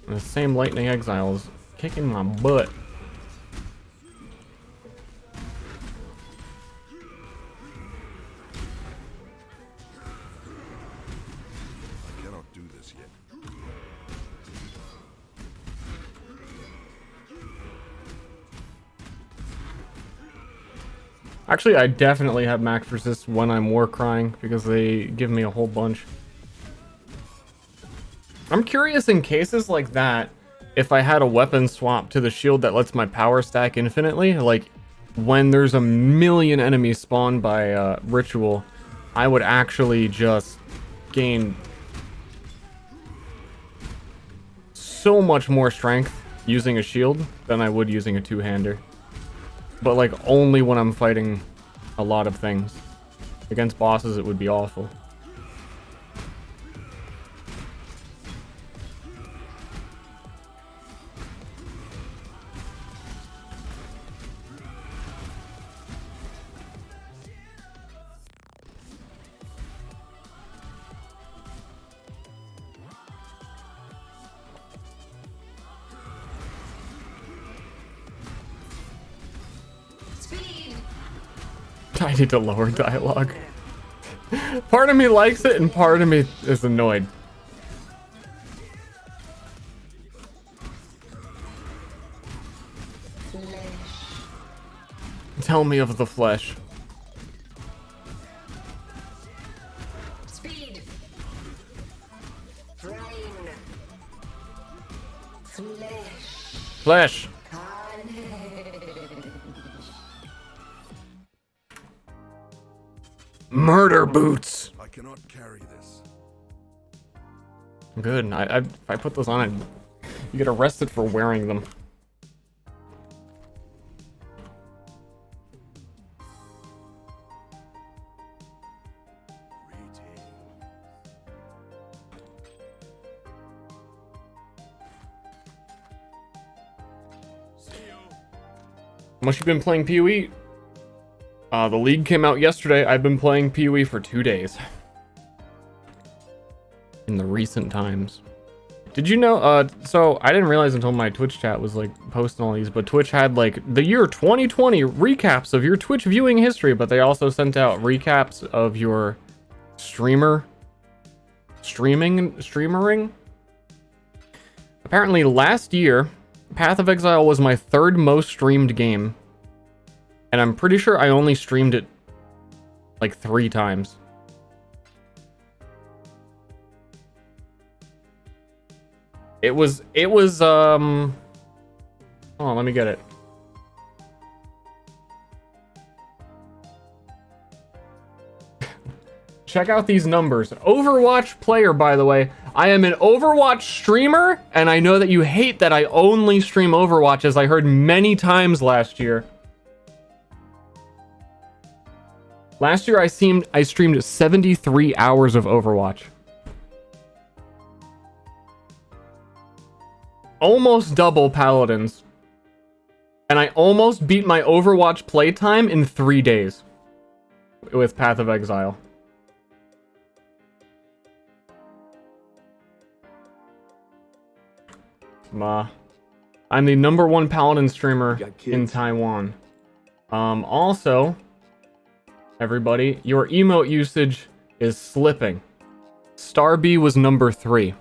The same Lightning Exile is kicking my butt. I cannot do this yet. Actually, I definitely have max resist when I'm war crying because they give me a whole bunch. I'm curious in cases like that, if I had a weapon swap to the shield that lets my power stack infinitely, like when there's a million enemies spawned by ritual, I would actually just gain so much more strength using a shield than I would using a two-hander. But like only when I'm fighting a lot of things. Against bosses it would be awful. I need to lower dialogue. Part of me likes it and part of me is annoyed. Tell me of the flesh. Speed. Brain. Flesh. Murder boots. I cannot carry this. Good. If I put those on, you get arrested for wearing them. How much you been playing PoE? The league came out yesterday. I've been playing PoE for 2 days. In the recent times. Did you know, so I didn't realize until my Twitch chat was like posting all these, but Twitch had like the year 2020 recaps of your Twitch viewing history, but they also sent out recaps of your streamering. Apparently last year, Path of Exile was my 3rd most streamed game. And I'm pretty sure I only streamed it like 3 times. It was hold on, let me get it. Check out these numbers. Overwatch player, by the way. I am an Overwatch streamer, and I know that you hate that I only stream Overwatch, as I heard many times last year. Last year I streamed 73 hours of Overwatch. Almost double Paladins. And I almost beat my Overwatch playtime in 3 days. With Path of Exile. I'm the #1 Paladin streamer in Taiwan. Also, everybody, your emote usage is slipping. Starby was #3.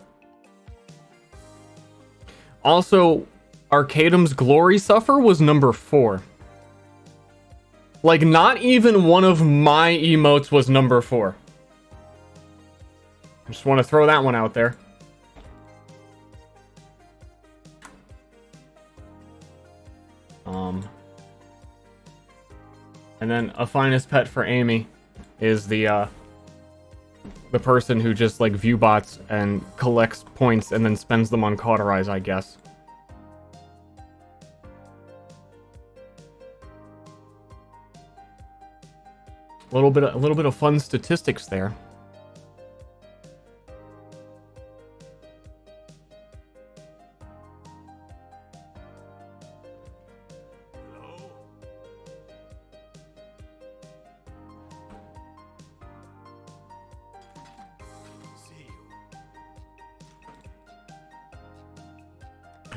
Also, Arcadum's Glory Suffer was #4. Like, not even one of my emotes was #4. I just want to throw that one out there. And then a finest pet for Amy is the person who just like view bots and collects points and then spends them on Cauterize, I guess. A little bit of fun statistics there.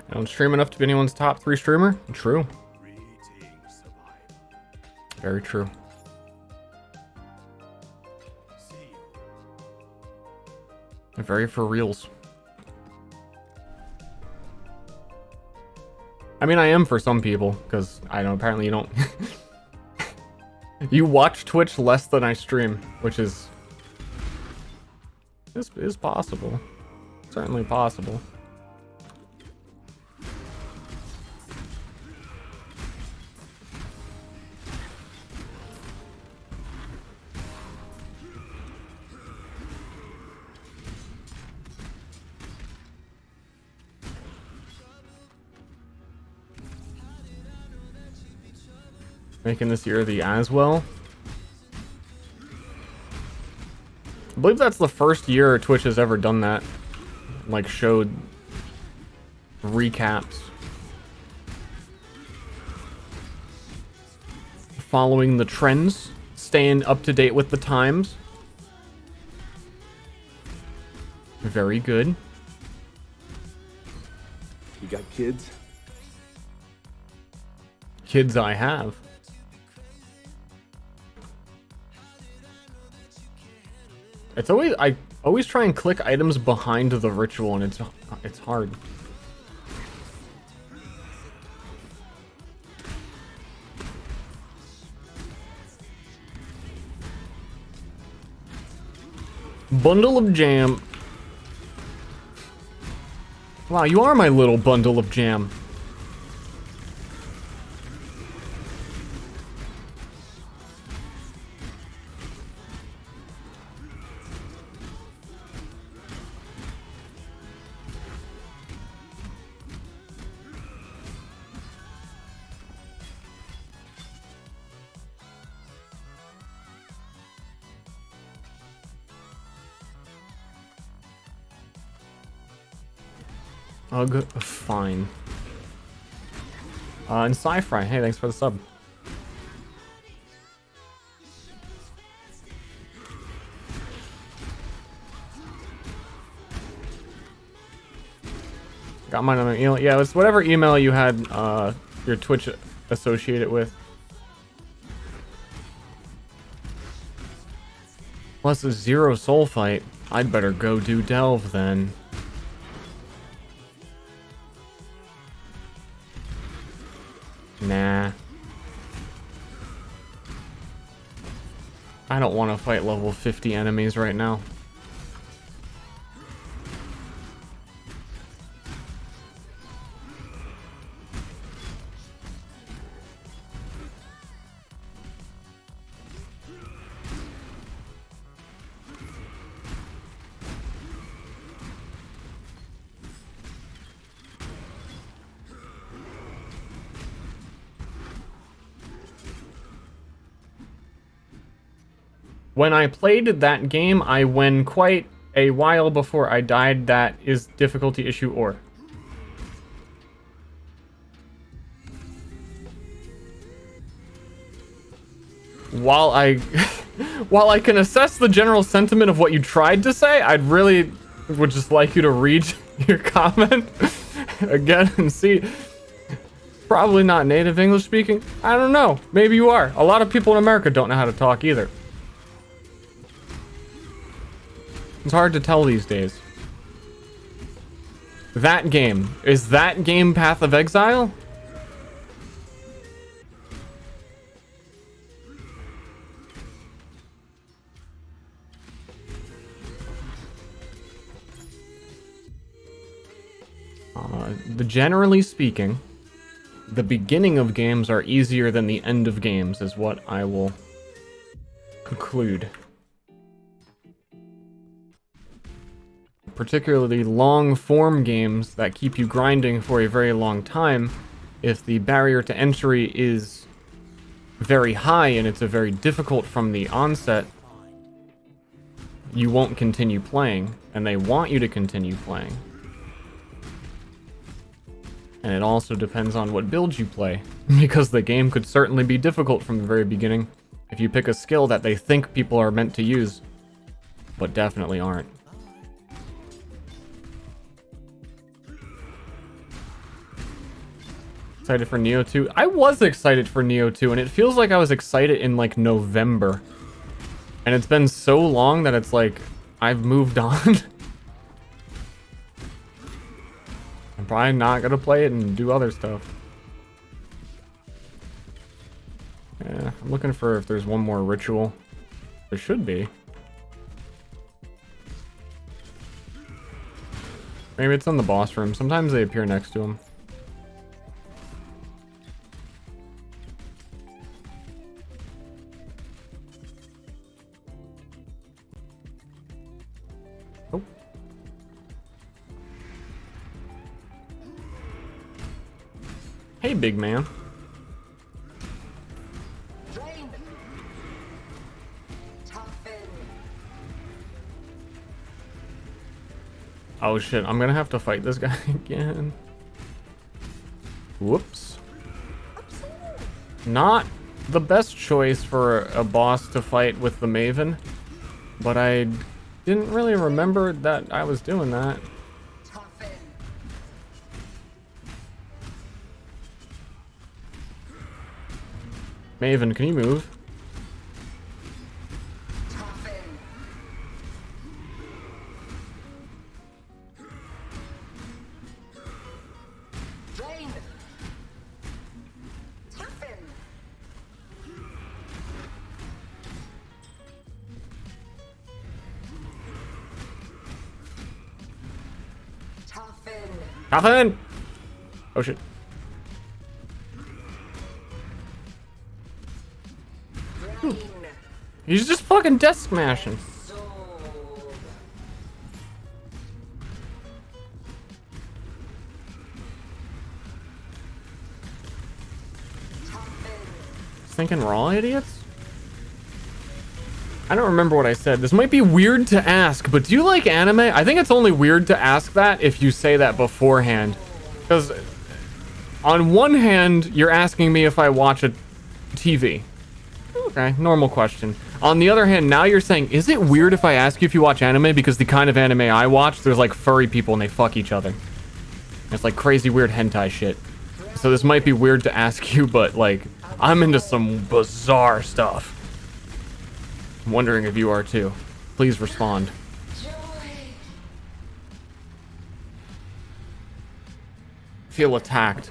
I don't stream enough to be anyone's top 3 streamer? True. Very true. Very for reals. I mean, I am for some people, because I know apparently you don't. You watch Twitch less than I stream, which is possible. Certainly possible. Making this year the Aswell. I believe that's the first year Twitch has ever done that. Like, showed recaps. Following the trends. Staying up to date with the times. Very good. You got kids? Kids I have. It's always, I always try and click items behind the ritual, and it's hard. Bundle of jam. Wow, you are my little bundle of jam. Ugh, fine. And Sci-Fry, hey, thanks for the sub. Got mine on my email. Yeah, it's whatever email you had your Twitch associated with. Plus a 0 soul fight. I'd better go do Delve then. Nah. I don't want to fight level 50 enemies right now. When I played that game, I went quite a while before I died. That is difficulty issue or. While I while I can assess the general sentiment of what you tried to say, I'd really would just like you to read your comment again and see. Probably not native English speaking. I don't know. Maybe you are. A lot of people in America don't know how to talk either. It's hard to tell these days. That game. Is that game Path of Exile? Generally speaking, the beginning of games are easier than the end of games, is what I will conclude. Particularly long-form games that keep you grinding for a very long time, if the barrier to entry is very high and it's a very difficult from the onset, you won't continue playing, and they want you to continue playing. And it also depends on what build you play, because the game could certainly be difficult from the very beginning if you pick a skill that they think people are meant to use, but definitely aren't. Excited for Neo 2? I was excited for Neo 2, and it feels like I was excited in like November. And it's been so long that it's like, I've moved on. I'm probably not gonna play it and do other stuff. Yeah, I'm looking for if there's one more ritual. There should be. Maybe it's in the boss room. Sometimes they appear next to him. Oh. Hey, big man. Drain. Toughen. Oh shit, I'm gonna have to fight this guy again. Whoops. Not the best choice for a boss to fight with the Maven, but I didn't really remember that I was doing that. Toughen. Maven, can you move? Toughen. Coffin! Oh shit. He's just fucking desk smashing. Thinking raw, idiots? I don't remember what I said. This might be weird to ask, but do you like anime? I think it's only weird to ask that if you say that beforehand. Because on one hand, you're asking me if I watch a TV. Okay, normal question. On the other hand, now you're saying, is it weird if I ask you if you watch anime? Because the kind of anime I watch, there's like furry people and they fuck each other. It's like crazy weird hentai shit. So this might be weird to ask you, but like, I'm into some bizarre stuff. I'm wondering if you are too. Please respond. Feel attacked.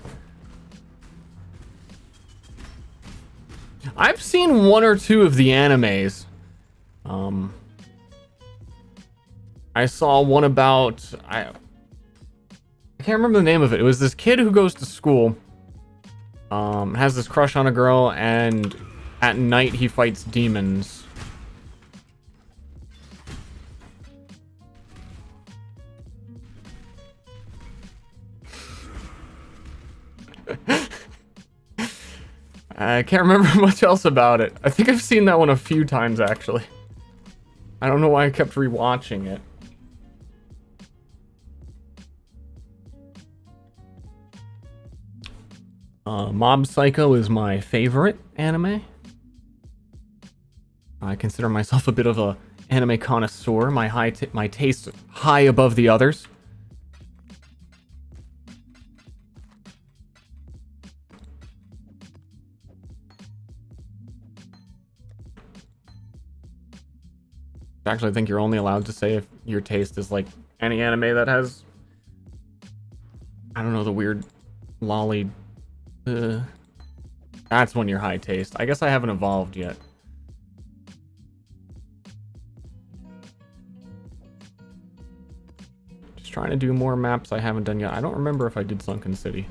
I've seen one or two of the animes. I saw one about I can't remember the name of it. It was this kid who goes to school, has this crush on a girl, and at night he fights demons. I can't remember much else about it. I think I've seen that one a few times, actually. I don't know why I kept rewatching it. Mob Psycho is my favorite anime. I consider myself a bit of a anime connoisseur. My taste high above the others. Actually, I think you're only allowed to say if your taste is like any anime that has, I don't know, the weird lolly. That's when you're high taste. I guess I haven't evolved yet. Just trying to do more maps I haven't done yet. I don't remember if I did Sunken City.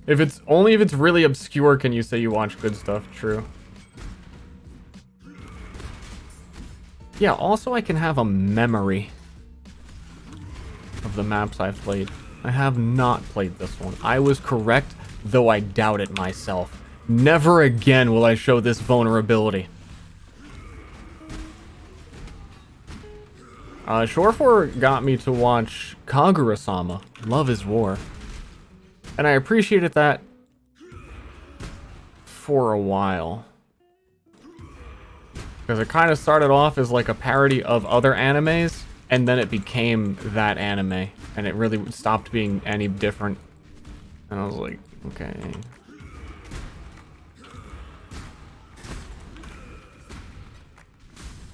If it's really obscure, can you say you watch good stuff? True. Yeah, also I can have a memory of the maps I've played. I have not played this one. I was correct, though I doubt it myself. Never again will I show this vulnerability. Shore4 got me to watch Kagura-sama, Love is War. And I appreciated that for a while. Because it kind of started off as like a parody of other animes, and then it became that anime. And it really stopped being any different. And I was like, okay.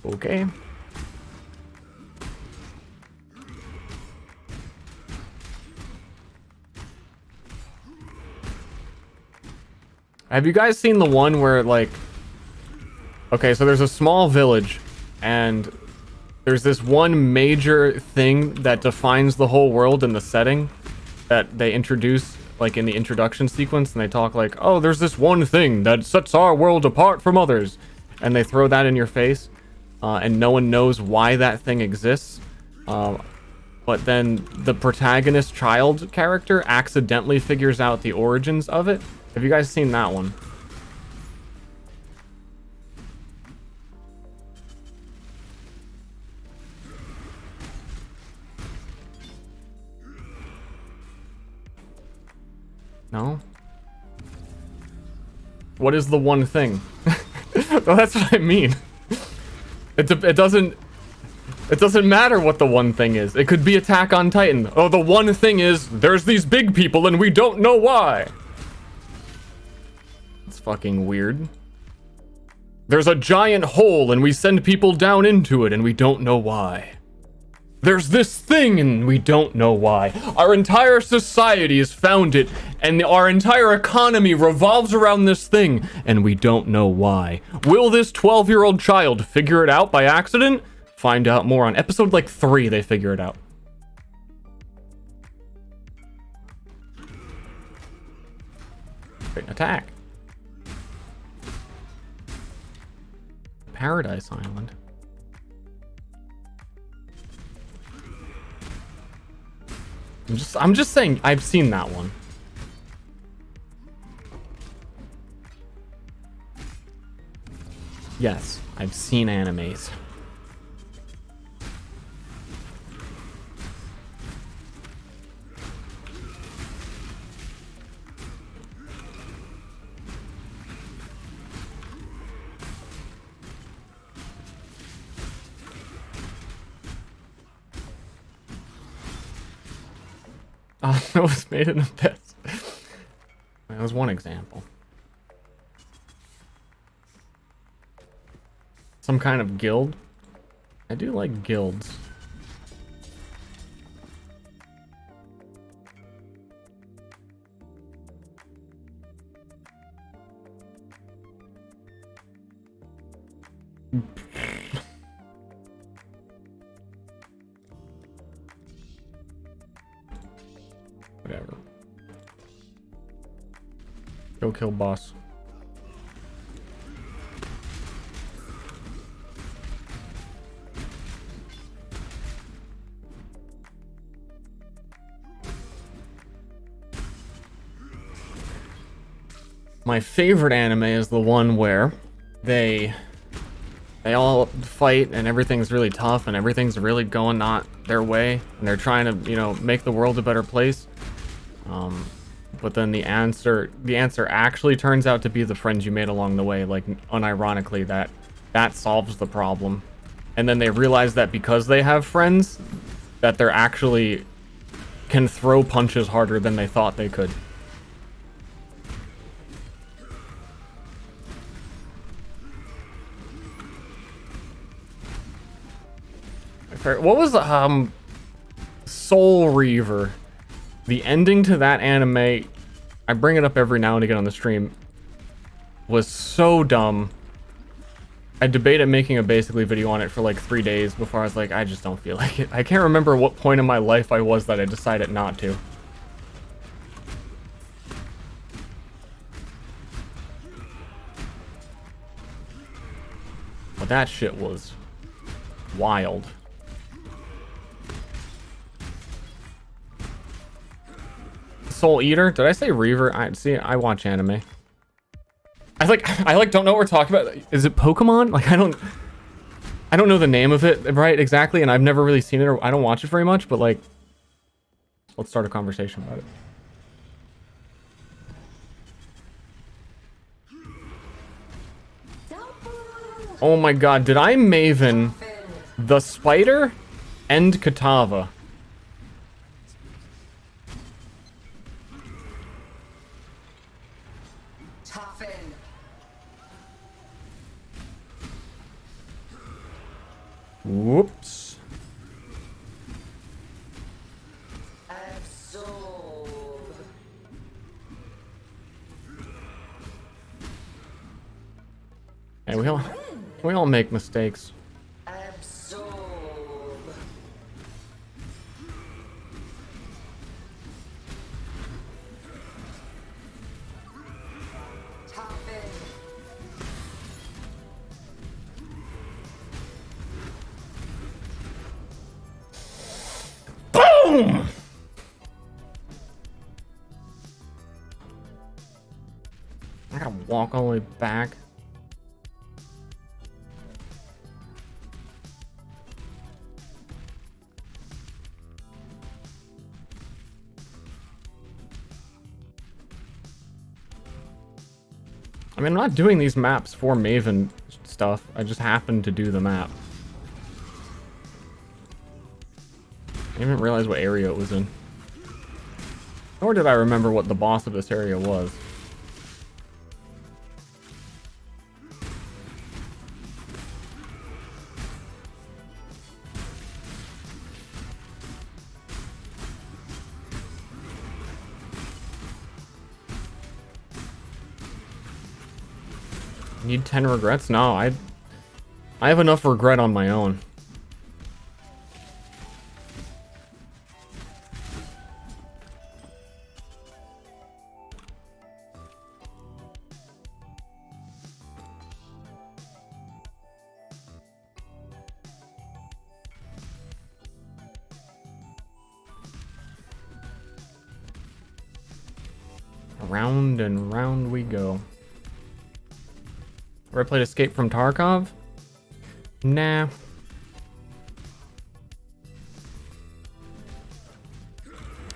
Okay. Have you guys seen the one where, like... Okay, so there's a small village, and there's this one major thing that defines the whole world in the setting that they introduce, like, in the introduction sequence, and they talk like, oh, there's this one thing that sets our world apart from others. And they throw that in your face, and no one knows why that thing exists. But then the protagonist child character accidentally figures out the origins of it. Have you guys seen that one? No? What is the one thing? Well, that's what I mean. It doesn't matter what the one thing is. It could be Attack on Titan. Oh, the one thing is there's these big people and we don't know why. It's fucking weird. There's a giant hole and we send people down into it and we don't know why. there's this thing and we don't know why. Our entire society is founded and our entire economy revolves around this thing and we don't know why. Will this 12-year-old child figure it out by accident? Find out more on episode like 3, they figure it out. Great attack. Paradise Island. I'm just saying I've seen that one. Yes, I've seen animes. That was made in abyss. That was one example. Some kind of guild. I do like guilds. Whatever. Go kill boss. My favorite anime is the one where they all fight and everything's really tough and everything's really going not their way and they're trying to, you know, make the world a better place. But then the answer actually turns out to be the friends you made along the way, like unironically that solves the problem. And then they realize that because they have friends, that they're actually can throw punches harder than they thought they could. What was Soul Reaver? The ending to that anime, I bring it up every now and again on the stream, was so dumb. I debated making a basically video on it for like 3 days before I was like, I just don't feel like it. I can't remember what point in my life I was that I decided not to. But that shit was wild. Soul Eater? Did I say Reaver? I watch anime. I don't know what we're talking about. Is it Pokemon? Like I don't know the name of it right exactly, and I've never really seen it or I don't watch it very much, but like let's start a conversation about it. Oh my god, did I Maven the spider and Katava? Whoops. Absorb. Hey, we all make mistakes. Absorb. Toughen. Boom! I gotta walk all the way back. I mean, I'm not doing these maps for Maven stuff. I just happened to do the map. I didn't even realize what area it was in. Nor did I remember what the boss of this area was. Need 10 regrets? No, I have enough regret on my own. Round and round we go. Ever played Escape from Tarkov? Nah.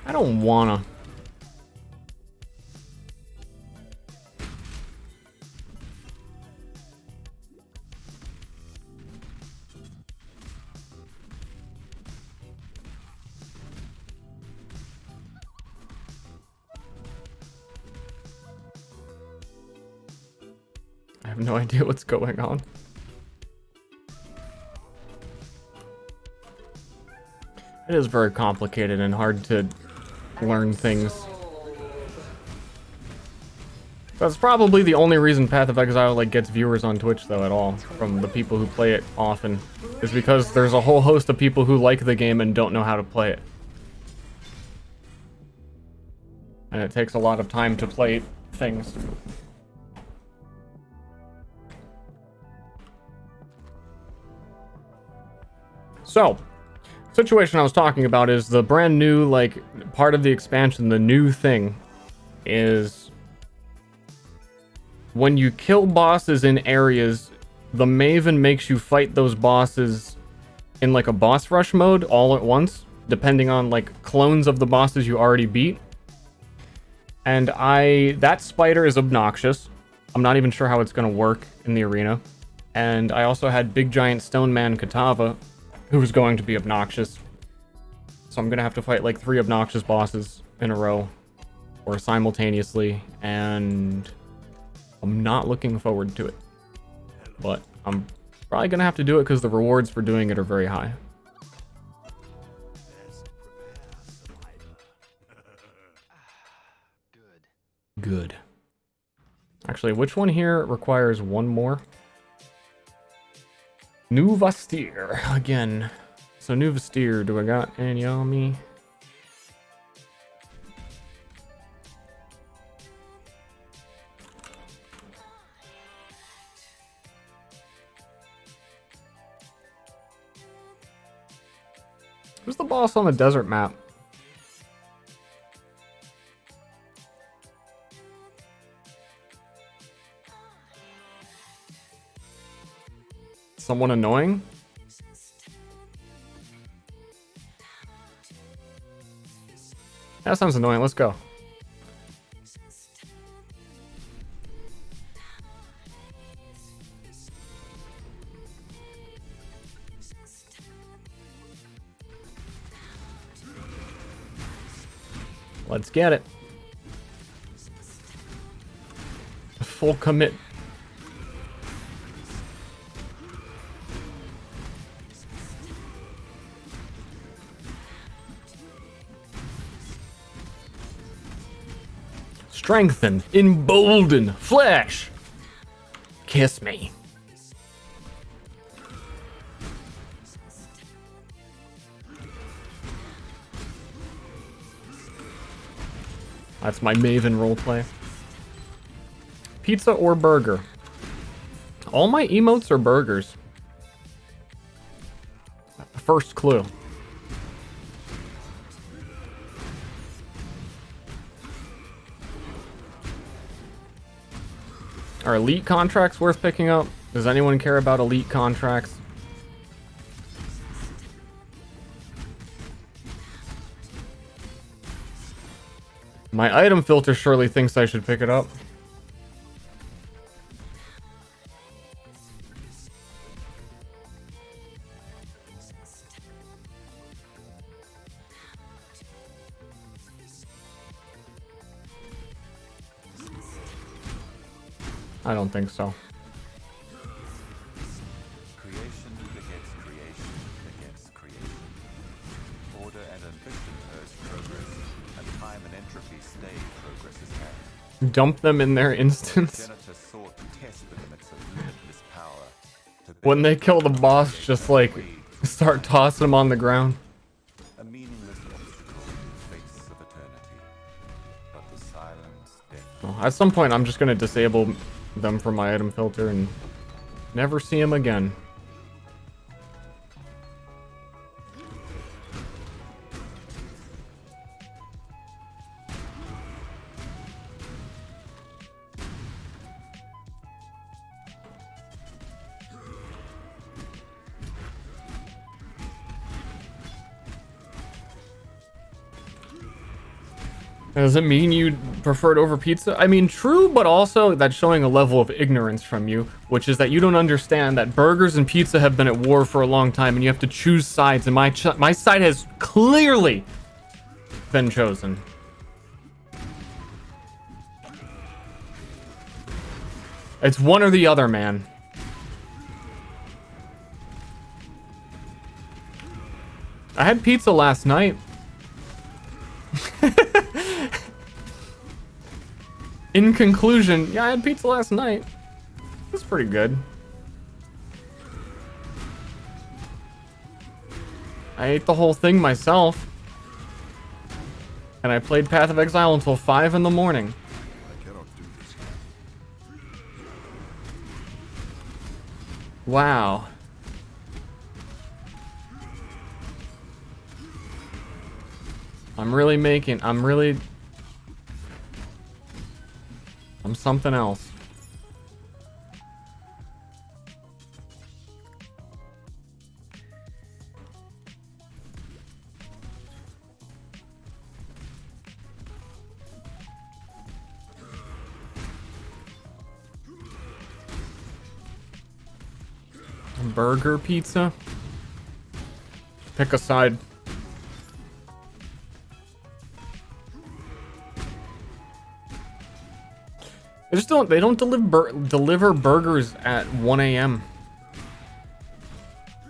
I don't wanna. I have no idea what's going on. It is very complicated and hard to learn things. That's probably the only reason Path of Exile like gets viewers on Twitch though at all, from the people who play it often, is because there's a whole host of people who like the game and don't know how to play it. And it takes a lot of time to play things. So, situation I was talking about is the brand new, like, part of the expansion, the new thing, is when you kill bosses in areas, the Maven makes you fight those bosses in, like, a boss rush mode all at once, depending on, like, clones of the bosses you already beat. And that spider is obnoxious. I'm not even sure how it's gonna work in the arena. And I also had Big Giant Stone Man Katava, who's going to be obnoxious. So I'm gonna have to fight like 3 obnoxious bosses in a row or simultaneously, and I'm not looking forward to it. But I'm probably gonna have to do it because the rewards for doing it are very high. Good. Actually, which one here requires one more? Nuva Ster again. So Nuva Ster, do I got any on me? Who's the boss on the desert map? Someone annoying? That sounds annoying. Let's go. Let's get it. Full commit. Strengthen, embolden, flesh. Kiss me. That's my Maven roleplay. Pizza or burger? All my emotes are burgers. First clue. Are elite contracts worth picking up? Does anyone care about elite contracts? My item filter surely thinks I should pick it up. I don't think so. Creation begets creation begets creation. Order and ambition urge progress, and time and entropy stay progress's hand. Dump them in their instance. Senator sought to test the limits of limitless power. To When they kill the boss, just like start tossing them on the ground. a meaningless obstacle in the face of eternity. But the silence, death, Well, at some point, I'm just gonna disable them from my item filter and never see them again. Does it mean you prefer it over pizza? I mean, true, but also that's showing a level of ignorance from you, which is that you don't understand that burgers and pizza have been at war for a long time, and you have to choose sides, and my side has clearly been chosen. It's one or the other, man. I had pizza last night. In conclusion, yeah, I had pizza last night. It's pretty good. I ate the whole thing myself. And I played Path of Exile until 5 in the morning. I cannot do this. Wow. I'm something else. Burger pizza? Pick a side. They don't deliver burgers at 1 a.m.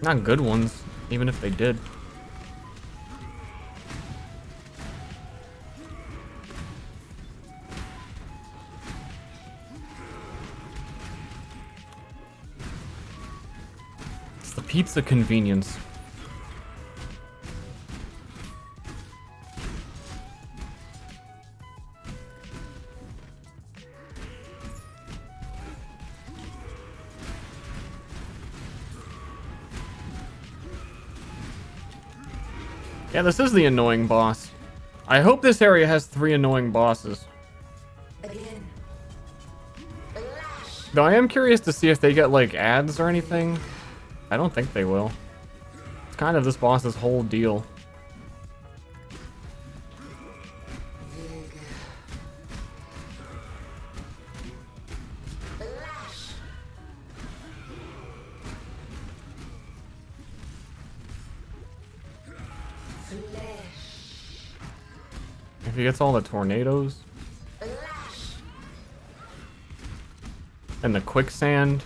Not good ones, even if they did. It's the pizza convenience. Yeah, this is the annoying boss. I hope this area has 3 annoying bosses. Again. Lash. Though I am curious to see if they get, like, ads or anything. I don't think they will. It's kind of this boss's whole deal. Lash. Flesh. If he gets all the tornadoes Lash. and the quicksand.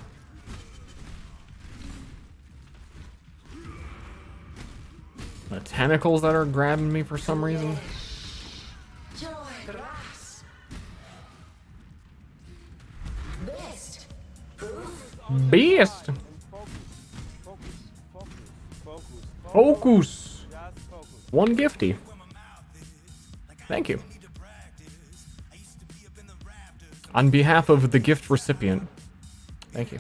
The tentacles that are grabbing me for some reason. Joy. Grasp. Best. Proof. Beast! Focus! One gifty. Thank you. On behalf of the gift recipient. Thank you.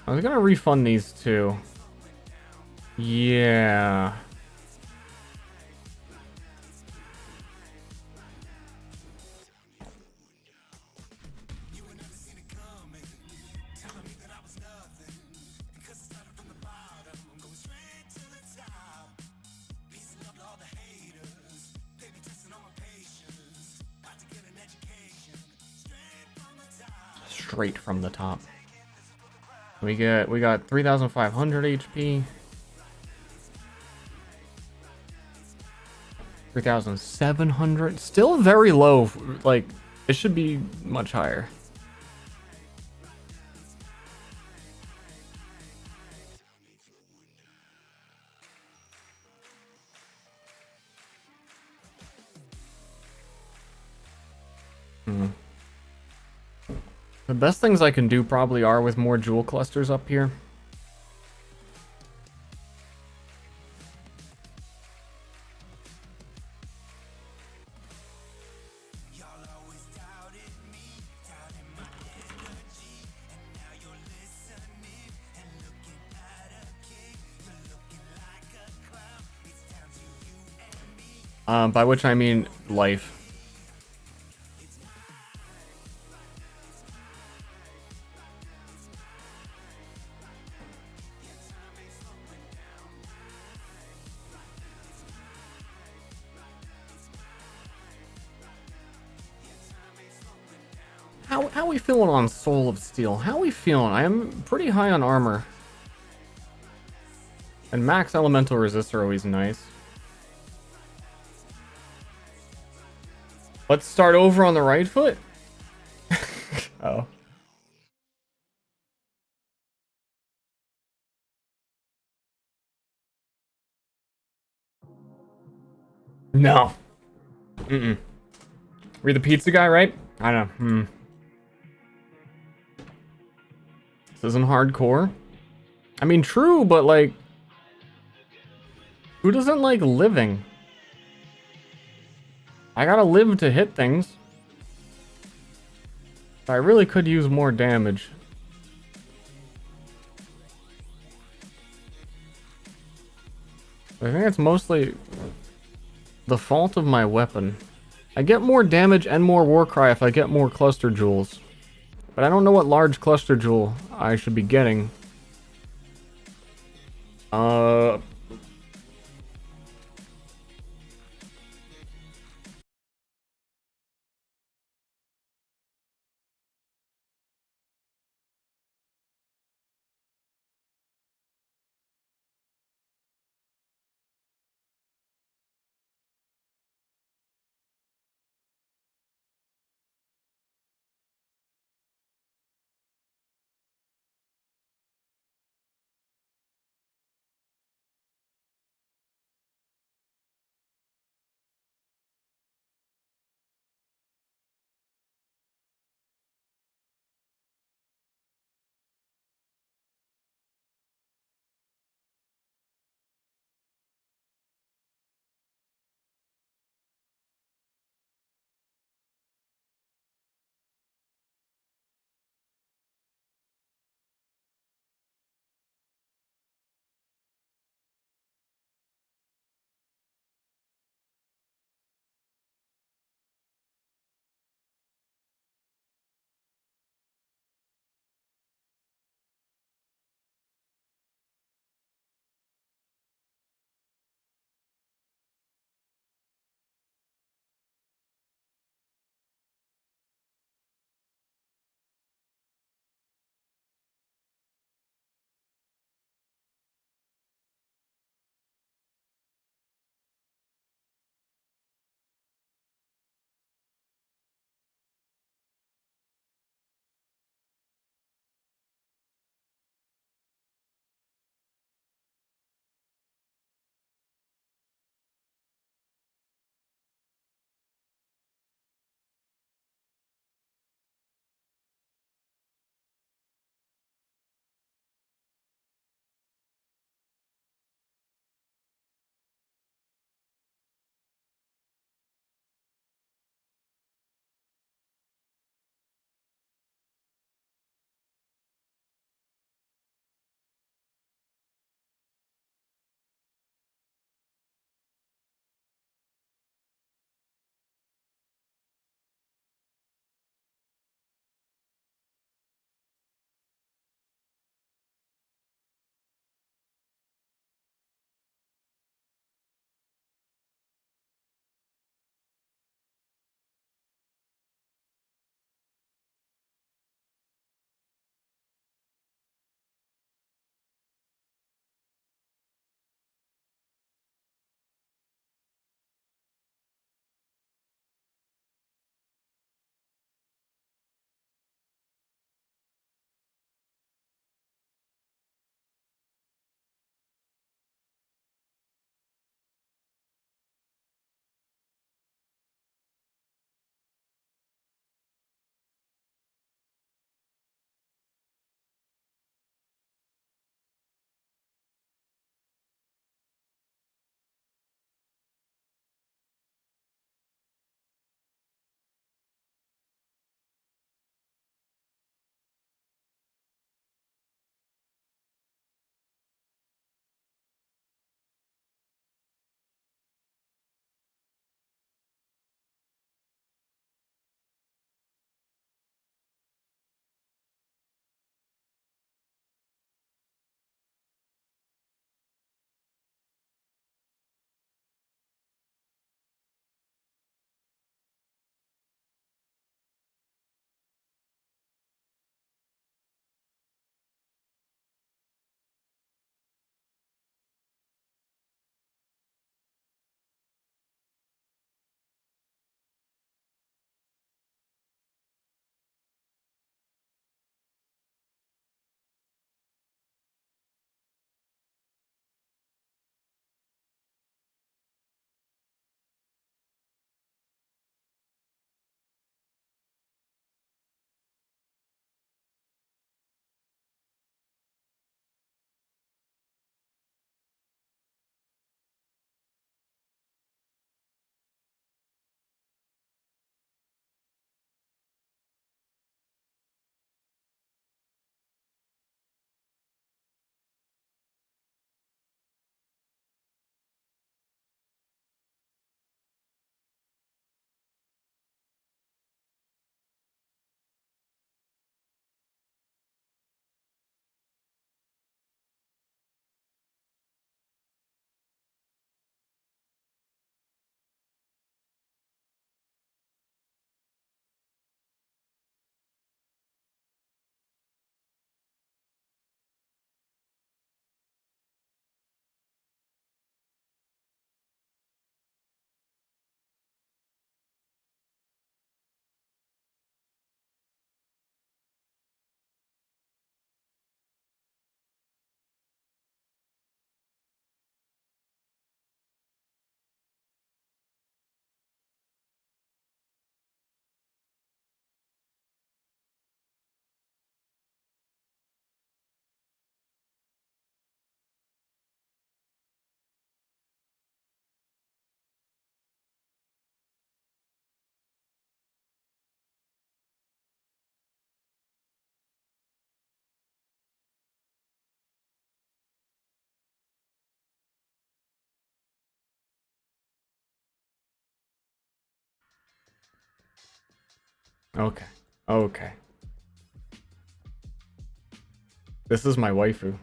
I was gonna refund these two. Yeah. Straight from the top. We got 3,500 HP. 3,700. Still very low. Like, it should be much higher. The best things I can do probably are with more jewel clusters up here. By which I mean life. How we feeling on Soul of Steel? How we feeling? I am pretty high on armor. And max elemental resist are always nice. Let's start over on the right foot. Oh. No. Mm-mm. We're the pizza guy, right? I don't know. This isn't hardcore. I mean, true, but like... Who doesn't like living? I gotta live to hit things. I really could use more damage. I think it's mostly the fault of my weapon. I get more damage and more Warcry if I get more cluster jewels. But I don't know what large cluster jewel I should be getting. Okay. Okay. This is my waifu.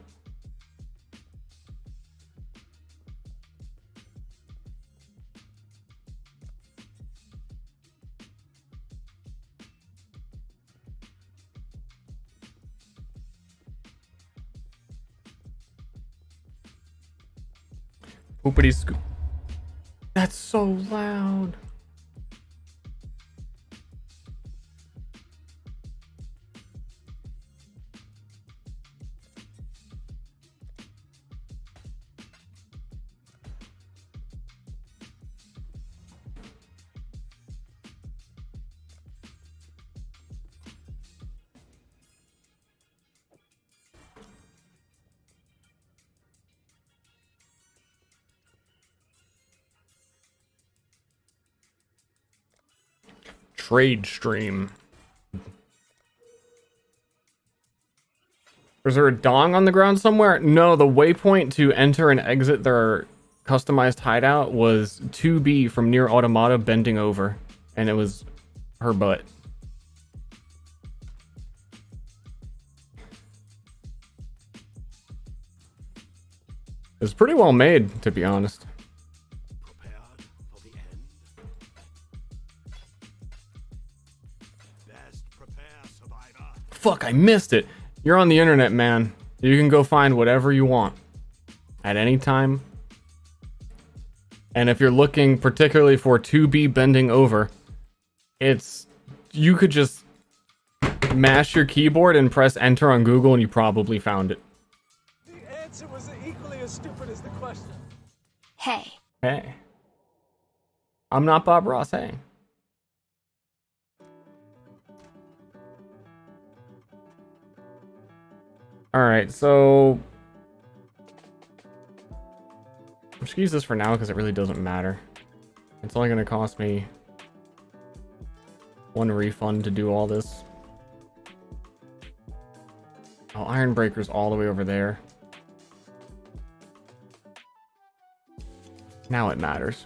Poopity scoop. That's so loud. Trade stream. Is there a dong on the ground somewhere? No, the waypoint to enter and exit their customized hideout was 2B from near Automata bending over. And it was her butt. It was pretty well made, to be honest. Prepared for the end. Best prepare, survivor. Fuck, I missed it. You're on the internet, man. You can go find whatever you want. At any time. And if you're looking particularly for 2B bending over, it's... You could just mash your keyboard and press enter on Google and you probably found it. The answer was equally as stupid as the question. Hey. Hey. I'm not Bob Ross, hey. Alright, so... I'm just gonna use this for now because it really doesn't matter. It's only gonna cost me 1 refund to do all this. Oh, Iron Breaker's all the way over there. Now it matters.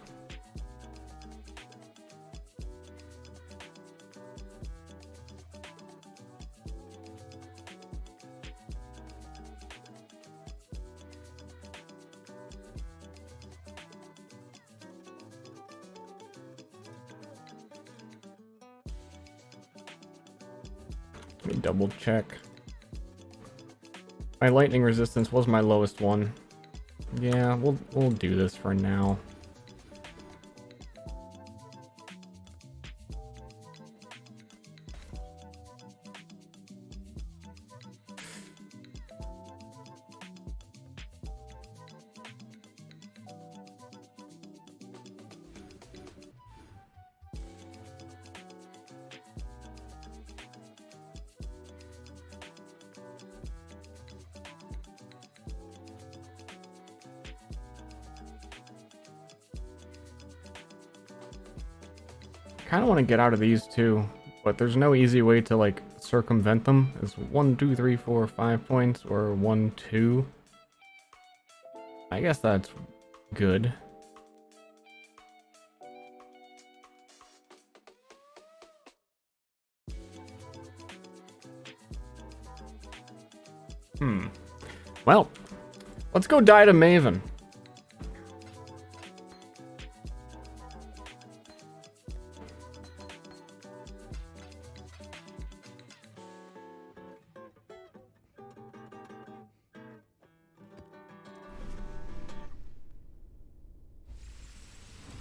Let me double check. My lightning resistance was my lowest one. Yeah, we'll do this for now. Kind of want to get out of these too, but there's no easy way to like circumvent them. It's 1, 2, 3, 4, 5 points, or 1, 2. I guess that's good. Well, let's go die to Maven.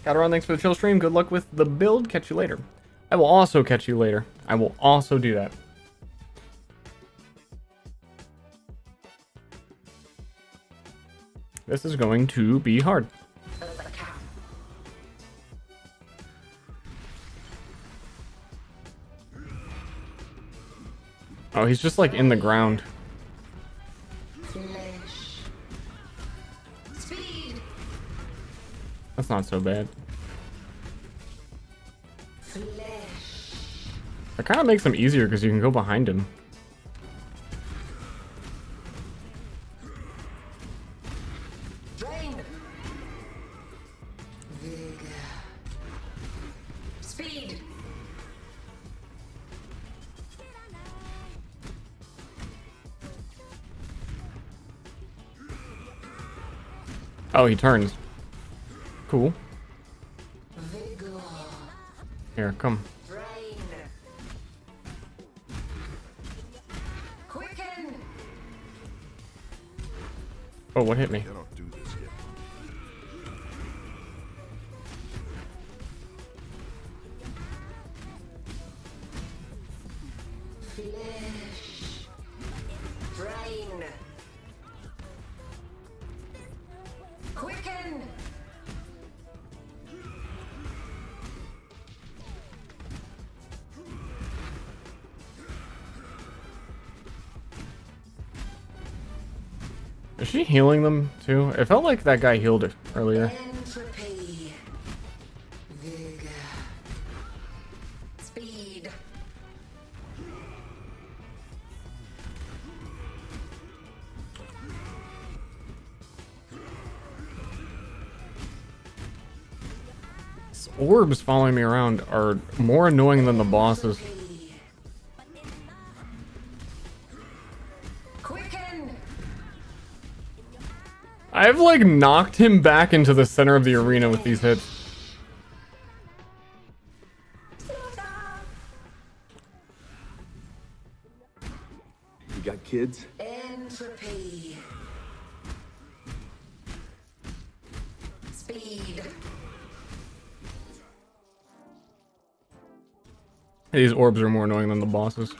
Gotta run, thanks for the chill stream. Good luck with the build. Catch you later. I will also catch you later. I will also do that. This is going to be hard. Oh, he's just like in the ground. Flesh. Speed. That's not so bad. Flesh. That kind of makes him easier because you can go behind him. Drain. Vigor. Speed. Oh, he turns. Cool. Vigor. Here, come. Drain. Quicken. Oh, what hit me? Cannot do this yet. Flesh. Drain. Quicken. Is she healing them too? It felt like that guy healed it earlier. Entropy. Vigor. Speed. These orbs following me around are more annoying than the bosses. Quicken. I've like knocked him back into the center of the arena with these hits. You got kids? Entropy. Speed. These orbs are more annoying than the bosses.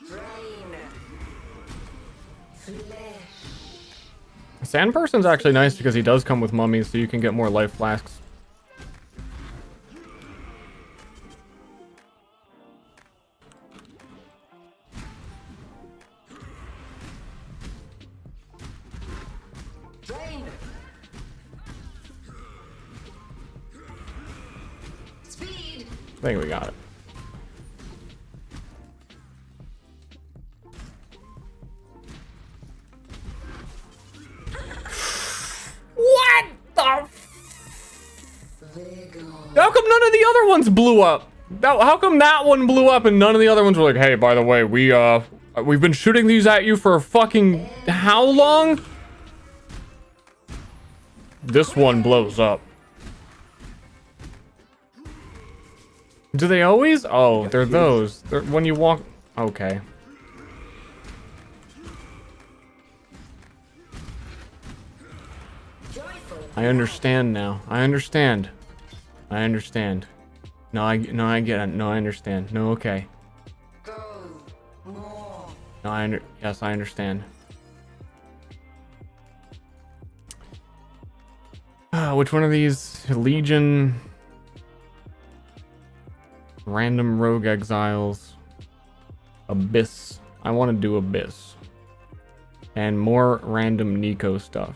Drain. Flesh. Sand Person's actually nice because he does come with mummies, so you can get more life flasks. Drain. Speed. I think we got it. What the Vigor. How come none of the other ones blew up? How come that one blew up and none of the other ones were like, hey, by the way, we've been shooting these at you for fucking how long? This one blows up. Do they always? Oh, they're those. They're when you walk. Okay. I understand now. I understand. I understand. No, I get it. No, I understand. No, okay. Go. More. No, yes, I understand. Which one of these? Legion. Random rogue exiles. Abyss. I want to do Abyss. And more random Nico stuff.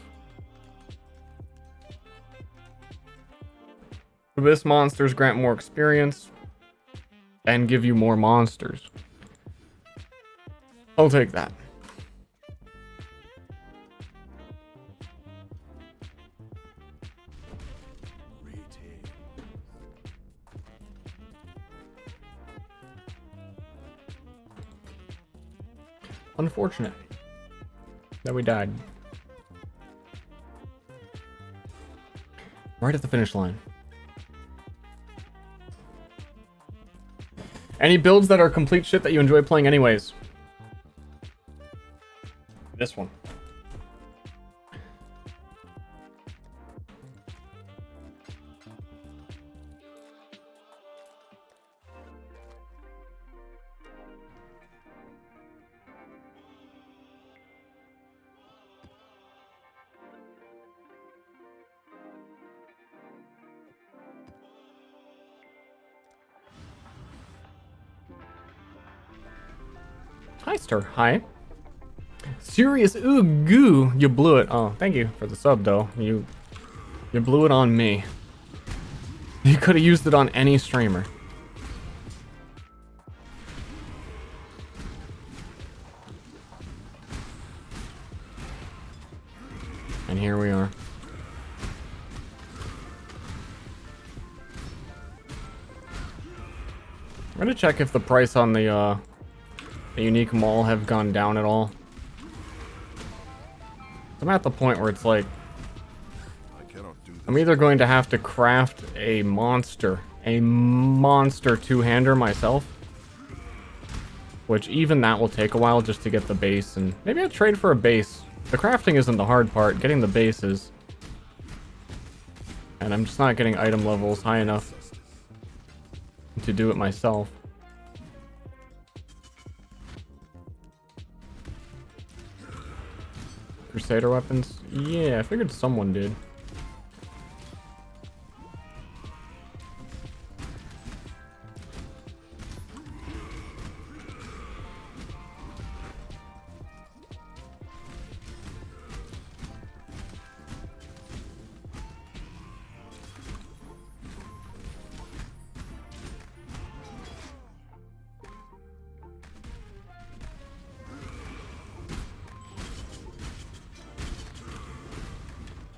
Abyss monsters grant more experience and give you more monsters. I'll take that. Unfortunate that we died. Right at the finish line. Any builds that are complete shit that you enjoy playing anyways? This one. Hi, Ster. Hi. Serious ooh goo. You blew it. Oh, thank you for the sub, though. You blew it on me. You could have used it on any streamer. And here we are. I'm gonna check if the price on the the unique mall have gone down at all. I'm at the point where it's like, I'm either going to have to craft a monster two-hander myself, which even that will take a while just to get the base, and maybe I'll trade for a base. The crafting isn't the hard part, getting the base is. And I'm just not getting item levels high enough to do it myself. Crusader weapons? Yeah, I figured someone did.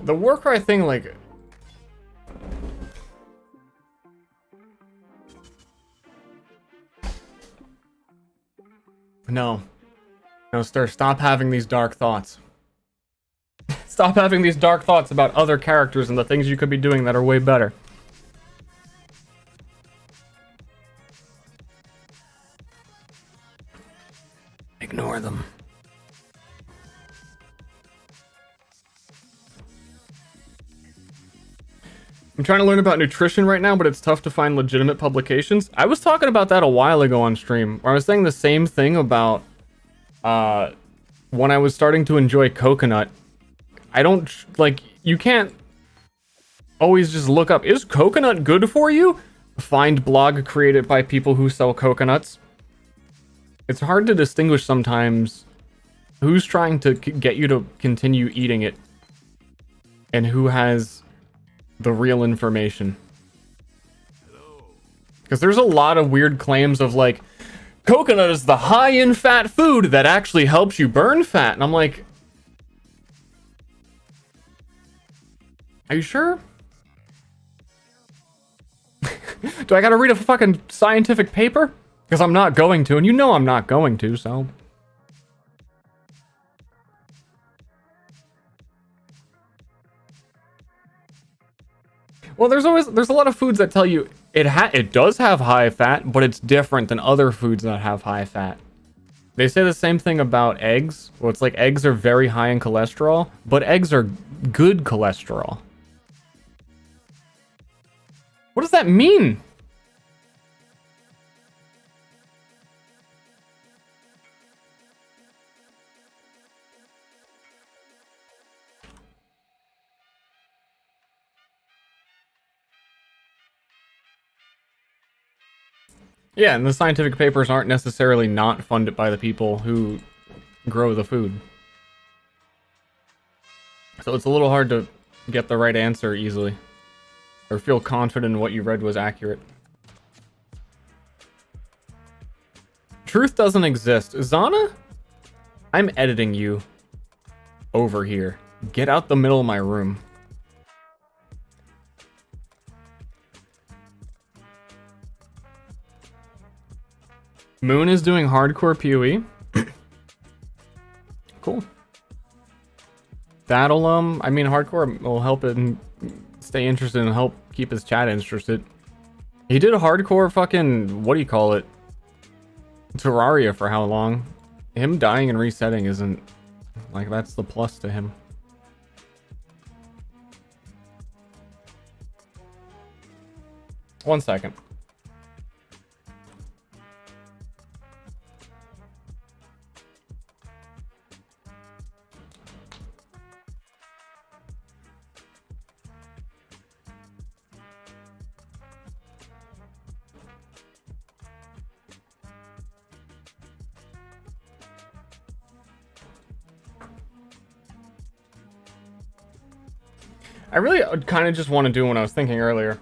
The Warcry thing, like... No. No, Ster, stop having these dark thoughts. Stop having these dark thoughts about other characters and the things you could be doing that are way better. Ignore them. I'm trying to learn about nutrition right now, but it's tough to find legitimate publications. I was talking about that a while ago on stream, where I was saying the same thing about when I was starting to enjoy coconut. I don't, like, you can't always just look up, is coconut good for you? Find blog created by people who sell coconuts. It's hard to distinguish sometimes who's trying to get you to continue eating it and who has the real information. Because there's a lot of weird claims of like, coconut is the high in fat food that actually helps you burn fat. And I'm like, are you sure? Do I gotta read a fucking scientific paper? Because I'm not going to, and you know I'm not going to, so... Well, there's a lot of foods that tell you it does have high fat, but it's different than other foods that have high fat. They say the same thing about eggs. Well, it's like eggs are very high in cholesterol, but eggs are good cholesterol. What does that mean? Yeah, and the scientific papers aren't necessarily not funded by the people who grow the food. So it's a little hard to get the right answer easily. Or feel confident in what you read was accurate. Truth doesn't exist. Zana? I'm editing you over here. Get out the middle of my room. Moon is doing hardcore PoE. Cool. That'll, I mean, hardcore will help him stay interested and help keep his chat interested. He did a hardcore fucking, what do you call it? Terraria for how long? Him dying and resetting isn't, like, that's the plus to him. One second. I really kind of just want to do what I was thinking earlier.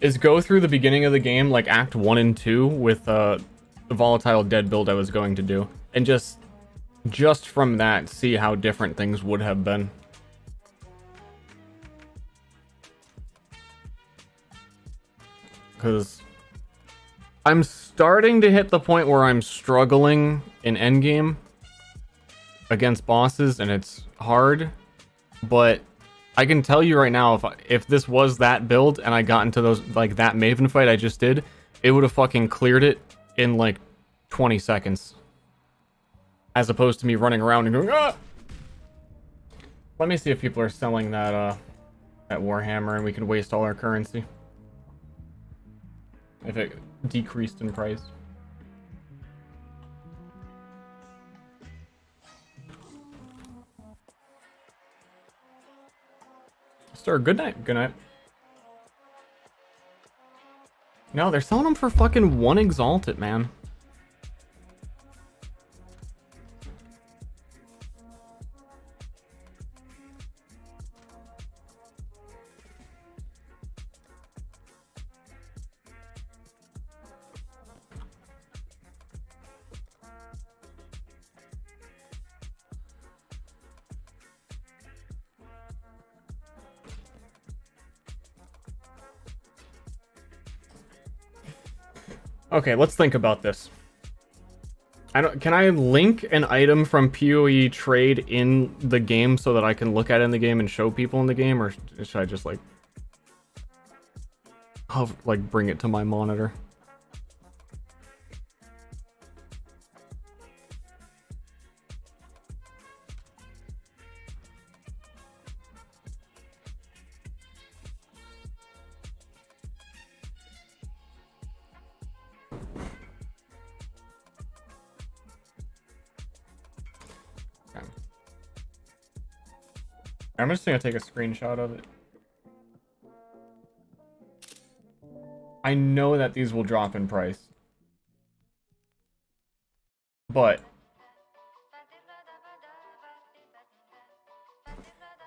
Is go through the beginning of the game, like Act 1 and 2, with the volatile dead build I was going to do. And just from that, see how different things would have been. Because I'm starting to hit the point where I'm struggling in endgame against bosses, and it's hard. But I can tell you right now, if this was that build and I got into those like that Maven fight I just did, it would have fucking cleared it in like 20 seconds, as opposed to me running around and going, ah! Let me see if people are selling that that Warhammer, and we can waste all our currency if it decreased in price. Ster, good night. Good night. No, they're selling them for fucking 1 Exalted, man. Okay, let's think about this. Can I link an item from PoE trade in the game so that I can look at it in the game and show people in the game, or should I just like bring it to my monitor? I'm just gonna take a screenshot of it. I know that these will drop in price, but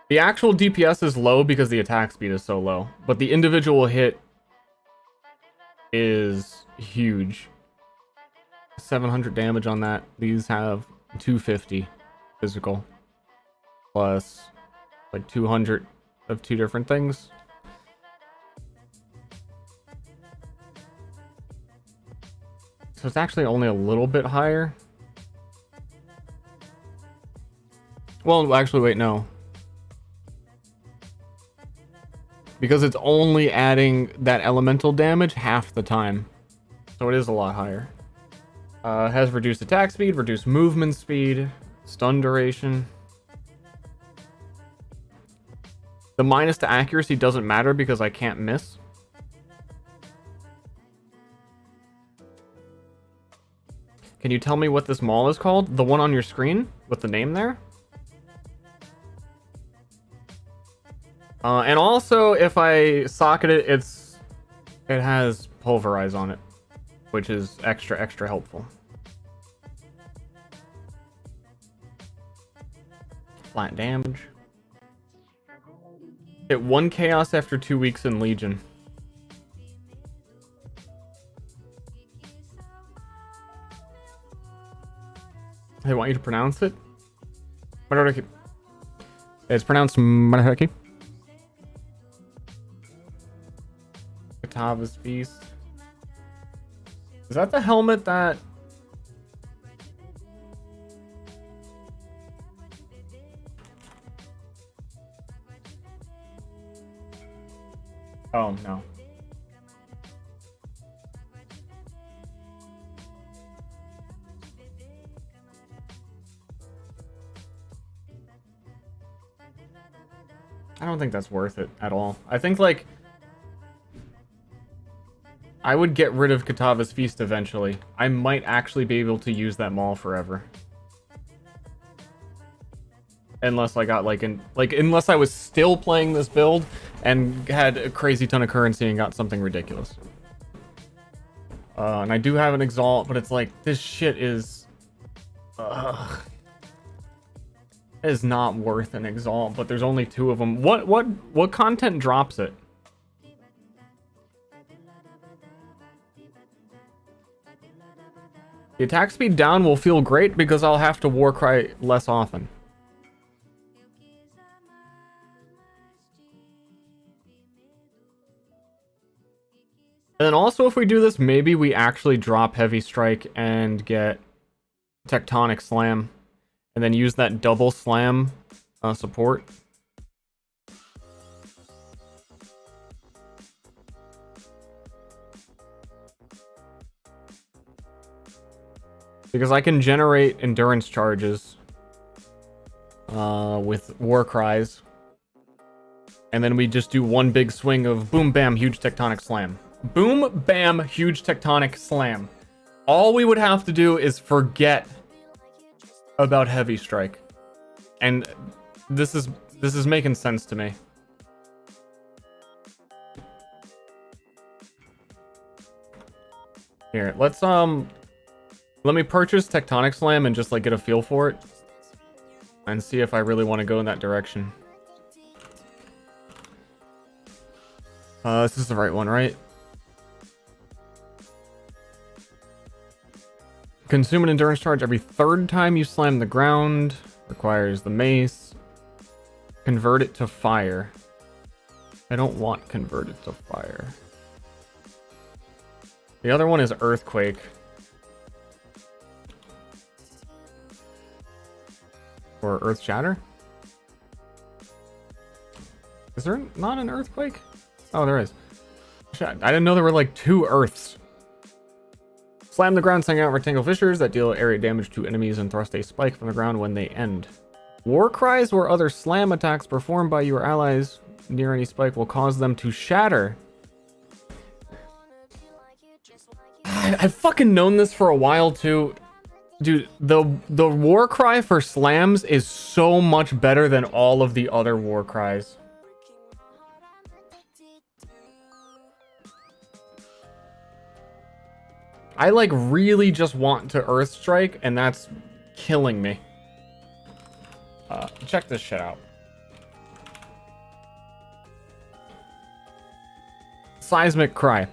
the actual DPS is low because the attack speed is so low, but the individual hit is huge. 700 damage on that. These have 250 physical plus like 200 of 2 different things. So it's actually only a little bit higher. Well, actually, wait, no. Because it's only adding that elemental damage half the time. So it is a lot higher. Has reduced attack speed, reduced movement speed, stun duration. The minus to accuracy doesn't matter because I can't miss. Can you tell me what this mall is called? The one on your screen with the name there? And also, if I socket it, it has pulverize on it, which is extra helpful. Flat damage. Hit 1 chaos after 2 weeks in Legion. They want you to pronounce it? It's pronounced Maraki. Katava's Feast. Is that the helmet that... Oh, no. I don't think that's worth it at all. I think, like, I would get rid of Katava's Feast eventually. I might actually be able to use that mall forever. Unless I got, unless I was still playing this build and had a crazy ton of currency and got something ridiculous. And I do have an Exalt, but it's like, this shit is... It is not worth an Exalt, but there's only 2 of them. What content drops it? The attack speed down will feel great because I'll have to Warcry less often. And then also, if we do this, maybe we actually drop Heavy Strike and get Tectonic Slam, and then use that double slam support. Because I can generate endurance charges with War Cries. And then we just do one big swing of boom, bam, huge tectonic slam. Boom, bam, huge tectonic slam. All we would have to do is forget about Heavy Strike. And this is making sense to me. Here, let's let me purchase Tectonic Slam and just like get a feel for it and see if I really want to go in that direction. This is the right one, right? Consume an endurance charge every third time you slam the ground. Requires the mace. Convert it to fire. I don't want converted to fire. The other one is Earthquake. Or Earth Shatter? Is there not an Earthquake? Oh, there is. Shit, I didn't know there were like 2 Earths. Slam the ground, sending out rectangle fissures that deal area damage to enemies and thrust a spike from the ground when they end. War cries or other slam attacks performed by your allies near any spike will cause them to shatter. I've fucking known this for a while too. Dude, the war cry for slams is so much better than all of the other war cries. I like really just want to Earth Strike, and that's killing me. Check this shit out. Seismic Cry.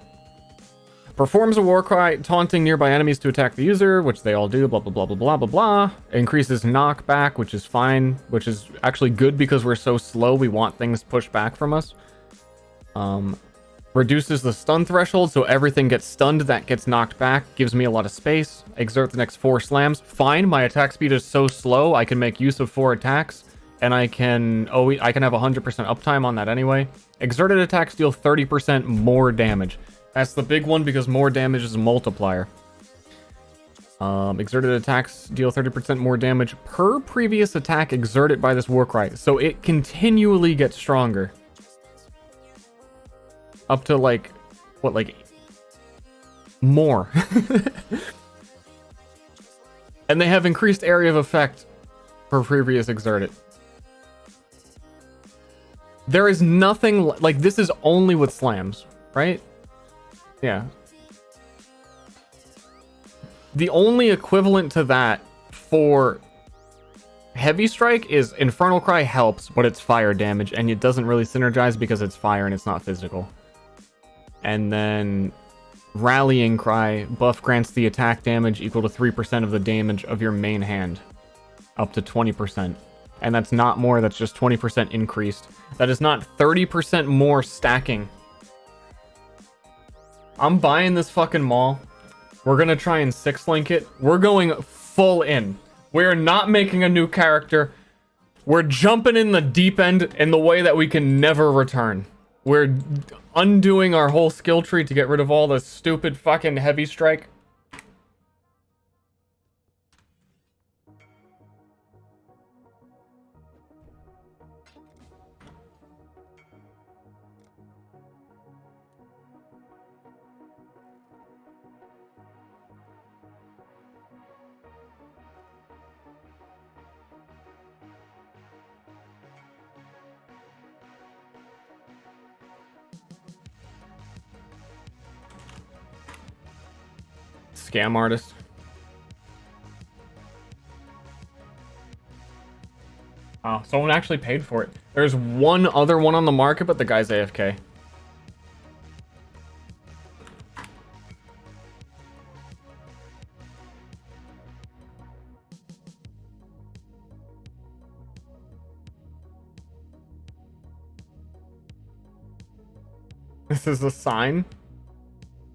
Performs a war cry, taunting nearby enemies to attack the user, which they all do, blah, blah, blah, blah, blah, blah, blah. Increases knockback, which is fine, which is actually good because we're so slow, we want things pushed back from us. Reduces the stun threshold, so everything gets stunned that gets knocked back. Gives me a lot of space. Exert the next 4 slams. Fine, my attack speed is so slow, I can make use of 4 attacks. And I can have 100% uptime on that anyway. Exerted attacks deal 30% more damage. That's the big one because more damage is a multiplier. Exerted attacks deal 30% more damage per previous attack exerted by this war cry. So it continually gets stronger. Up to like, what, like more. And they have increased area of effect per previous exerted. There is nothing like this is only with slams, right? Yeah. The only equivalent to that for Heavy Strike is Infernal Cry helps, but it's fire damage, and it doesn't really synergize because it's fire and it's not physical. And then Rallying Cry buff grants the attack damage equal to 3% of the damage of your main hand, up to 20%. And that's not more, that's just 20% increased. That is not 30% more stacking. I'm buying this fucking mall. We're gonna try and 6-link it. We're going full in. We're not making a new character. We're jumping in the deep end in the way that we can never return. We're undoing our whole skill tree to get rid of all the stupid fucking Heavy Strike. Scam artist. Oh, someone actually paid for it. There's one other one on the market, but the guy's AFK. This is a sign.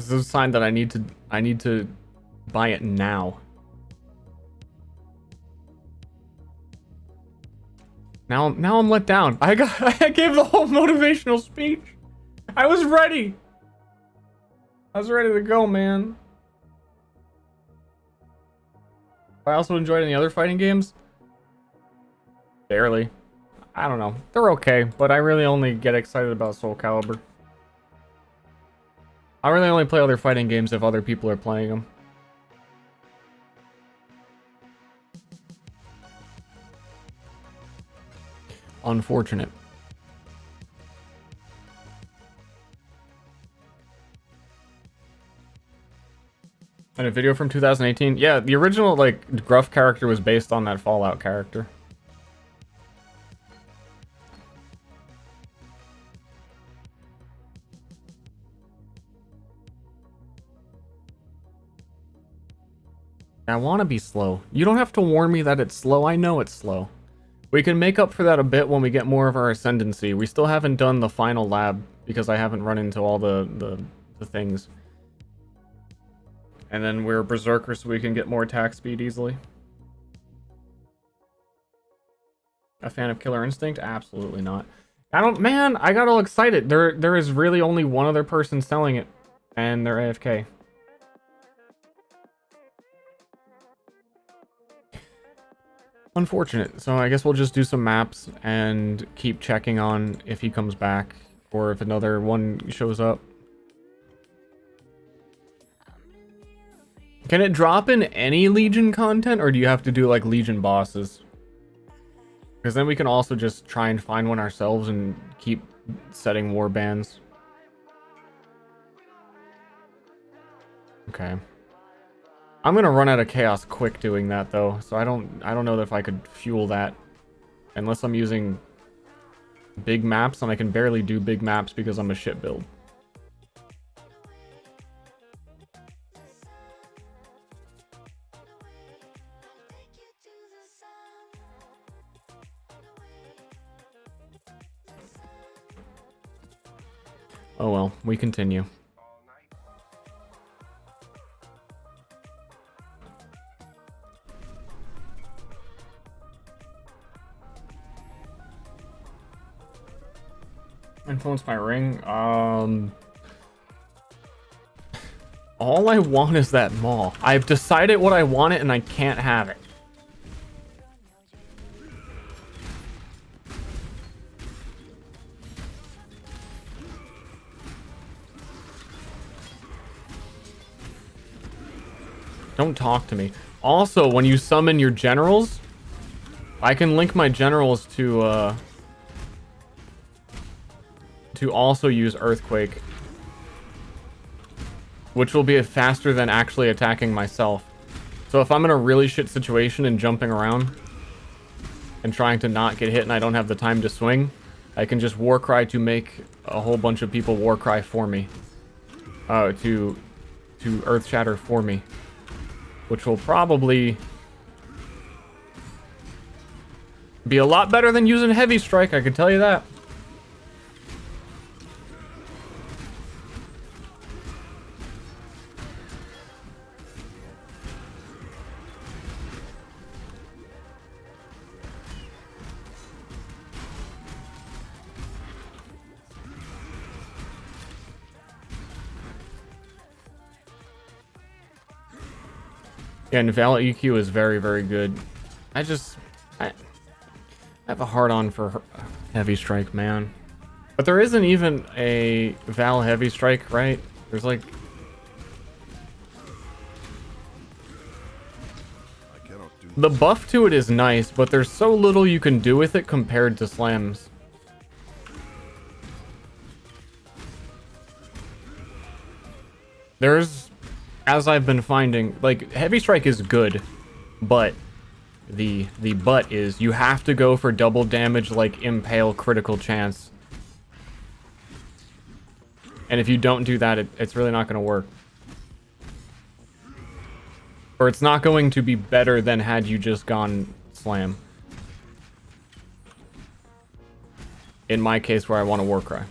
This is a sign that I need to buy it now. Now I'm let down. I gave the whole motivational speech. I was ready. I was ready to go, man. I also enjoyed any other fighting games. Barely. I don't know. They're okay, but I really only get excited about Soul Calibur. I really only play other fighting games if other people are playing them. Unfortunate. And a video from 2018? Yeah, the original, like, Gruff character was based on that Fallout character. I want to be slow. You don't have to warn me that it's slow. I know it's slow. We can make up for that a bit when we get more of our ascendancy. We still haven't done the final lab because I haven't run into all the things. And then we're berserker so we can get more attack speed easily. A fan of Killer Instinct? Absolutely not. Man, I got all excited. There is really only one other person selling it, and they're AFK. Unfortunate. So I guess we'll just do some maps and keep checking on if he comes back or if another one shows up. Can it drop in any Legion content, or do you have to do like Legion bosses? Because then we can also just try and find one ourselves and keep setting war bands. Okay. I'm gonna run out of chaos quick doing that though, so I don't know if I could fuel that unless I'm using big maps, and I can barely do big maps because I'm a shit build. Oh well, we continue. Influence my ring. All I want is that mall. I've decided what I want it and I can't have it. Don't talk to me. Also, when you summon your generals, I can link my generals to also use Earthquake, which will be faster than actually attacking myself. So if I'm in a really shit situation and jumping around and trying to not get hit and I don't have the time to swing, I can just Warcry to make a whole bunch of people Warcry for me. To Earth Shatter for me. Which will probably be a lot better than using Heavy Strike, I can tell you that. Yeah, and Val EQ is very, very good. I have a hard-on for Heavy Strike, man. But there isn't even a Val Heavy Strike, right? There's like... The buff to it is nice, but there's so little you can do with it compared to slams. There's... As I've been finding, like, Heavy Strike is good, but the but is you have to go for double damage, like Impale critical chance. And if you don't do that, it's really not going to work. Or it's not going to be better than had you just gone slam. In my case, where I want to Warcry.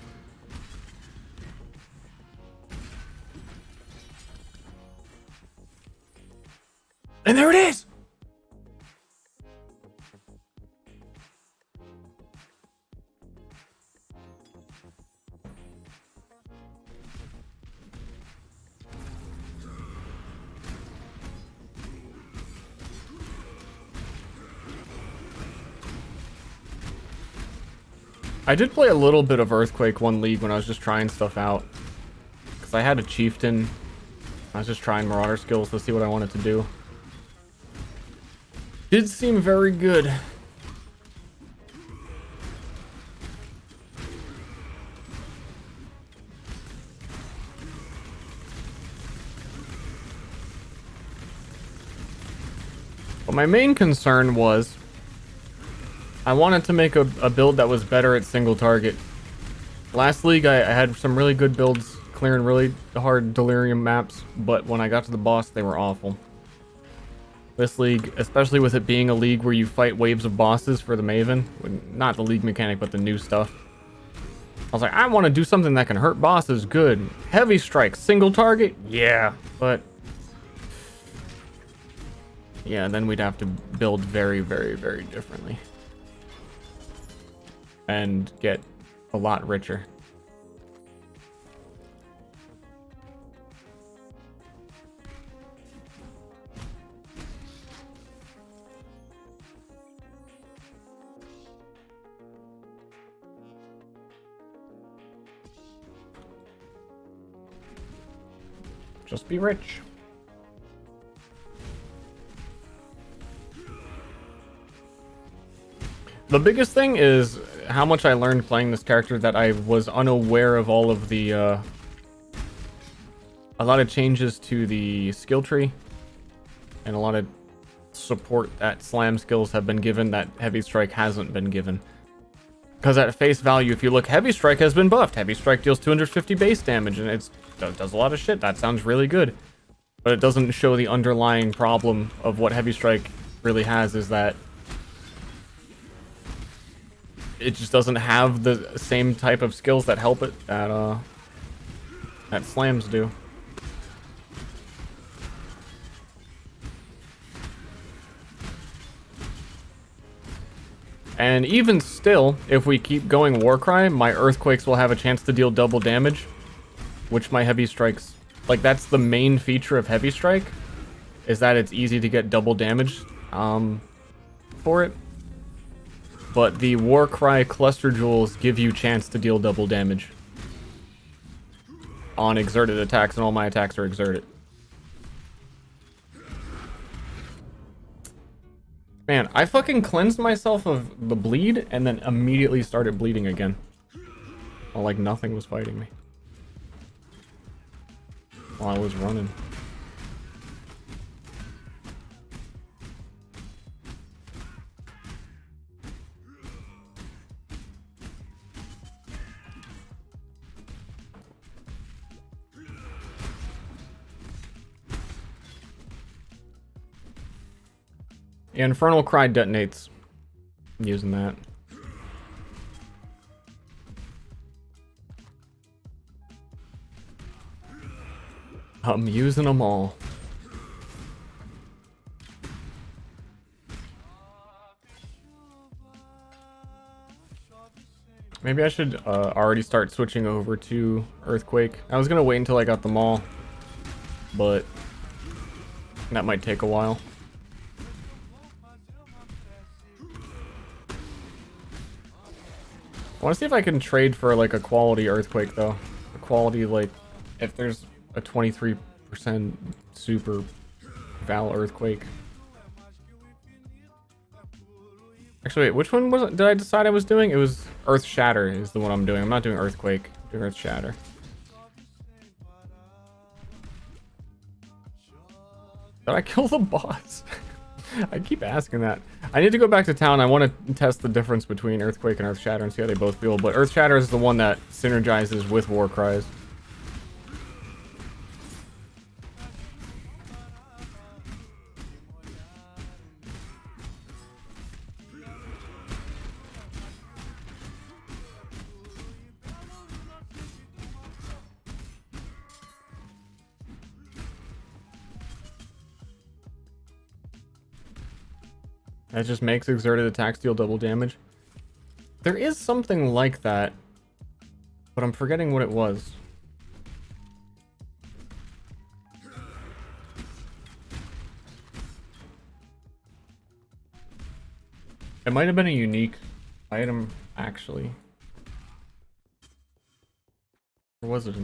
I did play a little bit of Earthquake 1 League when I was just trying stuff out. Because I had a Chieftain. I was just trying Marauder skills to see what I wanted to do. Did seem very good. But my main concern was I wanted to make a build that was better at single target. Last league I had some really good builds clearing really hard delirium maps, but when I got to the boss they were awful. This league, especially with it being a league where you fight waves of bosses for the Maven, not the league mechanic but the new stuff. I was like, I want to do something that can hurt bosses good. Heavy strike, single target? Yeah, but yeah, then we'd have to build very, very, very differently. And get a lot richer. Just be rich. The biggest thing is how much I learned playing this character that I was unaware of all of the, a lot of changes to the skill tree and a lot of support that slam skills have been given that Heavy Strike hasn't been given. Because at face value, if you look, Heavy Strike has been buffed. Heavy Strike deals 250 base damage and it does a lot of shit. That sounds really good. But it doesn't show the underlying problem of what Heavy Strike really has is that it just doesn't have the same type of skills that help it that slams do. And even still, if we keep going Warcry, my Earthquakes will have a chance to deal double damage, which my Heavy Strikes, like that's the main feature of Heavy Strike, is that it's easy to get double damage for it. But the Warcry Cluster Jewels give you chance to deal double damage on exerted attacks, and all my attacks are exerted. Man, I fucking cleansed myself of the bleed and then immediately started bleeding again. Well, like nothing was fighting me while I was running. Yeah, Infernal Cry detonates. I'm using that. I'm using them all. Maybe I should already start switching over to Earthquake. I was gonna wait until I got them all, but that might take a while. I want to see if I can trade for like a quality Earthquake though. A quality, like if there's a 23% super Val Earthquake. Actually, wait, which one was it? Did I decide I was doing? It was Earth Shatter is the one I'm doing. I'm not doing Earthquake. I'm doing Earth Shatter. Did I kill the boss? I keep asking that. I need to go back to town. I want to test the difference between Earthquake and Earth Shatter and see how they both feel. But Earth Shatter is the one that synergizes with War Cries. That just makes exerted attacks deal double damage. There is something like that, but I'm forgetting what it was. It might have been a unique item, actually. Or was it?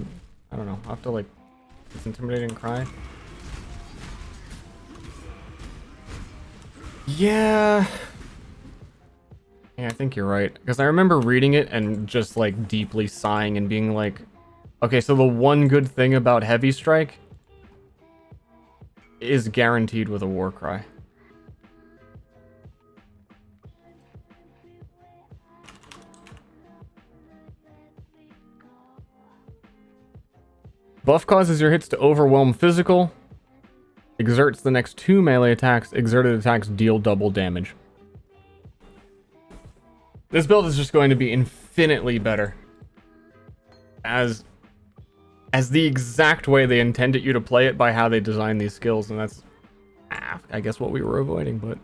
I don't know. I'll have to like. It's intimidating cry. Yeah. Yeah, I think you're right. Because I remember reading it and just like deeply sighing and being like, okay, so the one good thing about Heavy Strike is guaranteed with a war cry. Buff causes your hits to overwhelm physical. Exerts the next 2 melee attacks. Exerted attacks deal double damage. This build is just going to be infinitely better. As the exact way they intended you to play it by how they designed these skills. And that's, I guess, what we were avoiding, but...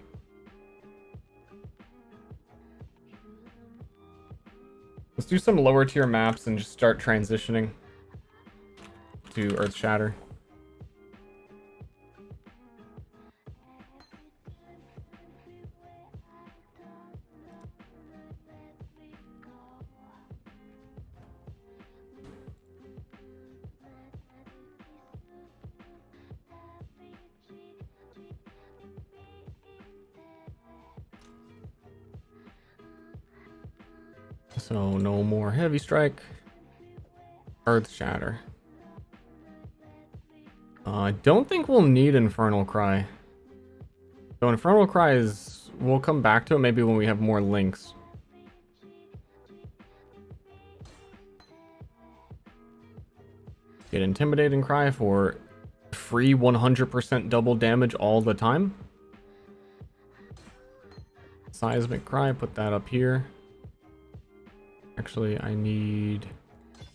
Let's do some lower tier maps and just start transitioning to Earth Shatter. So no more Heavy Strike. Earth Shatter. I don't think we'll need Infernal Cry. So Infernal Cry is... We'll come back to it maybe when we have more links. Get Intimidating Cry for free 100% double damage all the time. Seismic Cry, put that up here. Actually, I need...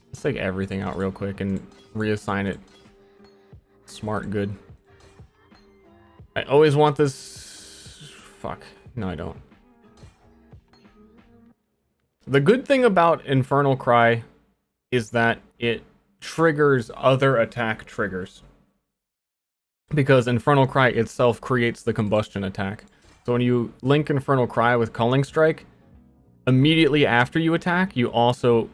Let's take everything out real quick and reassign it. Smart good. I always want this... Fuck. No, I don't. The good thing about Infernal Cry is that it triggers other attack triggers. Because Infernal Cry itself creates the combustion attack. So when you link Infernal Cry with Culling Strike, immediately after you attack, you also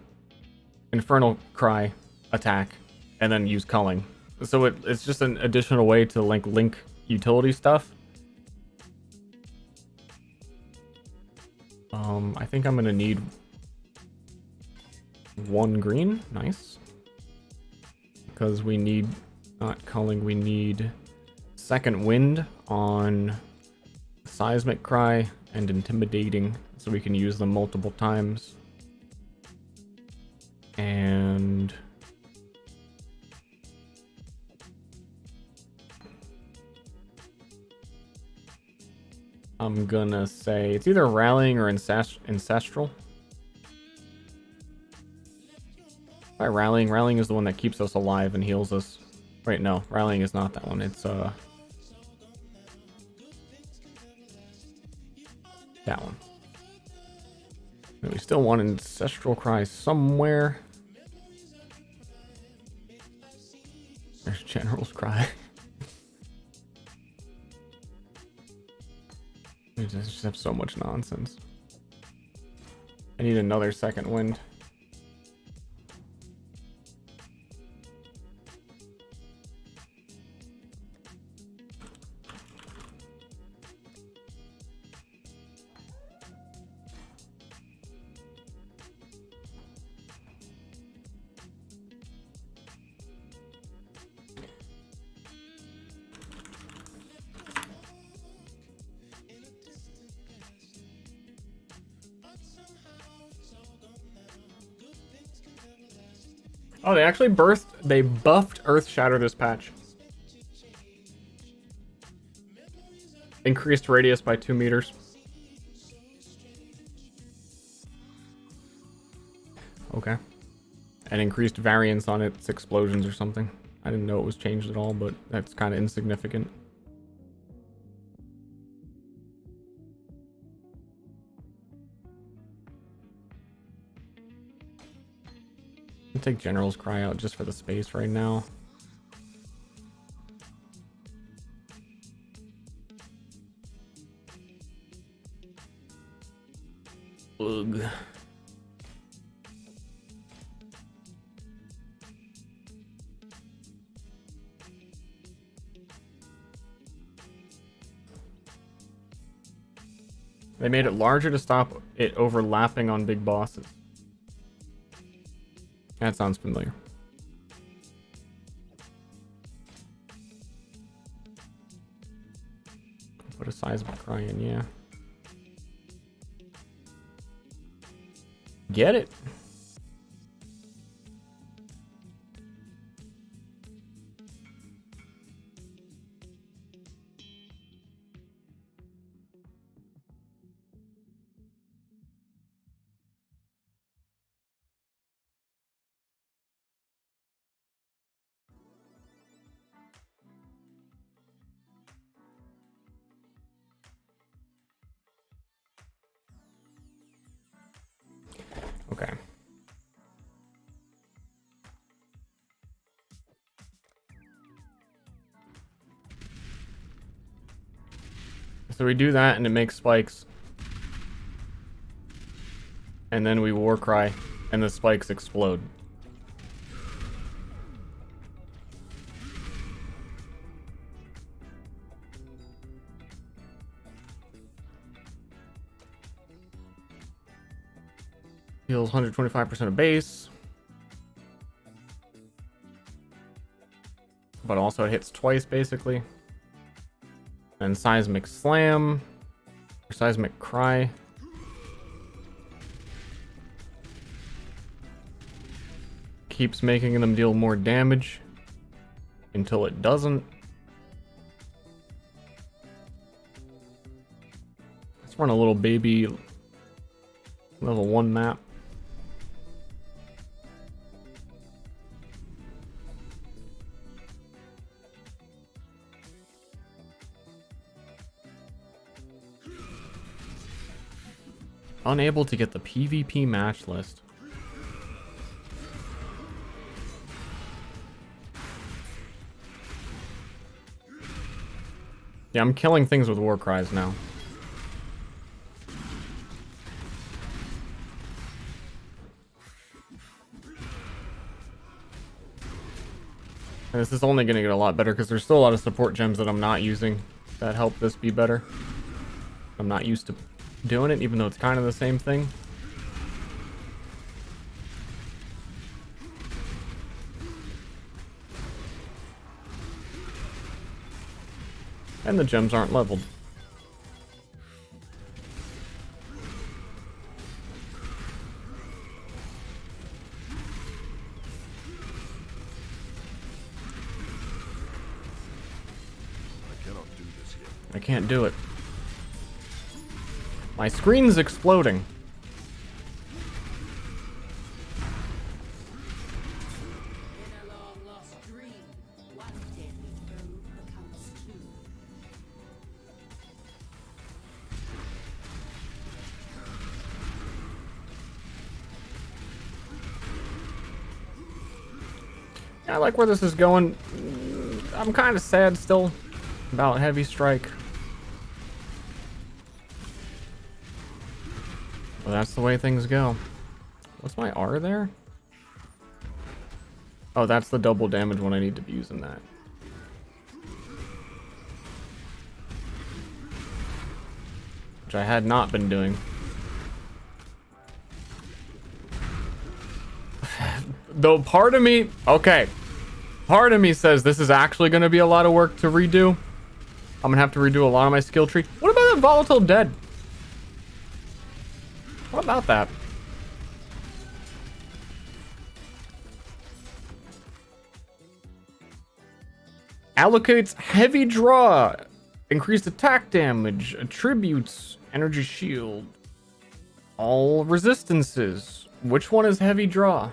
Infernal Cry attack and then use Culling. So it's just an additional way to link utility stuff. I think I'm gonna need 1 green. Nice. Because we need, not Culling, we need Second Wind on Seismic Cry and Intimidating, so we can use them multiple times. And I'm gonna say it's either Rallying or Ancestral. By Rallying. Rallying is the one that keeps us alive and heals us. Wait, no. Rallying is not that one. It's, that one. And we still want Ancestral Cry somewhere. There's General's Cry. We just have so much nonsense. I need another Second Wind. Oh, they actually buffed Earth Shatter this patch. Increased radius by 2 meters. Okay. And increased variance on its explosions or something. I didn't know it was changed at all, but that's kind of insignificant. I'll take General's Cry out just for the space right now. Ugh. They made it larger to stop it overlapping on big bosses. That sounds familiar. Put a seismic cry in, yeah. Get it? Okay. So we do that and it makes spikes. And then we war cry and the spikes explode. Heals 125% of base. But also it hits twice basically. And seismic slam. Or seismic cry. Keeps making them deal more damage. Until it doesn't. Let's run a little baby level 1 map. Unable to get the PvP match list. Yeah, I'm killing things with war cries now. And this is only going to get a lot better because there's still a lot of support gems that I'm not using that help this be better. I'm not used to doing it, even though it's kind of the same thing. And the gems aren't leveled. I cannot do this yet. I can't do it. My screen's exploding. I like where this is going. I'm kind of sad still about Heavy Strike. Well, that's the way things go. What's my R there? Oh, that's the double damage when I need to be using that. Which I had not been doing. Though part of me... Okay. Part of me says this is actually going to be a lot of work to redo. I'm going to have to redo a lot of my skill tree. What about that Volatile Dead? What about that? Allocates heavy draw, increased attack damage, attributes, energy shield, all resistances. Which one is heavy draw?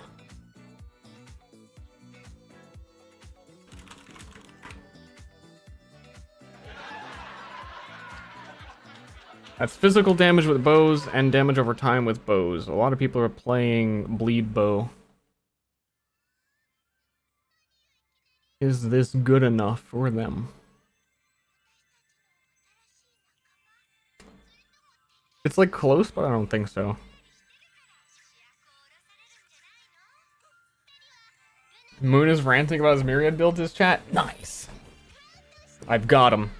That's physical damage with bows and damage over time with bows. A lot of people are playing bleed bow. Is this good enough for them? It's like close, but I don't think so. Moon is ranting about his Myriad build his chat. Nice. I've got him.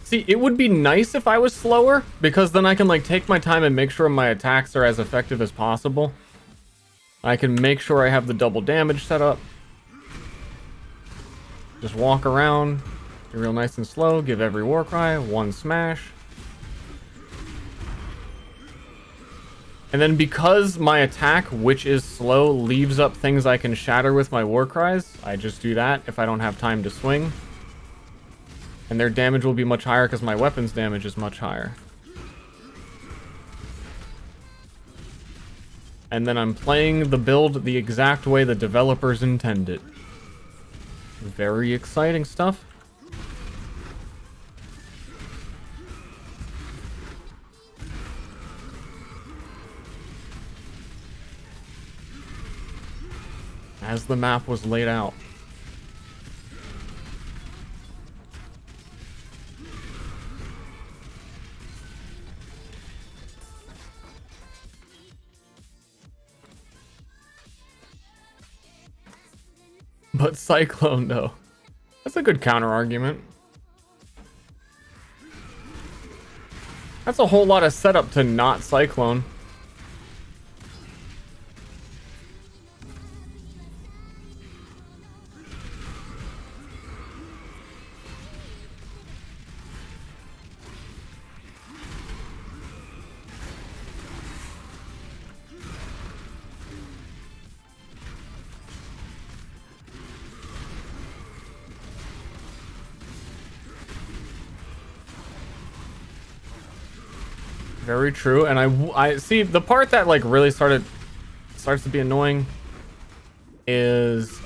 See, it would be nice if I was slower, because then I can like take my time and make sure my attacks are as effective as possible. I can make sure I have the double damage set up. Just walk around, be real nice and slow, give every Warcry one smash. And then because my attack, which is slow, leaves up things I can shatter with my Warcries, I just do that if I don't have time to swing. And their damage will be much higher because my weapon's damage is much higher. And then I'm playing the build the exact way the developers intended. Very exciting stuff. As the map was laid out. But Cyclone, though. That's a good counter argument. That's a whole lot of setup to not Cyclone. Very true, and I see the part that like really starts to be annoying is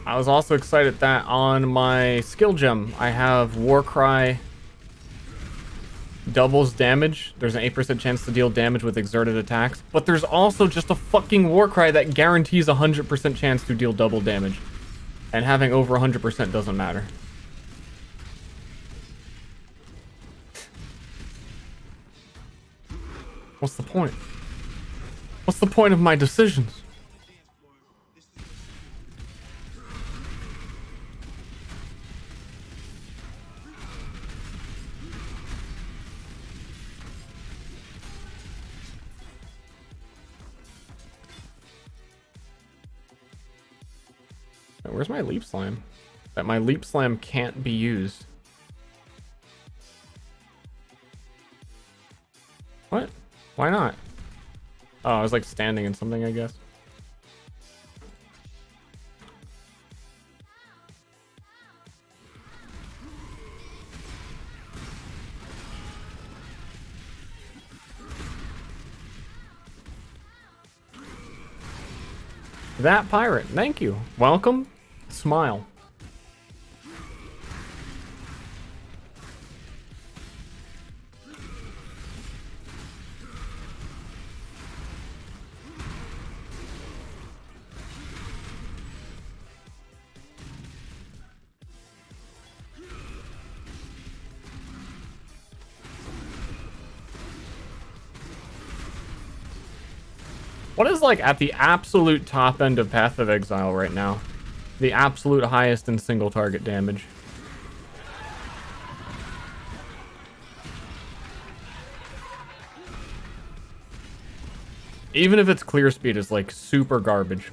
I was also excited that on my skill gem I have Warcry doubles damage. There's an 8% chance to deal damage with exerted attacks, but there's also just a fucking Warcry that guarantees 100% chance to deal double damage, and having over 100% doesn't matter. What's the point? What's the point of my decisions? Where's my leap slam? That my leap slam can't be used. What? Why not? Oh, I was like standing in something, I guess. That pirate, thank you. Welcome. Smile. What is like at the absolute top end of Path of Exile right now? The absolute highest in single target damage. Even if its clear speed is like super garbage.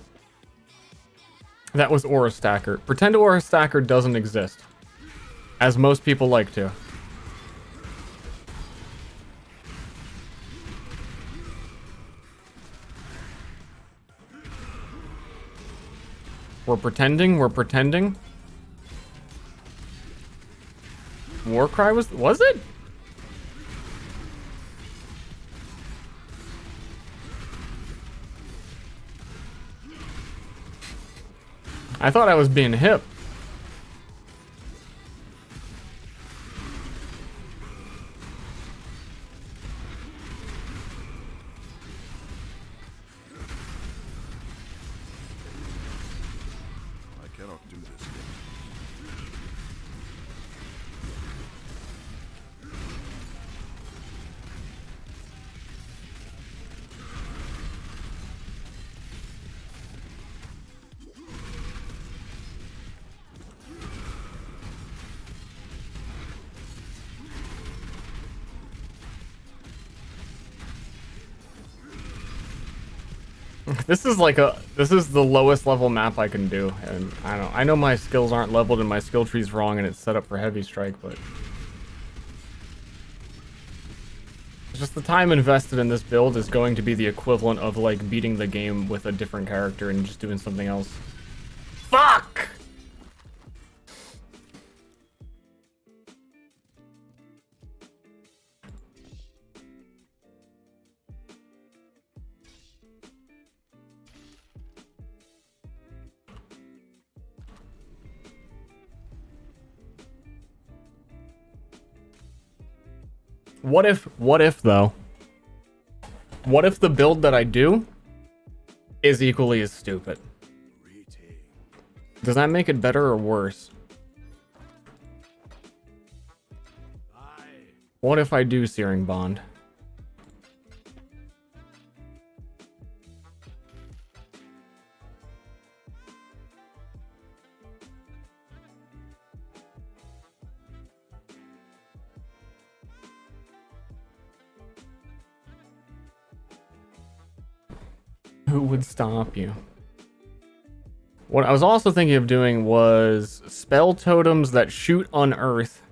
That was Aura Stacker. Pretend Aura Stacker doesn't exist, as most people like to. We're pretending, we're pretending. Warcry was it? I thought I was being hip. This is the lowest level map I can do, and I know my skills aren't leveled and my skill tree's wrong and it's set up for heavy strike, but it's just the time invested in this build is going to be the equivalent of like beating the game with a different character and just doing something else. Fuck! What if though? What if the build that I do is equally as stupid? Does that make it better or worse? What if I do Searing Bond? Who would stop you? What I was also thinking of doing was spell totems that shoot unearth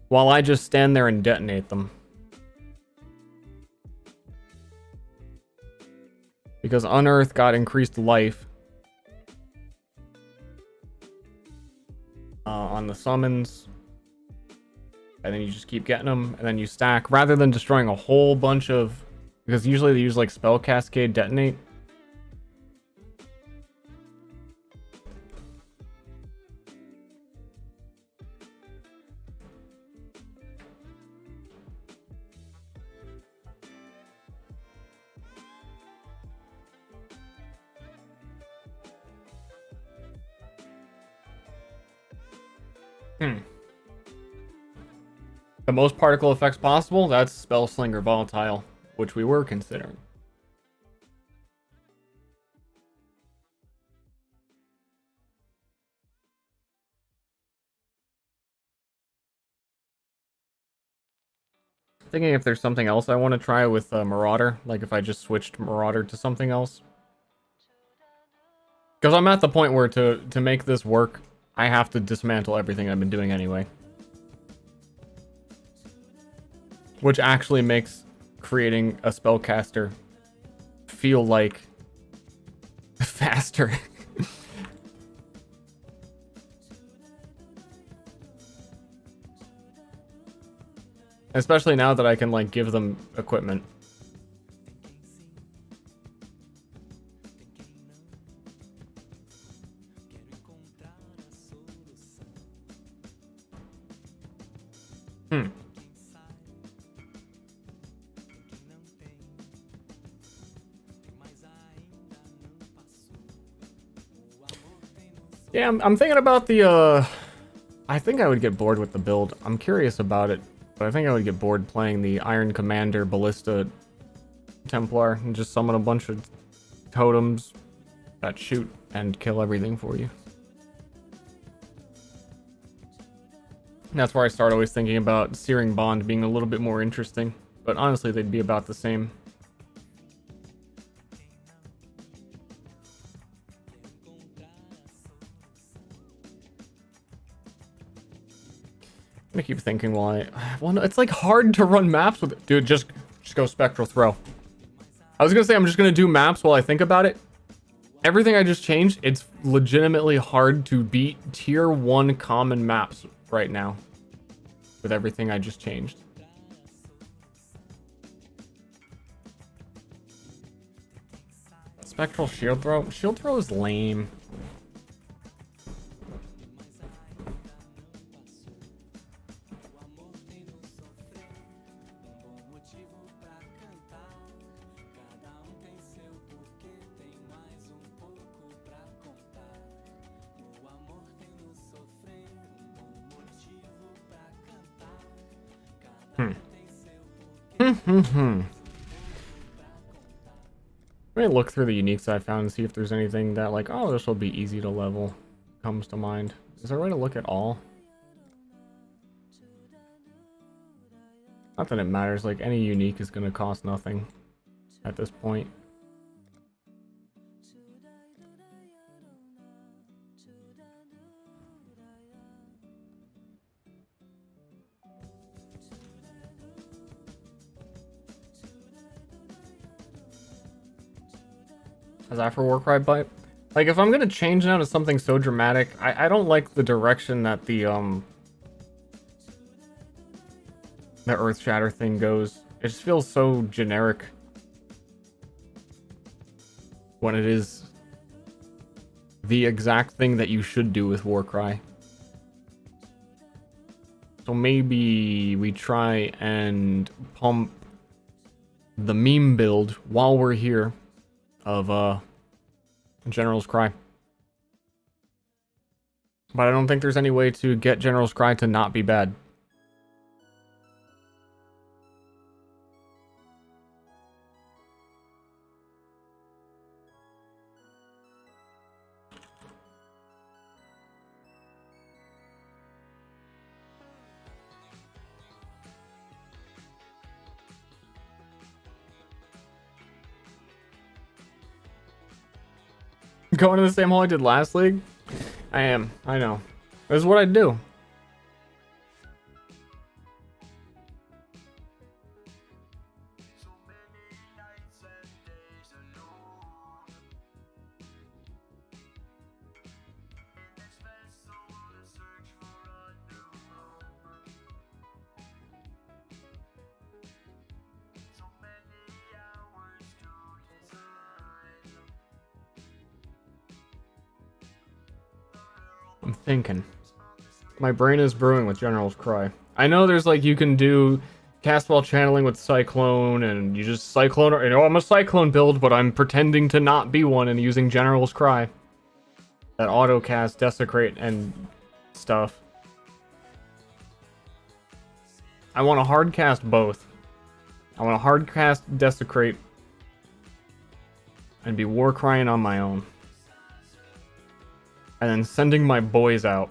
while I just stand there and detonate them. Because unearth got increased life on the summons. And then you just keep getting them, and then you stack rather than destroying a whole bunch of, because usually they use like spell cascade detonate. The most particle effects possible, that's Spell Slinger Volatile, which we were considering. Thinking if there's something else I want to try with Marauder, like if I just switched Marauder to something else. Because I'm at the point where to make this work, I have to dismantle everything I've been doing anyway. Which actually makes creating a spellcaster feel like faster. Especially now that I can like give them equipment. Yeah, I'm thinking about the, I think I would get bored with the build. I'm curious about it, but I think I would get bored playing the Iron Commander Ballista Templar and just summon a bunch of totems that shoot and kill everything for you. And that's where I start always thinking about Searing Bond being a little bit more interesting, but honestly they'd be about the same. I keep thinking well, no, it's like hard to run maps with it. Dude, just go Spectral Throw. I was gonna say I'm just gonna do maps while I think about it. Everything I just changed, it's legitimately hard to beat tier 1 common maps right now with everything I just changed. Spectral Shield Throw? Shield Throw is lame. Let me look through the uniques I found and see if there's anything that like, oh, this will be easy to level comes to mind. Is there a way to look at all? Not that it matters, like any unique is gonna cost nothing at this point. Is that for Warcry bite? Like, if I'm gonna change now to something so dramatic, I don't like the direction that the Earth Shatter thing goes. It just feels so generic when it is the exact thing that you should do with Warcry. So maybe we try and pump the meme build while we're here of General's Cry. But I don't think there's any way to get General's Cry to not be bad. Going to the same hole I did last league? I am. I know. This is what I do. I'm thinking. My brain is brewing with General's Cry. I know there's like you can do cast while channeling with Cyclone, and you just Cyclone. You know, I'm a Cyclone build, but I'm pretending to not be one and using General's Cry. That auto cast, Desecrate, and stuff. I want to hard cast both. I want to hard cast Desecrate and be war crying on my own. And then sending my boys out.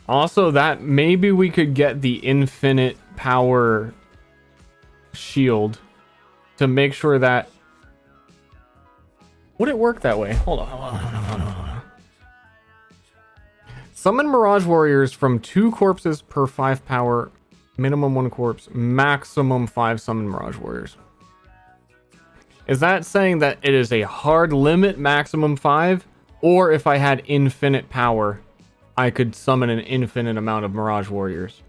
Also, that maybe we could get the infinite power shield to make sure that... Would it work that way? Hold on. Summon Mirage Warriors from 2 corpses per 5 power. Minimum 1 corpse. Maximum 5 summon Mirage Warriors. Is that saying that it is a hard limit, maximum 5? Or if I had infinite power, I could summon an infinite amount of Mirage Warriors?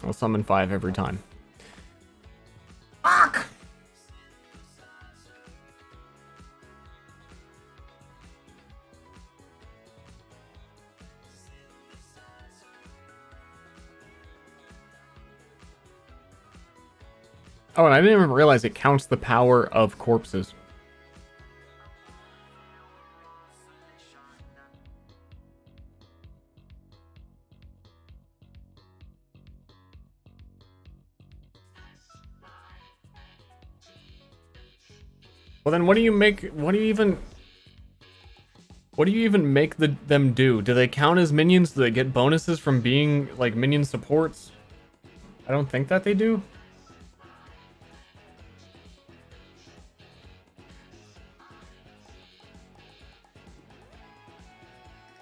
I'll summon 5 every time. Fuck! Oh, and I didn't even realize it counts the power of corpses. Well, then what do you make... What do you even make them do? Do they count as minions? Do they get bonuses from being, like, minion supports? I don't think that they do.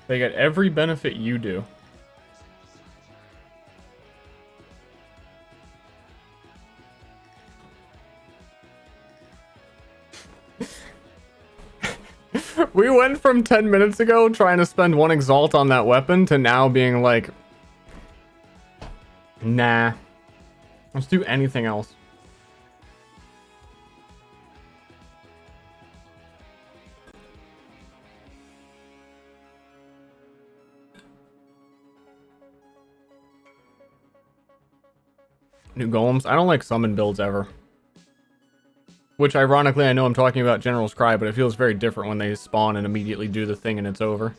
They get every benefit you do. We went from 10 minutes ago trying to spend 1 exalt on that weapon to now being like, nah, let's do anything else. New golems? I don't like summon builds ever. Which, ironically, I know I'm talking about General's Cry, but it feels very different when they spawn and immediately do the thing and it's over.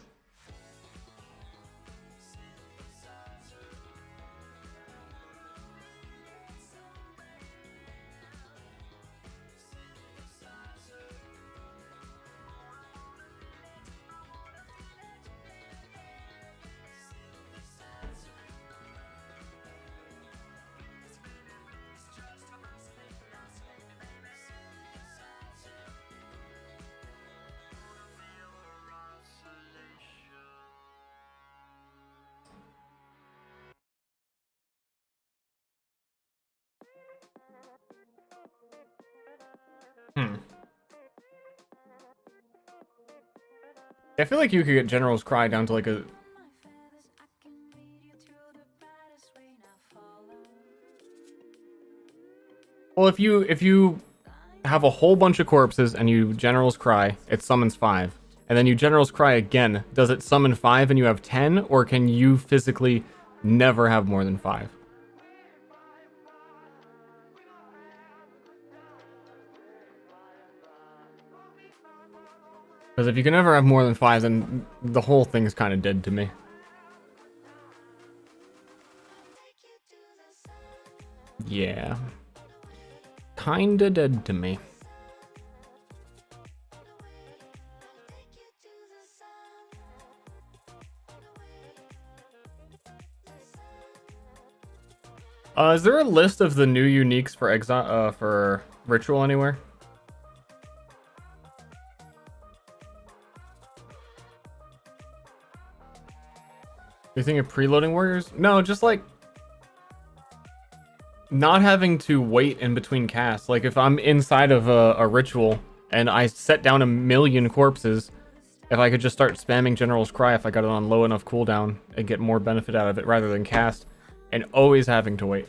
Hmm. I feel like you could get General's Cry down to like a... Well, if you have a whole bunch of corpses and you General's Cry, it summons 5. And then you General's Cry again, does it summon 5 and you have 10? Or can you physically never have more than 5? Because if you can never have more than 5, then the whole thing's kind of dead to me. Yeah. Kinda dead to me. Is there a list of the new uniques for Exile, for Ritual anywhere? You think of preloading warriors? No, just like not having to wait in between casts. Like if I'm inside of a ritual and I set down 1,000,000 corpses, if I could just start spamming General's Cry if I got it on low enough cooldown and get more benefit out of it rather than cast and always having to wait.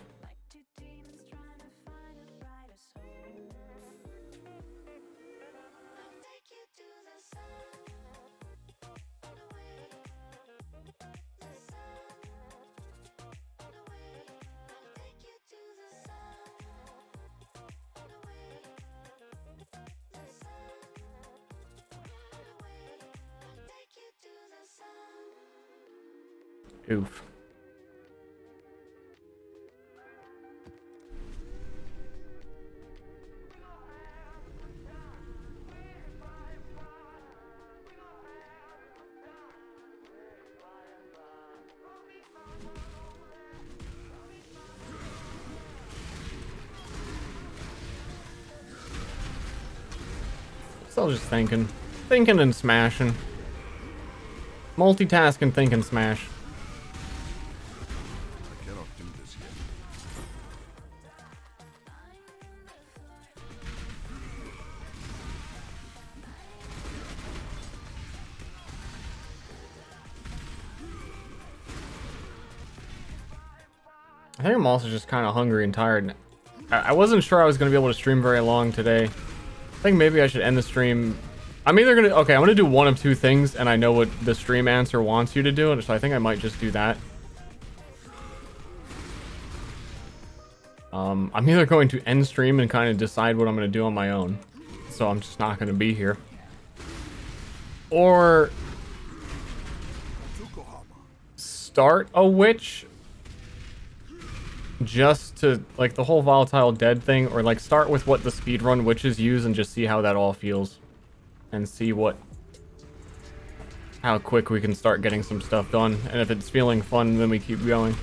Oof. So just thinking and smashing. Multitasking, think and smash. I cannot do this yet. I think I'm also just kind of hungry and tired. I wasn't sure I was going to be able to stream very long today. I think maybe I should end the stream. I'm either going to... Okay, I'm going to do one of two things, and I know what the stream answer wants you to do, so I think I might just do that. I'm either going to end stream and kind of decide what I'm going to do on my own. So I'm just not going to be here. Or... start a witch just to, like, the whole volatile dead thing, or like start with what the speedrun witches use and just see how that all feels and see how quick we can start getting some stuff done, and if it's feeling fun then we keep going.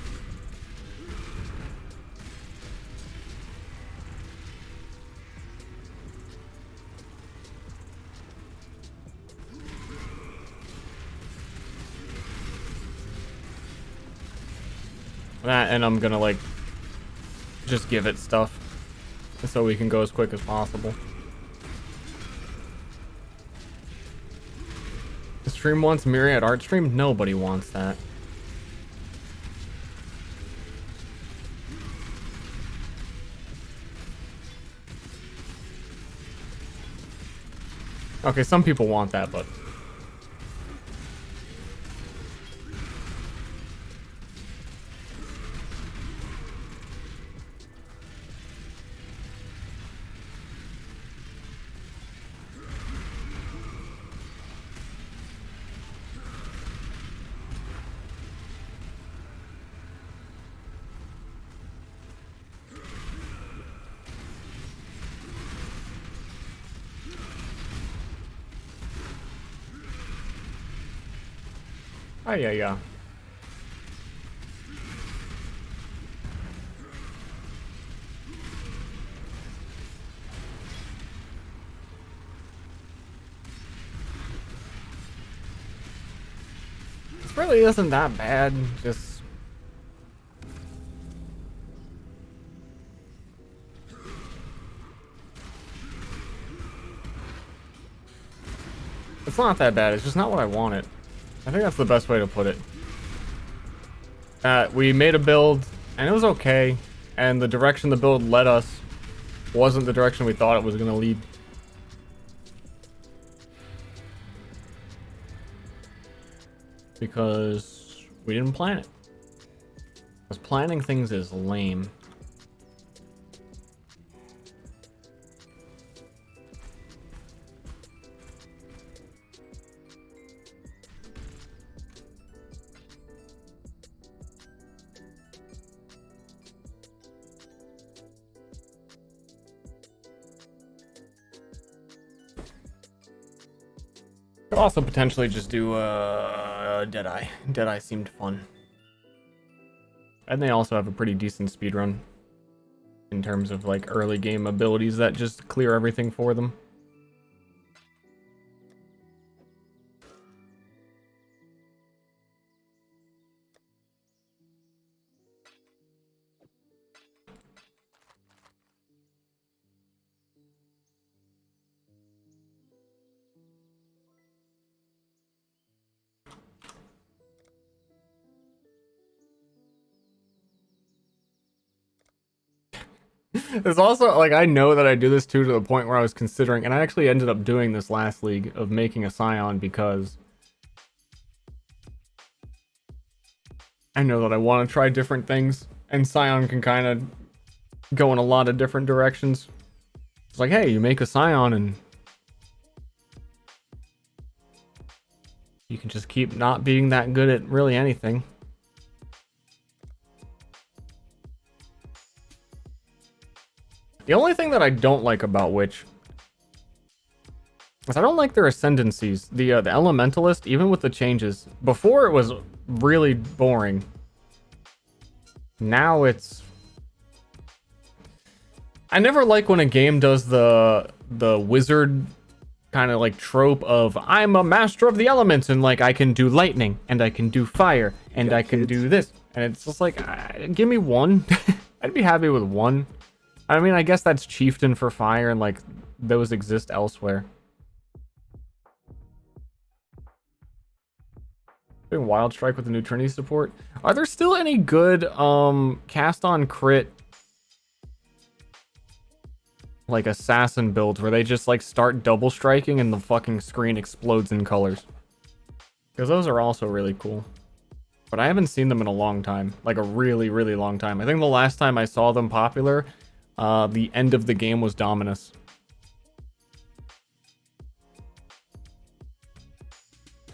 That, and I'm gonna like just give it stuff so we can go as quick as possible. The stream wants Myriad art stream? Nobody wants that. Okay, some people want that, but oh yeah. This really isn't that bad, just... not that bad. It's just not what I wanted. I think that's the best way to put it. We made a build, and it was okay. And the direction the build led us wasn't the direction we thought it was going to lead. Because we didn't plan it. Because planning things is lame. Could also potentially just do Deadeye. Deadeye seemed fun. And they also have a pretty decent speedrun in terms of like early game abilities that just clear everything for them. It's also like I know that I do this too, to the point where I was considering, and I actually ended up doing this last league, of making a Scion because I know that I want to try different things, and Scion can kind of go in a lot of different directions. It's like, hey, you make a Scion and you can just keep not being that good at really anything. The only thing that I don't like about Witch is I don't like their ascendancies. The Elementalist, even with the changes, before it was really boring. Now it's... I never like when a game does the wizard kind of like trope of I'm a master of the elements and like I can do lightning and I can do fire and I can do this, and it's just like give me one. I'd be happy with one. I mean, I guess that's Chieftain for fire, and like those exist elsewhere. Doing Wild Strike with the new Trinity support. Are there still any good cast on crit like assassin builds where they just like start double striking and the fucking screen explodes in colors? Because those are also really cool. But I haven't seen them in a long time, like a really, really long time. I think the last time I saw them popular, the end of the game was Dominus.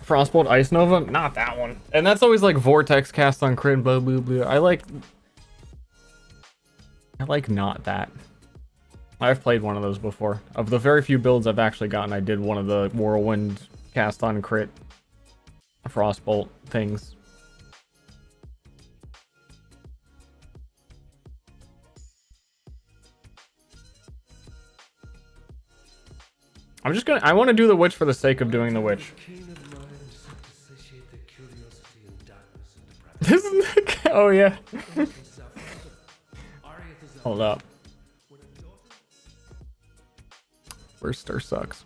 Frostbolt Ice Nova? Not that one. And that's always like Vortex cast on crit, blah, blah, blah. I like not that. I've played one of those before. Of the very few builds I've actually gotten, I did one of the Whirlwind cast on crit Frostbolt things. I want to do the Witch for the sake of doing the Witch. Oh yeah. Hold up. Where's Ster sucks?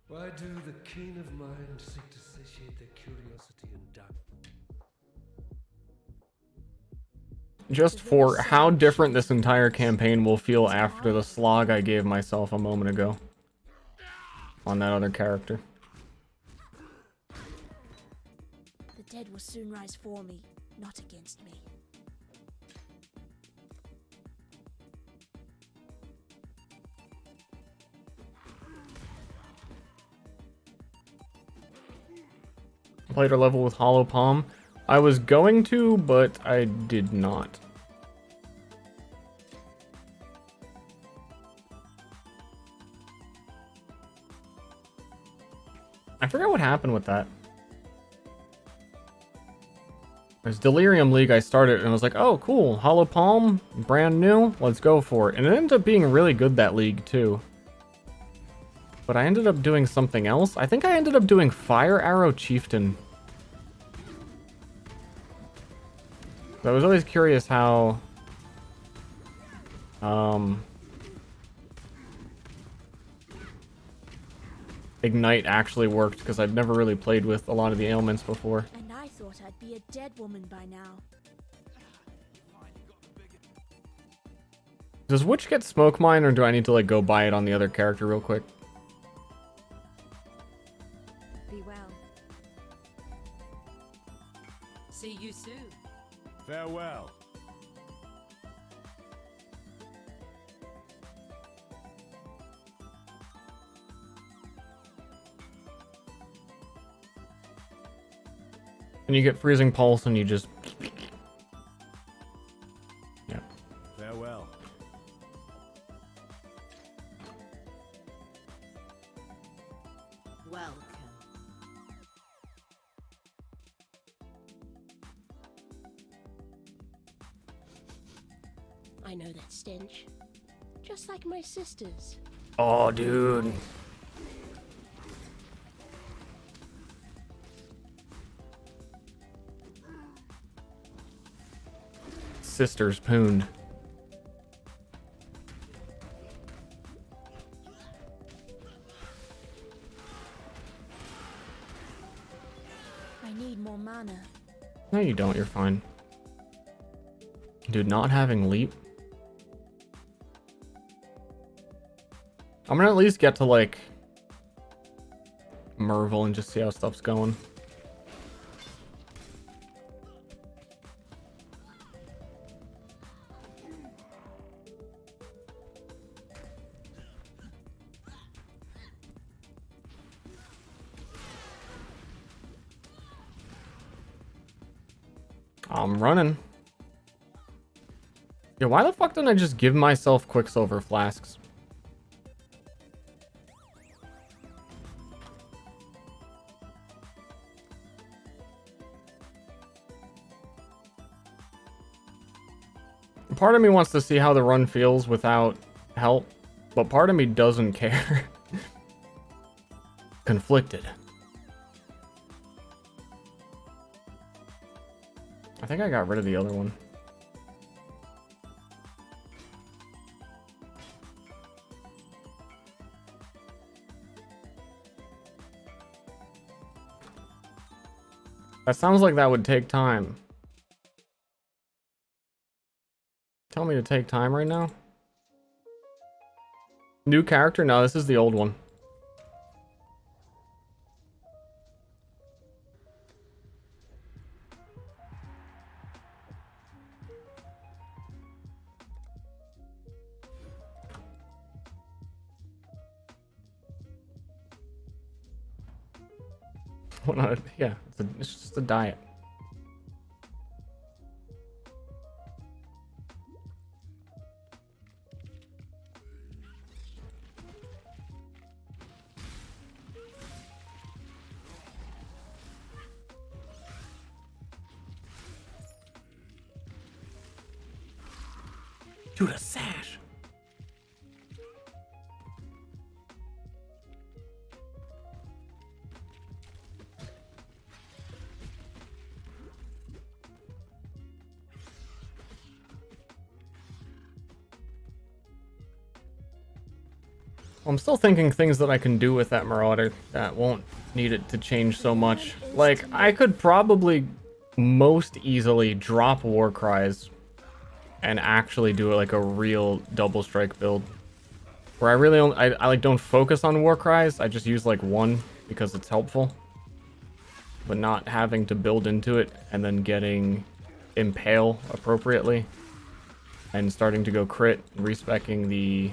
Why do the keen of mind seek to satiate their curiosity in darkness? Just for how different this entire campaign will feel after the slog I gave myself a moment ago on that other character. The dead will soon rise for me, not against me. Played a level with Hollow Palm. I was going to, but I did not. I forgot what happened with that. There's Delirium League I started and I was like, oh cool, Hollow Palm, brand new, let's go for it. And it ended up being really good, that league too. But I ended up doing something else. I think I ended up doing Fire Arrow Chieftain. I was always curious how Ignite actually worked, because I've never really played with a lot of the ailments before. And I thought I'd be a dead woman by now. Does Witch get smoke mine, or do I need to like go buy it on the other character real quick? Be well. See you soon. Farewell. And you get freezing pulse and you just... Yeah. Farewell. Welcome. I know that stench. Just like my sisters. Oh, dude. Sister's pooned. I need more mana. No, you don't. You're fine. Dude, not having leap. I'm gonna at least get to, like, Merville and just see how stuff's going. I'm running. Yeah, why the fuck didn't I just give myself Quicksilver flasks? Part of me wants to see how the run feels without help, but part of me doesn't care. Conflicted. I think I got rid of the other one. That sounds like that would take time. Tell me to take time right now? New character? No, this is the old one. Well, not, yeah, it's just a diet. Dude, a sash. I'm still thinking things that I can do with that Marauder that won't need it to change so much. Like, I could probably most easily drop War Cries and actually do like a real double strike build. Where I really don't, I like don't focus on War Cries, I just use like one because it's helpful. But not having to build into it and then getting Impale appropriately. And starting to go crit, respecking the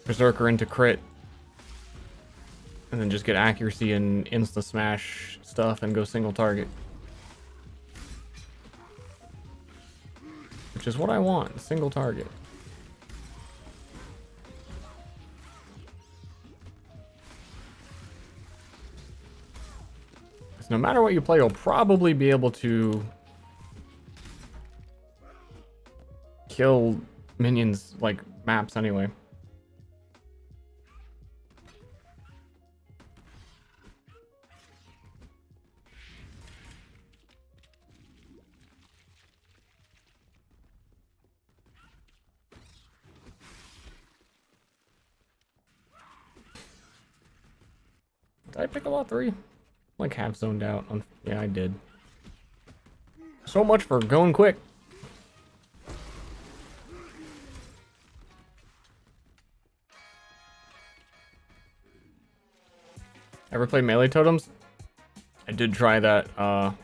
Berserker into crit, and then just get accuracy and insta smash stuff and go single target, which is what I want, single target. Because no matter what you play, you'll probably be able to kill minions like maps anyway. Did I pick a lot 3? Like half zoned out. Yeah, I did. So much for going quick. Ever play melee totems? I did try that. I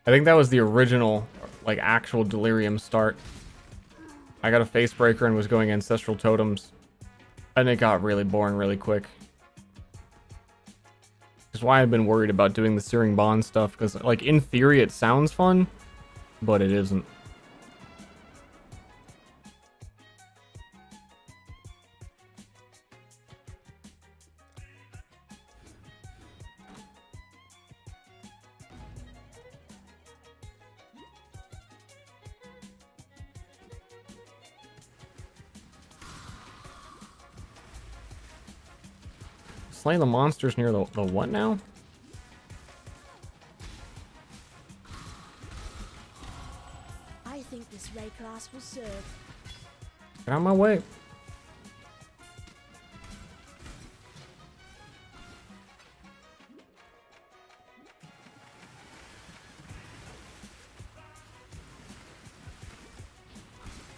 think that was the original, like, actual Delirium start. I got a face breaker and was going ancestral totems, and it got really boring really quick. That's why I've been worried about doing the Searing Bond stuff, because, like, in theory it sounds fun, but it isn't. Slay the monsters near the what now? I think this ray class will serve. Get out of my way.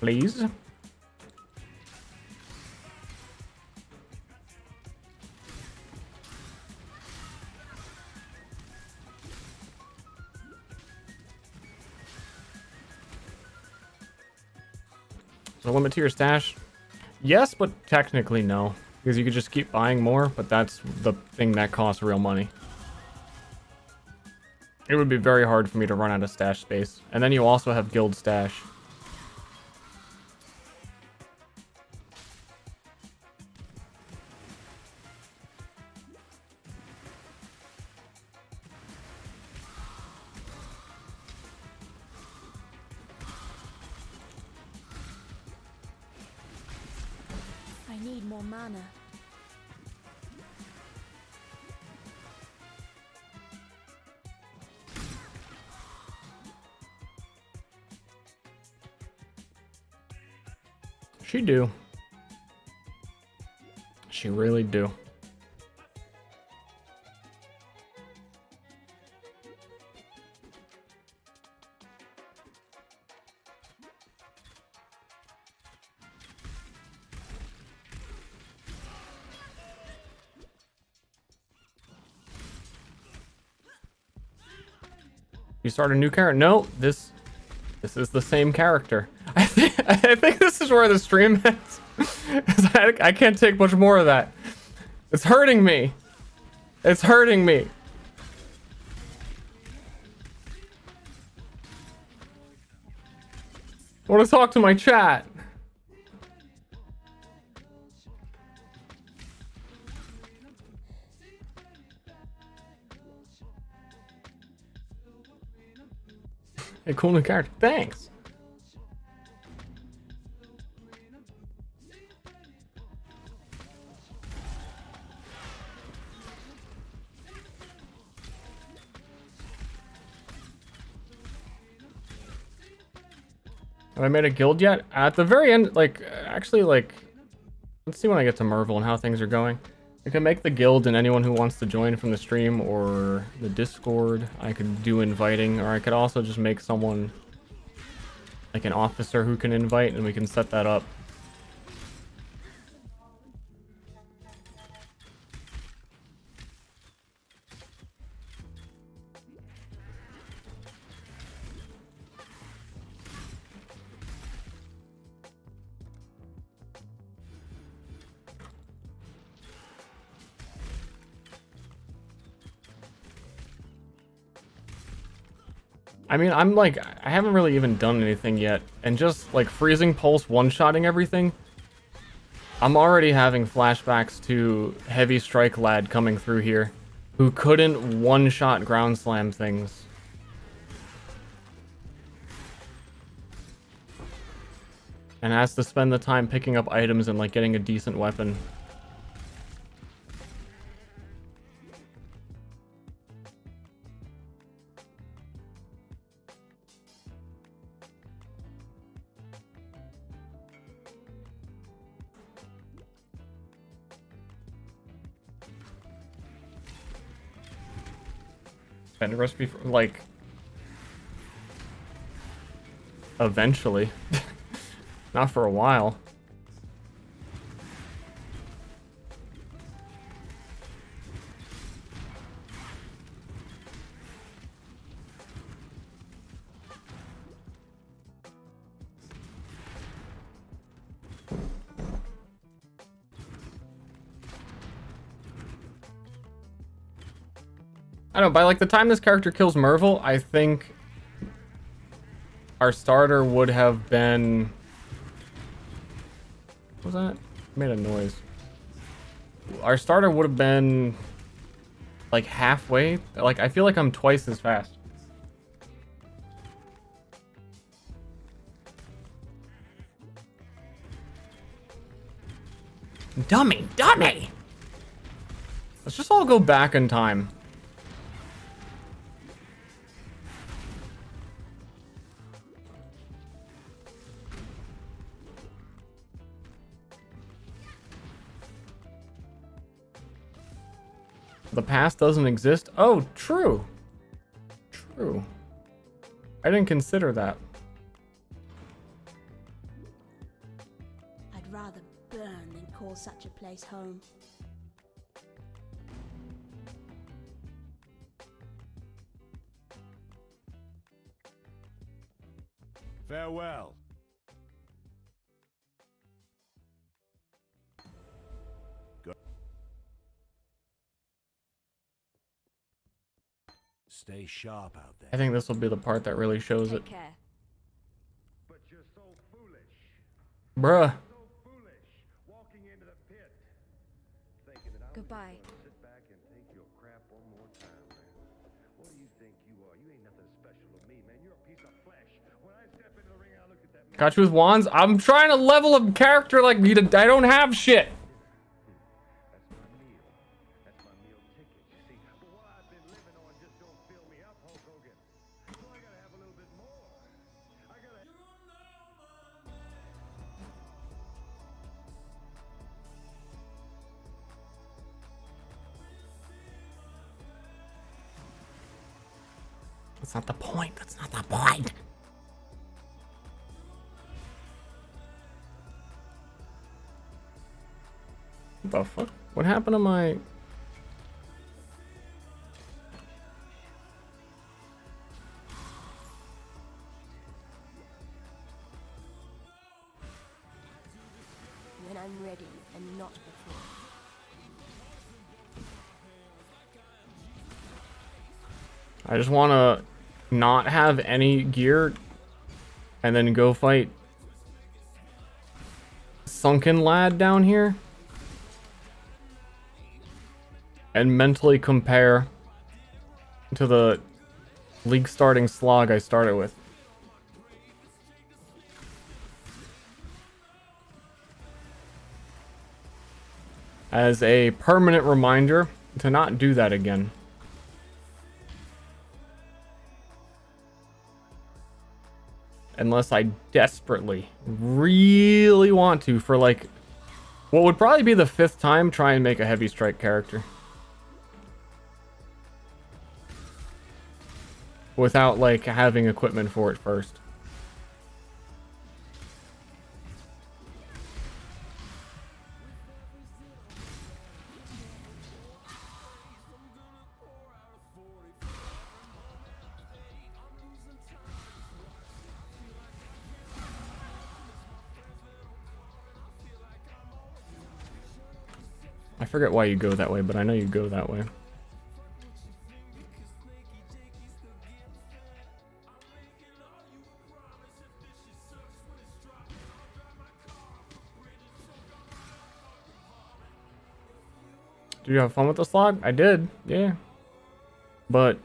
Please. A limit to your stash? Yes, but technically no. Because you could just keep buying more, but that's the thing that costs real money. It would be very hard for me to run out of stash space. And then you also have guild stash. I need more mana. She do. She really do. You start a new character? No, this is the same character. I think this is where the stream ends. I can't take much more of that. It's hurting me. It's hurting me. I want to talk to my chat. A cool new character. Thanks. Have I made a guild yet? At the very end, like, actually, like, let's see when I get to Merville and how things are going. I can make the guild, and anyone who wants to join from the stream or the Discord, I could do inviting, or I could also just make someone, like an officer who can invite, and we can set that up. I mean, I'm like, I haven't really even done anything yet, and just like freezing pulse one-shotting everything, I'm already having flashbacks to Heavy Strike Lad coming through here, who couldn't one-shot ground slam things. And has to spend the time picking up items and like getting a decent weapon. Vendor recipe for, like, eventually. Not for a while. I don't know, by like the time this character kills Mervil, I think our starter would have been... What was that? Made a noise. Our starter would have been like halfway. Like, I feel like I'm twice as fast. Dummy! Dummy! Let's just all go back in time. The past doesn't exist? Oh, true. True. I didn't consider that. I'd rather burn than call such a place home. Farewell. Stay sharp out there. I think this will be the part that really shows it. Take care. But you're so foolish. Bruh. So foolish. Walking into the pit. Thinking that Goodbye. Sit back and take your crap one more time, man. What do you think you are? You ain't nothing special to me, man. You're a piece of flesh. When I step into the ring, I look at that man. Got you with wands? I'm trying to level up character like you. I don't have shit. That's my meal. That's my meal ticket, you see. But what I've been living on just don't fill me up, Hulk Hogan. So I gotta have a little bit more. I gotta... That's not the point. That's not the point. What the fuck? What happened to my... When I'm ready and not before. I just want to not have any gear and then go fight Sunken Lad down here and mentally compare to the league starting slog I started with. As a permanent reminder to not do that again. Unless I desperately, really want to for like what would probably be the 5th time try and make a heavy strike character. Without like having equipment for it first. I forget why you go that way, but I know you go that way. Did you have fun with the slog? I did, yeah. But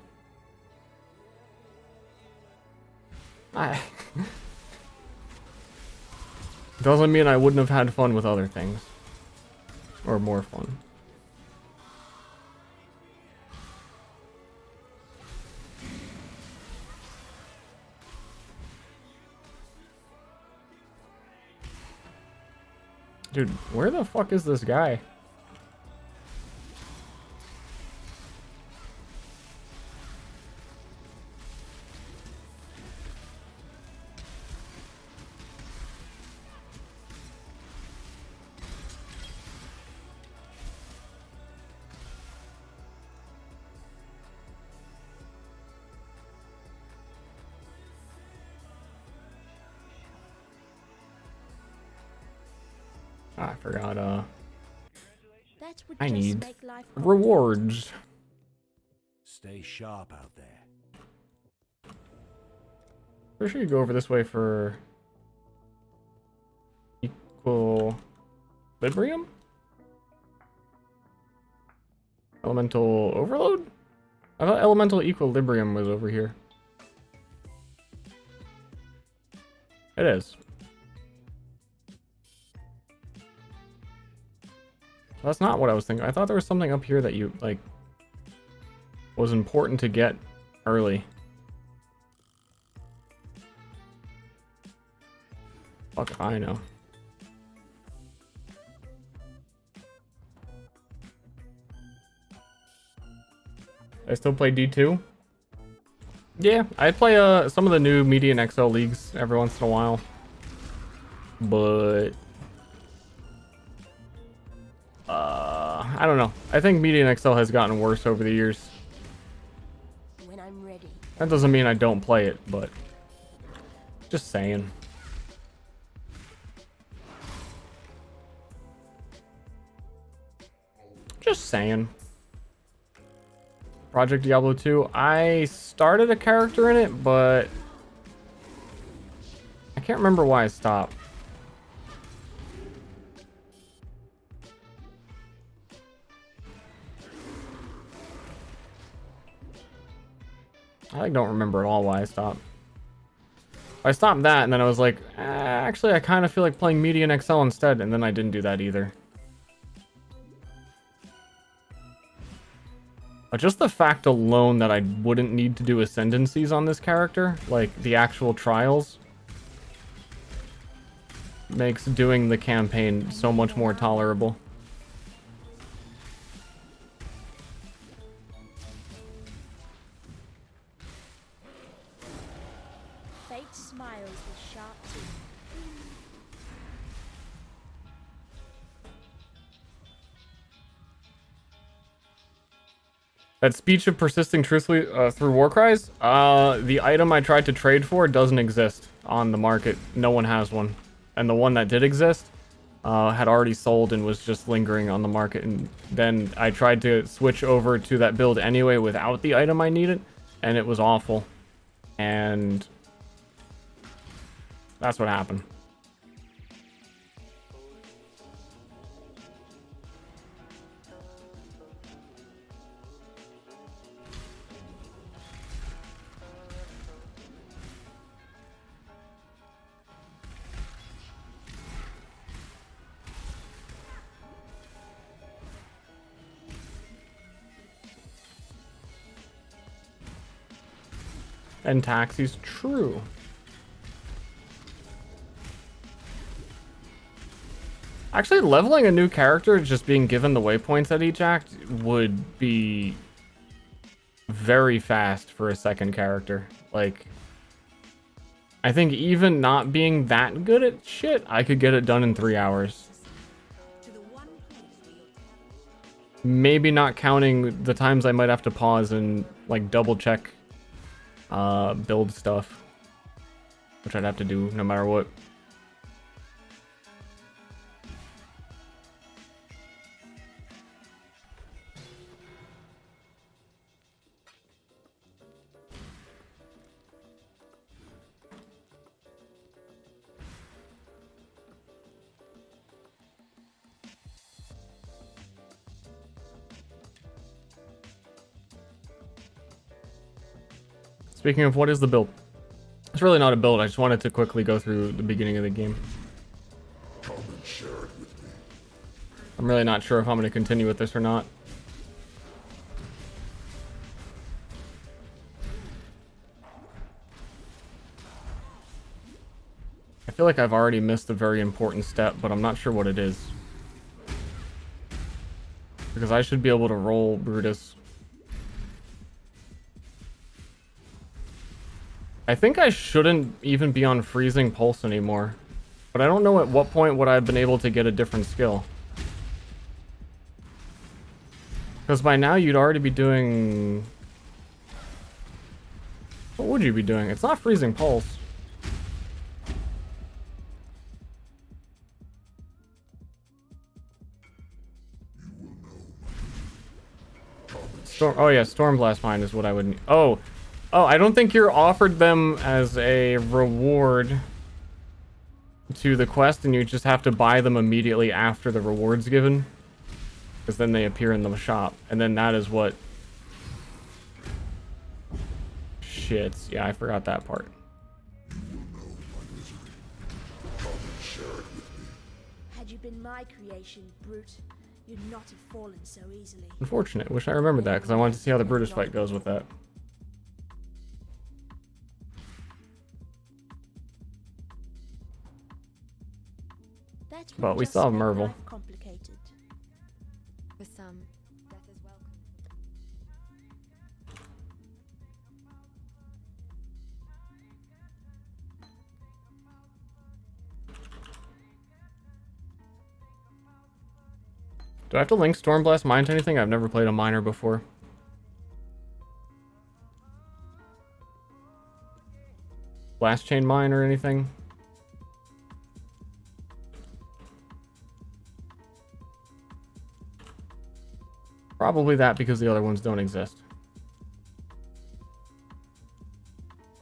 doesn't mean I wouldn't have had fun with other things. Or more fun. Dude, where the fuck is this guy? I forgot, That would I just need make life rewards. Stay sharp out there. Pretty sure you go over this way for equilibrium? Elemental overload? I thought elemental equilibrium was over here. It is. That's not what I was thinking. I thought there was something up here that you, like, was important to get early. Fuck if I know. I still play D2? Yeah, I play some of the new Media and XL leagues every once in a while. But I don't know. I think Media and XL has gotten worse over the years. when I'm ready. That doesn't mean I don't play it, but just saying. Just saying. Project Diablo 2. I started a character in it, but I can't remember why I stopped. I don't remember at all why I stopped. I stopped that, and then I was like, actually, I kind of feel like playing Media and XL instead, and then I didn't do that either. But just the fact alone that I wouldn't need to do ascendancies on this character, like the actual trials, makes doing the campaign so much more tolerable. Fate smiles with sharp teeth. That speech of persisting truthfully through Warcries, the item I tried to trade for doesn't exist on the market. No one has one. And the one that did exist had already sold and was just lingering on the market. And then I tried to switch over to that build anyway without the item I needed, and it was awful. And that's what happened. And taxis, true. Actually, leveling a new character, just being given the waypoints at each act, would be very fast for a second character. Like, I think even not being that good at shit, I could get it done in 3 hours. Maybe not counting the times I might have to pause and, like, double check build stuff, which I'd have to do no matter what. Speaking of, what is the build? It's really not a build. I just wanted to quickly go through the beginning of the game. Come and share it with me. I'm really not sure if I'm going to continue with this or not. I feel like I've already missed a very important step, but I'm not sure what it is. Because I should be able to roll Brutus. I think I shouldn't even be on Freezing Pulse anymore. But I don't know at what point would I have been able to get a different skill. Because by now you'd already be doing... What would you be doing? It's not Freezing Pulse. Oh yeah, Stormblast Mine is what I would need. Oh, I don't think you're offered them as a reward to the quest, and you just have to buy them immediately after the reward's given, because then they appear in the shop, and then that is what. Shit, yeah, I forgot that part. Had you been my creation, Brute, you'd not have fallen so easily. Unfortunate. Wish I remembered that, because I wanted to see how the Brutus fight goes with that. That But we just saw made Mervil. life complicated. For some, death is welcome. Do I have to link Stormblast Mine to anything? I've never played a miner before. Blast Chain Mine or anything? Probably that, because the other ones don't exist.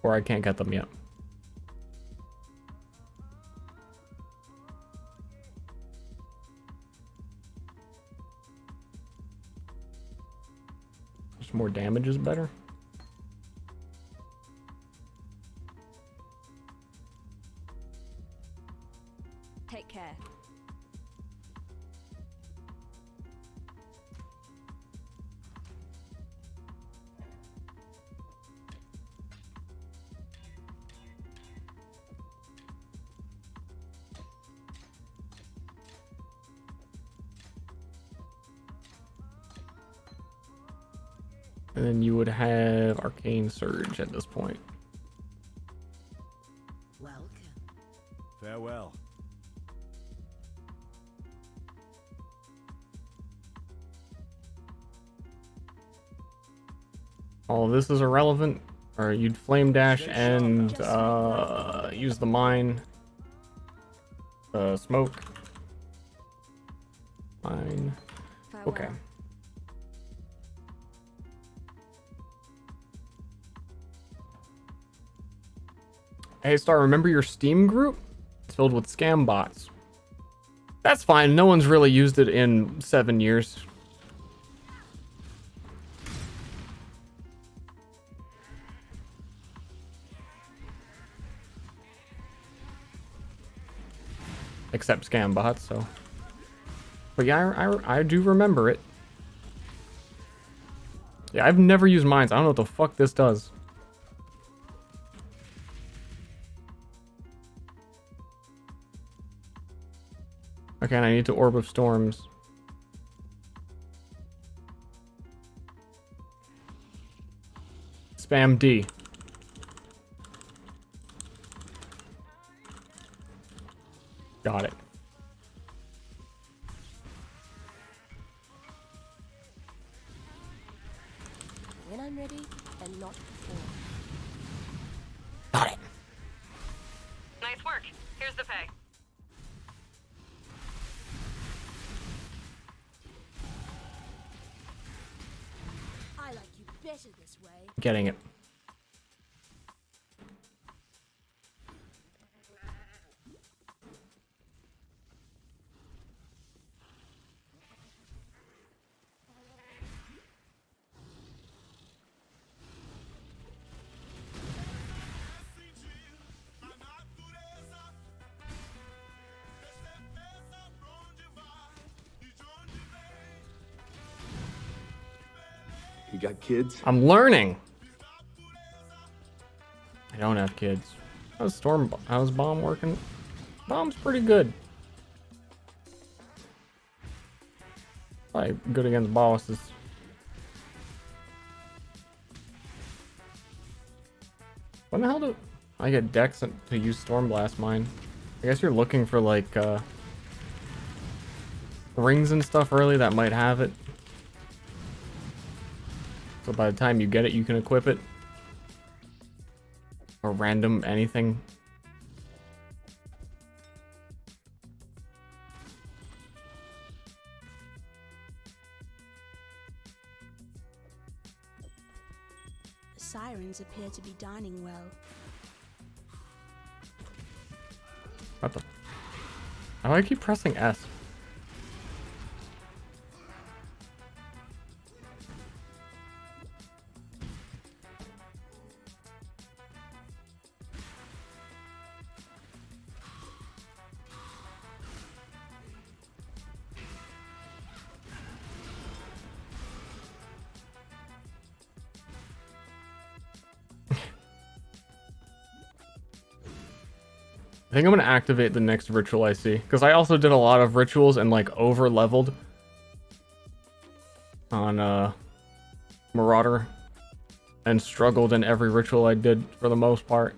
Or I can't get them yet. Just more damage is better. Take care. And then you would have Arcane Surge at this point. Welcome. Farewell. All of this is irrelevant. Or you'd Flame Dash and use the mine. Smoke. Mine. Okay. Farewell. Hey Star, remember your Steam group? It's filled with scam bots. That's fine. No one's really used it in 7 years. Except scam bots, so. But yeah, I do remember it. Yeah, I've never used mines. I don't know what the fuck this does. Okay, and I need to Orb of Storms. Spam D. Got it. When I'm ready, and not before. Got it. Nice work. Here's the pay. I like you better this way. Getting it. You got kids? I'm learning. I don't have kids. How's Bomb working? Bomb's pretty good. Probably good against bosses. When the hell do I get Dex to use Stormblast Mine? I guess you're looking for like rings and stuff early that might have it. So by the time you get it, you can equip it. Or random anything. sirens appear to be dining well. What the? How do I keep pressing S? I think I'm gonna activate the next ritual I see, because I also did a lot of rituals and like over leveled on Marauder and struggled in every ritual I did for the most part.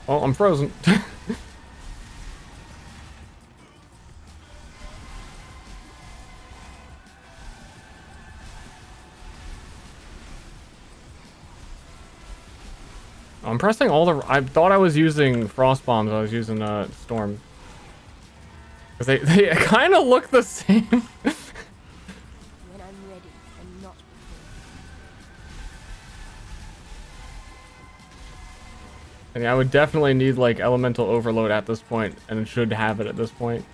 Oh, I'm frozen. I'm pressing all the... I thought I was using frost bombs. I was using storm. Because they kind of look the same. When I'm ready and not And yeah, I would definitely need like elemental overload at this point, and it should have it at this point.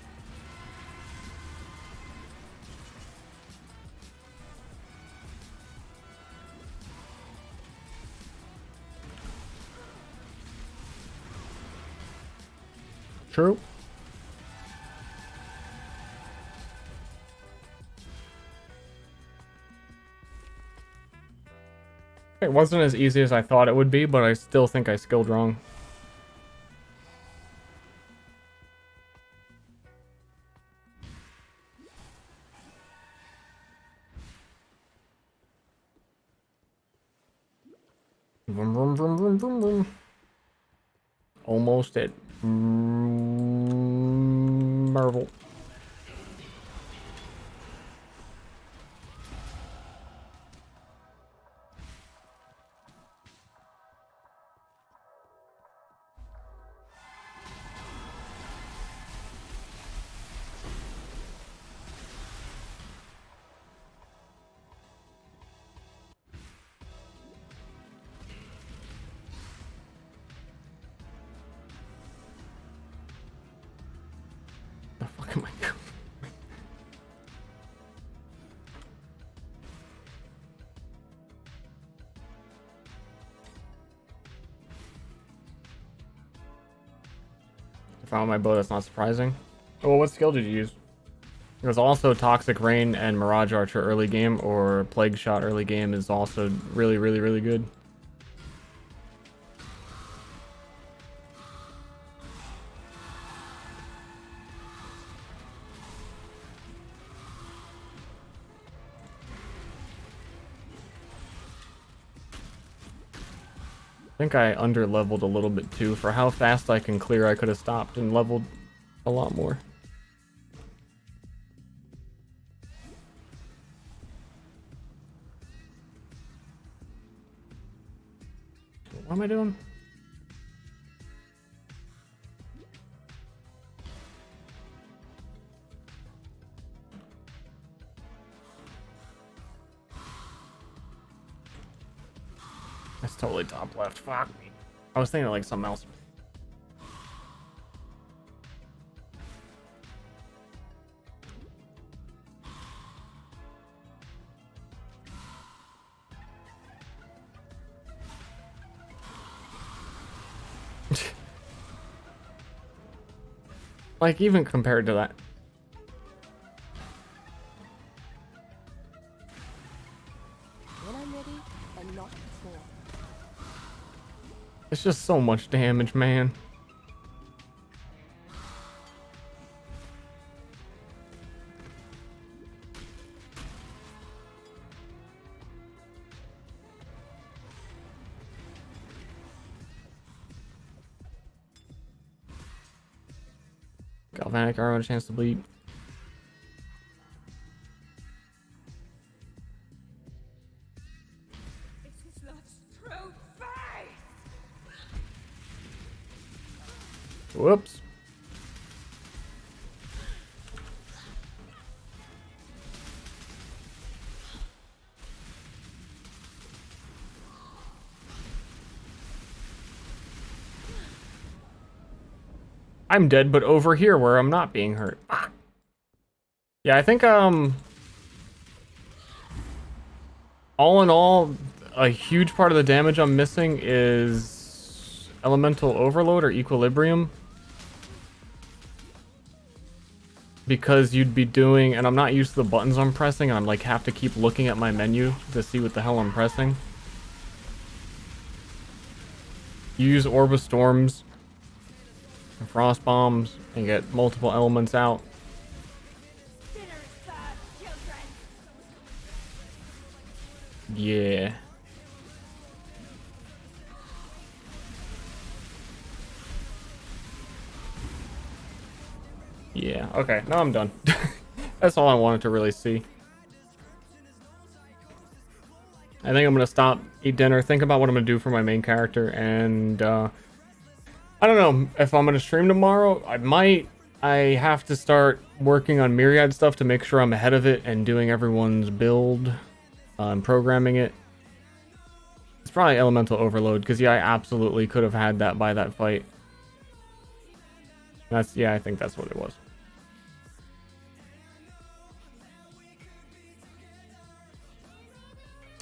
True. It wasn't as easy as I thought it would be, but I still think I skilled wrong. Vroom, vroom, vroom, vroom, vroom, vroom. Almost at Marvel. The fuck am I doing? I found my bow, that's not surprising. Oh, what skill did you use? It was also Toxic Rain and Mirage Archer early game, or Plague Shot early game is also really, really, really good. I think I under-leveled a little bit too. For how fast I can clear, I could have stopped and leveled a lot more. What am I doing? That's totally top left. Fuck me. I was thinking of like something else. Like, even compared to that. when I'm ready and not before. It's just so much damage, man. Galvanic arrow, a chance to bleed. Whoops. I'm dead, but over here where I'm not being hurt. Ah. Yeah, I think, all in all, a huge part of the damage I'm missing is elemental overload or equilibrium. Because you'd be doing, and I'm not used to the buttons I'm pressing, and I'm like have to keep looking at my menu to see what the hell I'm pressing. You use Orb of Storms and Frost Bombs and get multiple elements out. Yeah. Yeah, okay, now I'm done. That's all I wanted to really see. I think I'm gonna stop, eat dinner, think about what I'm gonna do for my main character, and I don't know if I'm gonna stream tomorrow. I might. I have to start working on Myriad stuff to make sure I'm ahead of it and doing everyone's build and programming it. It's probably Elemental Overload, because yeah, I absolutely could have had that by that fight. That's, yeah, I think that's what it was.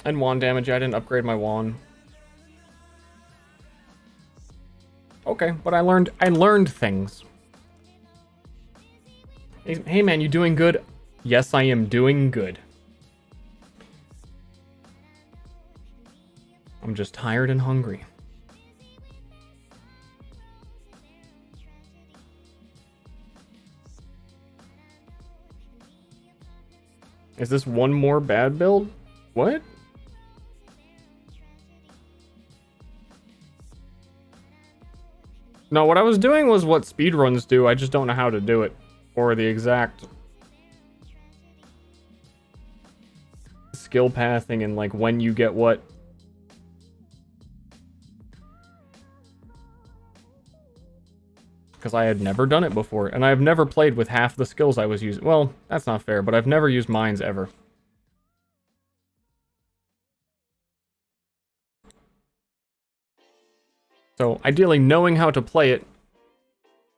And wand damage, I didn't upgrade my wand. Okay, but I learned things. Hey man, you doing good? Yes, I am doing good. I'm just tired and hungry. Is this one more bad build? What? No, what I was doing was what speedruns do. I just don't know how to do it. Or the exact skill pathing and like when you get what. Because I had never done it before. And I've never played with half the skills I was using. Well, that's not fair, but I've never used mines ever. So ideally knowing how to play it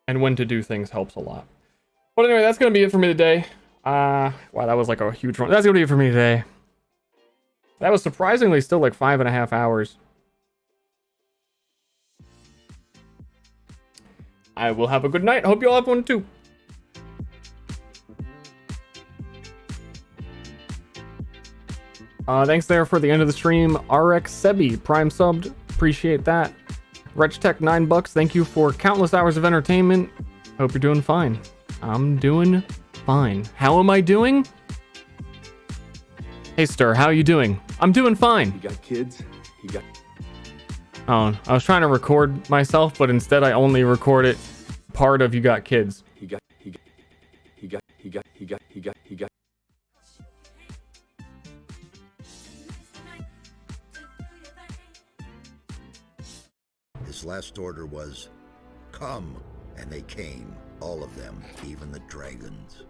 and when to do things helps a lot. But anyway, that's going to be it for me today. Wow, that was like a huge run. That's going to be it for me today. That was surprisingly still like 5.5 hours. I will have a good night. Hope you all have one too. Thanks there for the end of the stream. RX Sebi, Prime subbed. Appreciate that. RegTech, $9. Thank you for countless hours of entertainment. Hope you're doing fine. I'm doing fine. How am I doing? Hey, Ster, how are you doing? I'm doing fine. You got kids? You got... Oh, I was trying to record myself, but instead I only recorded part of You Got Kids. He got... His last order was, come, and they came, all of them, even the dragons.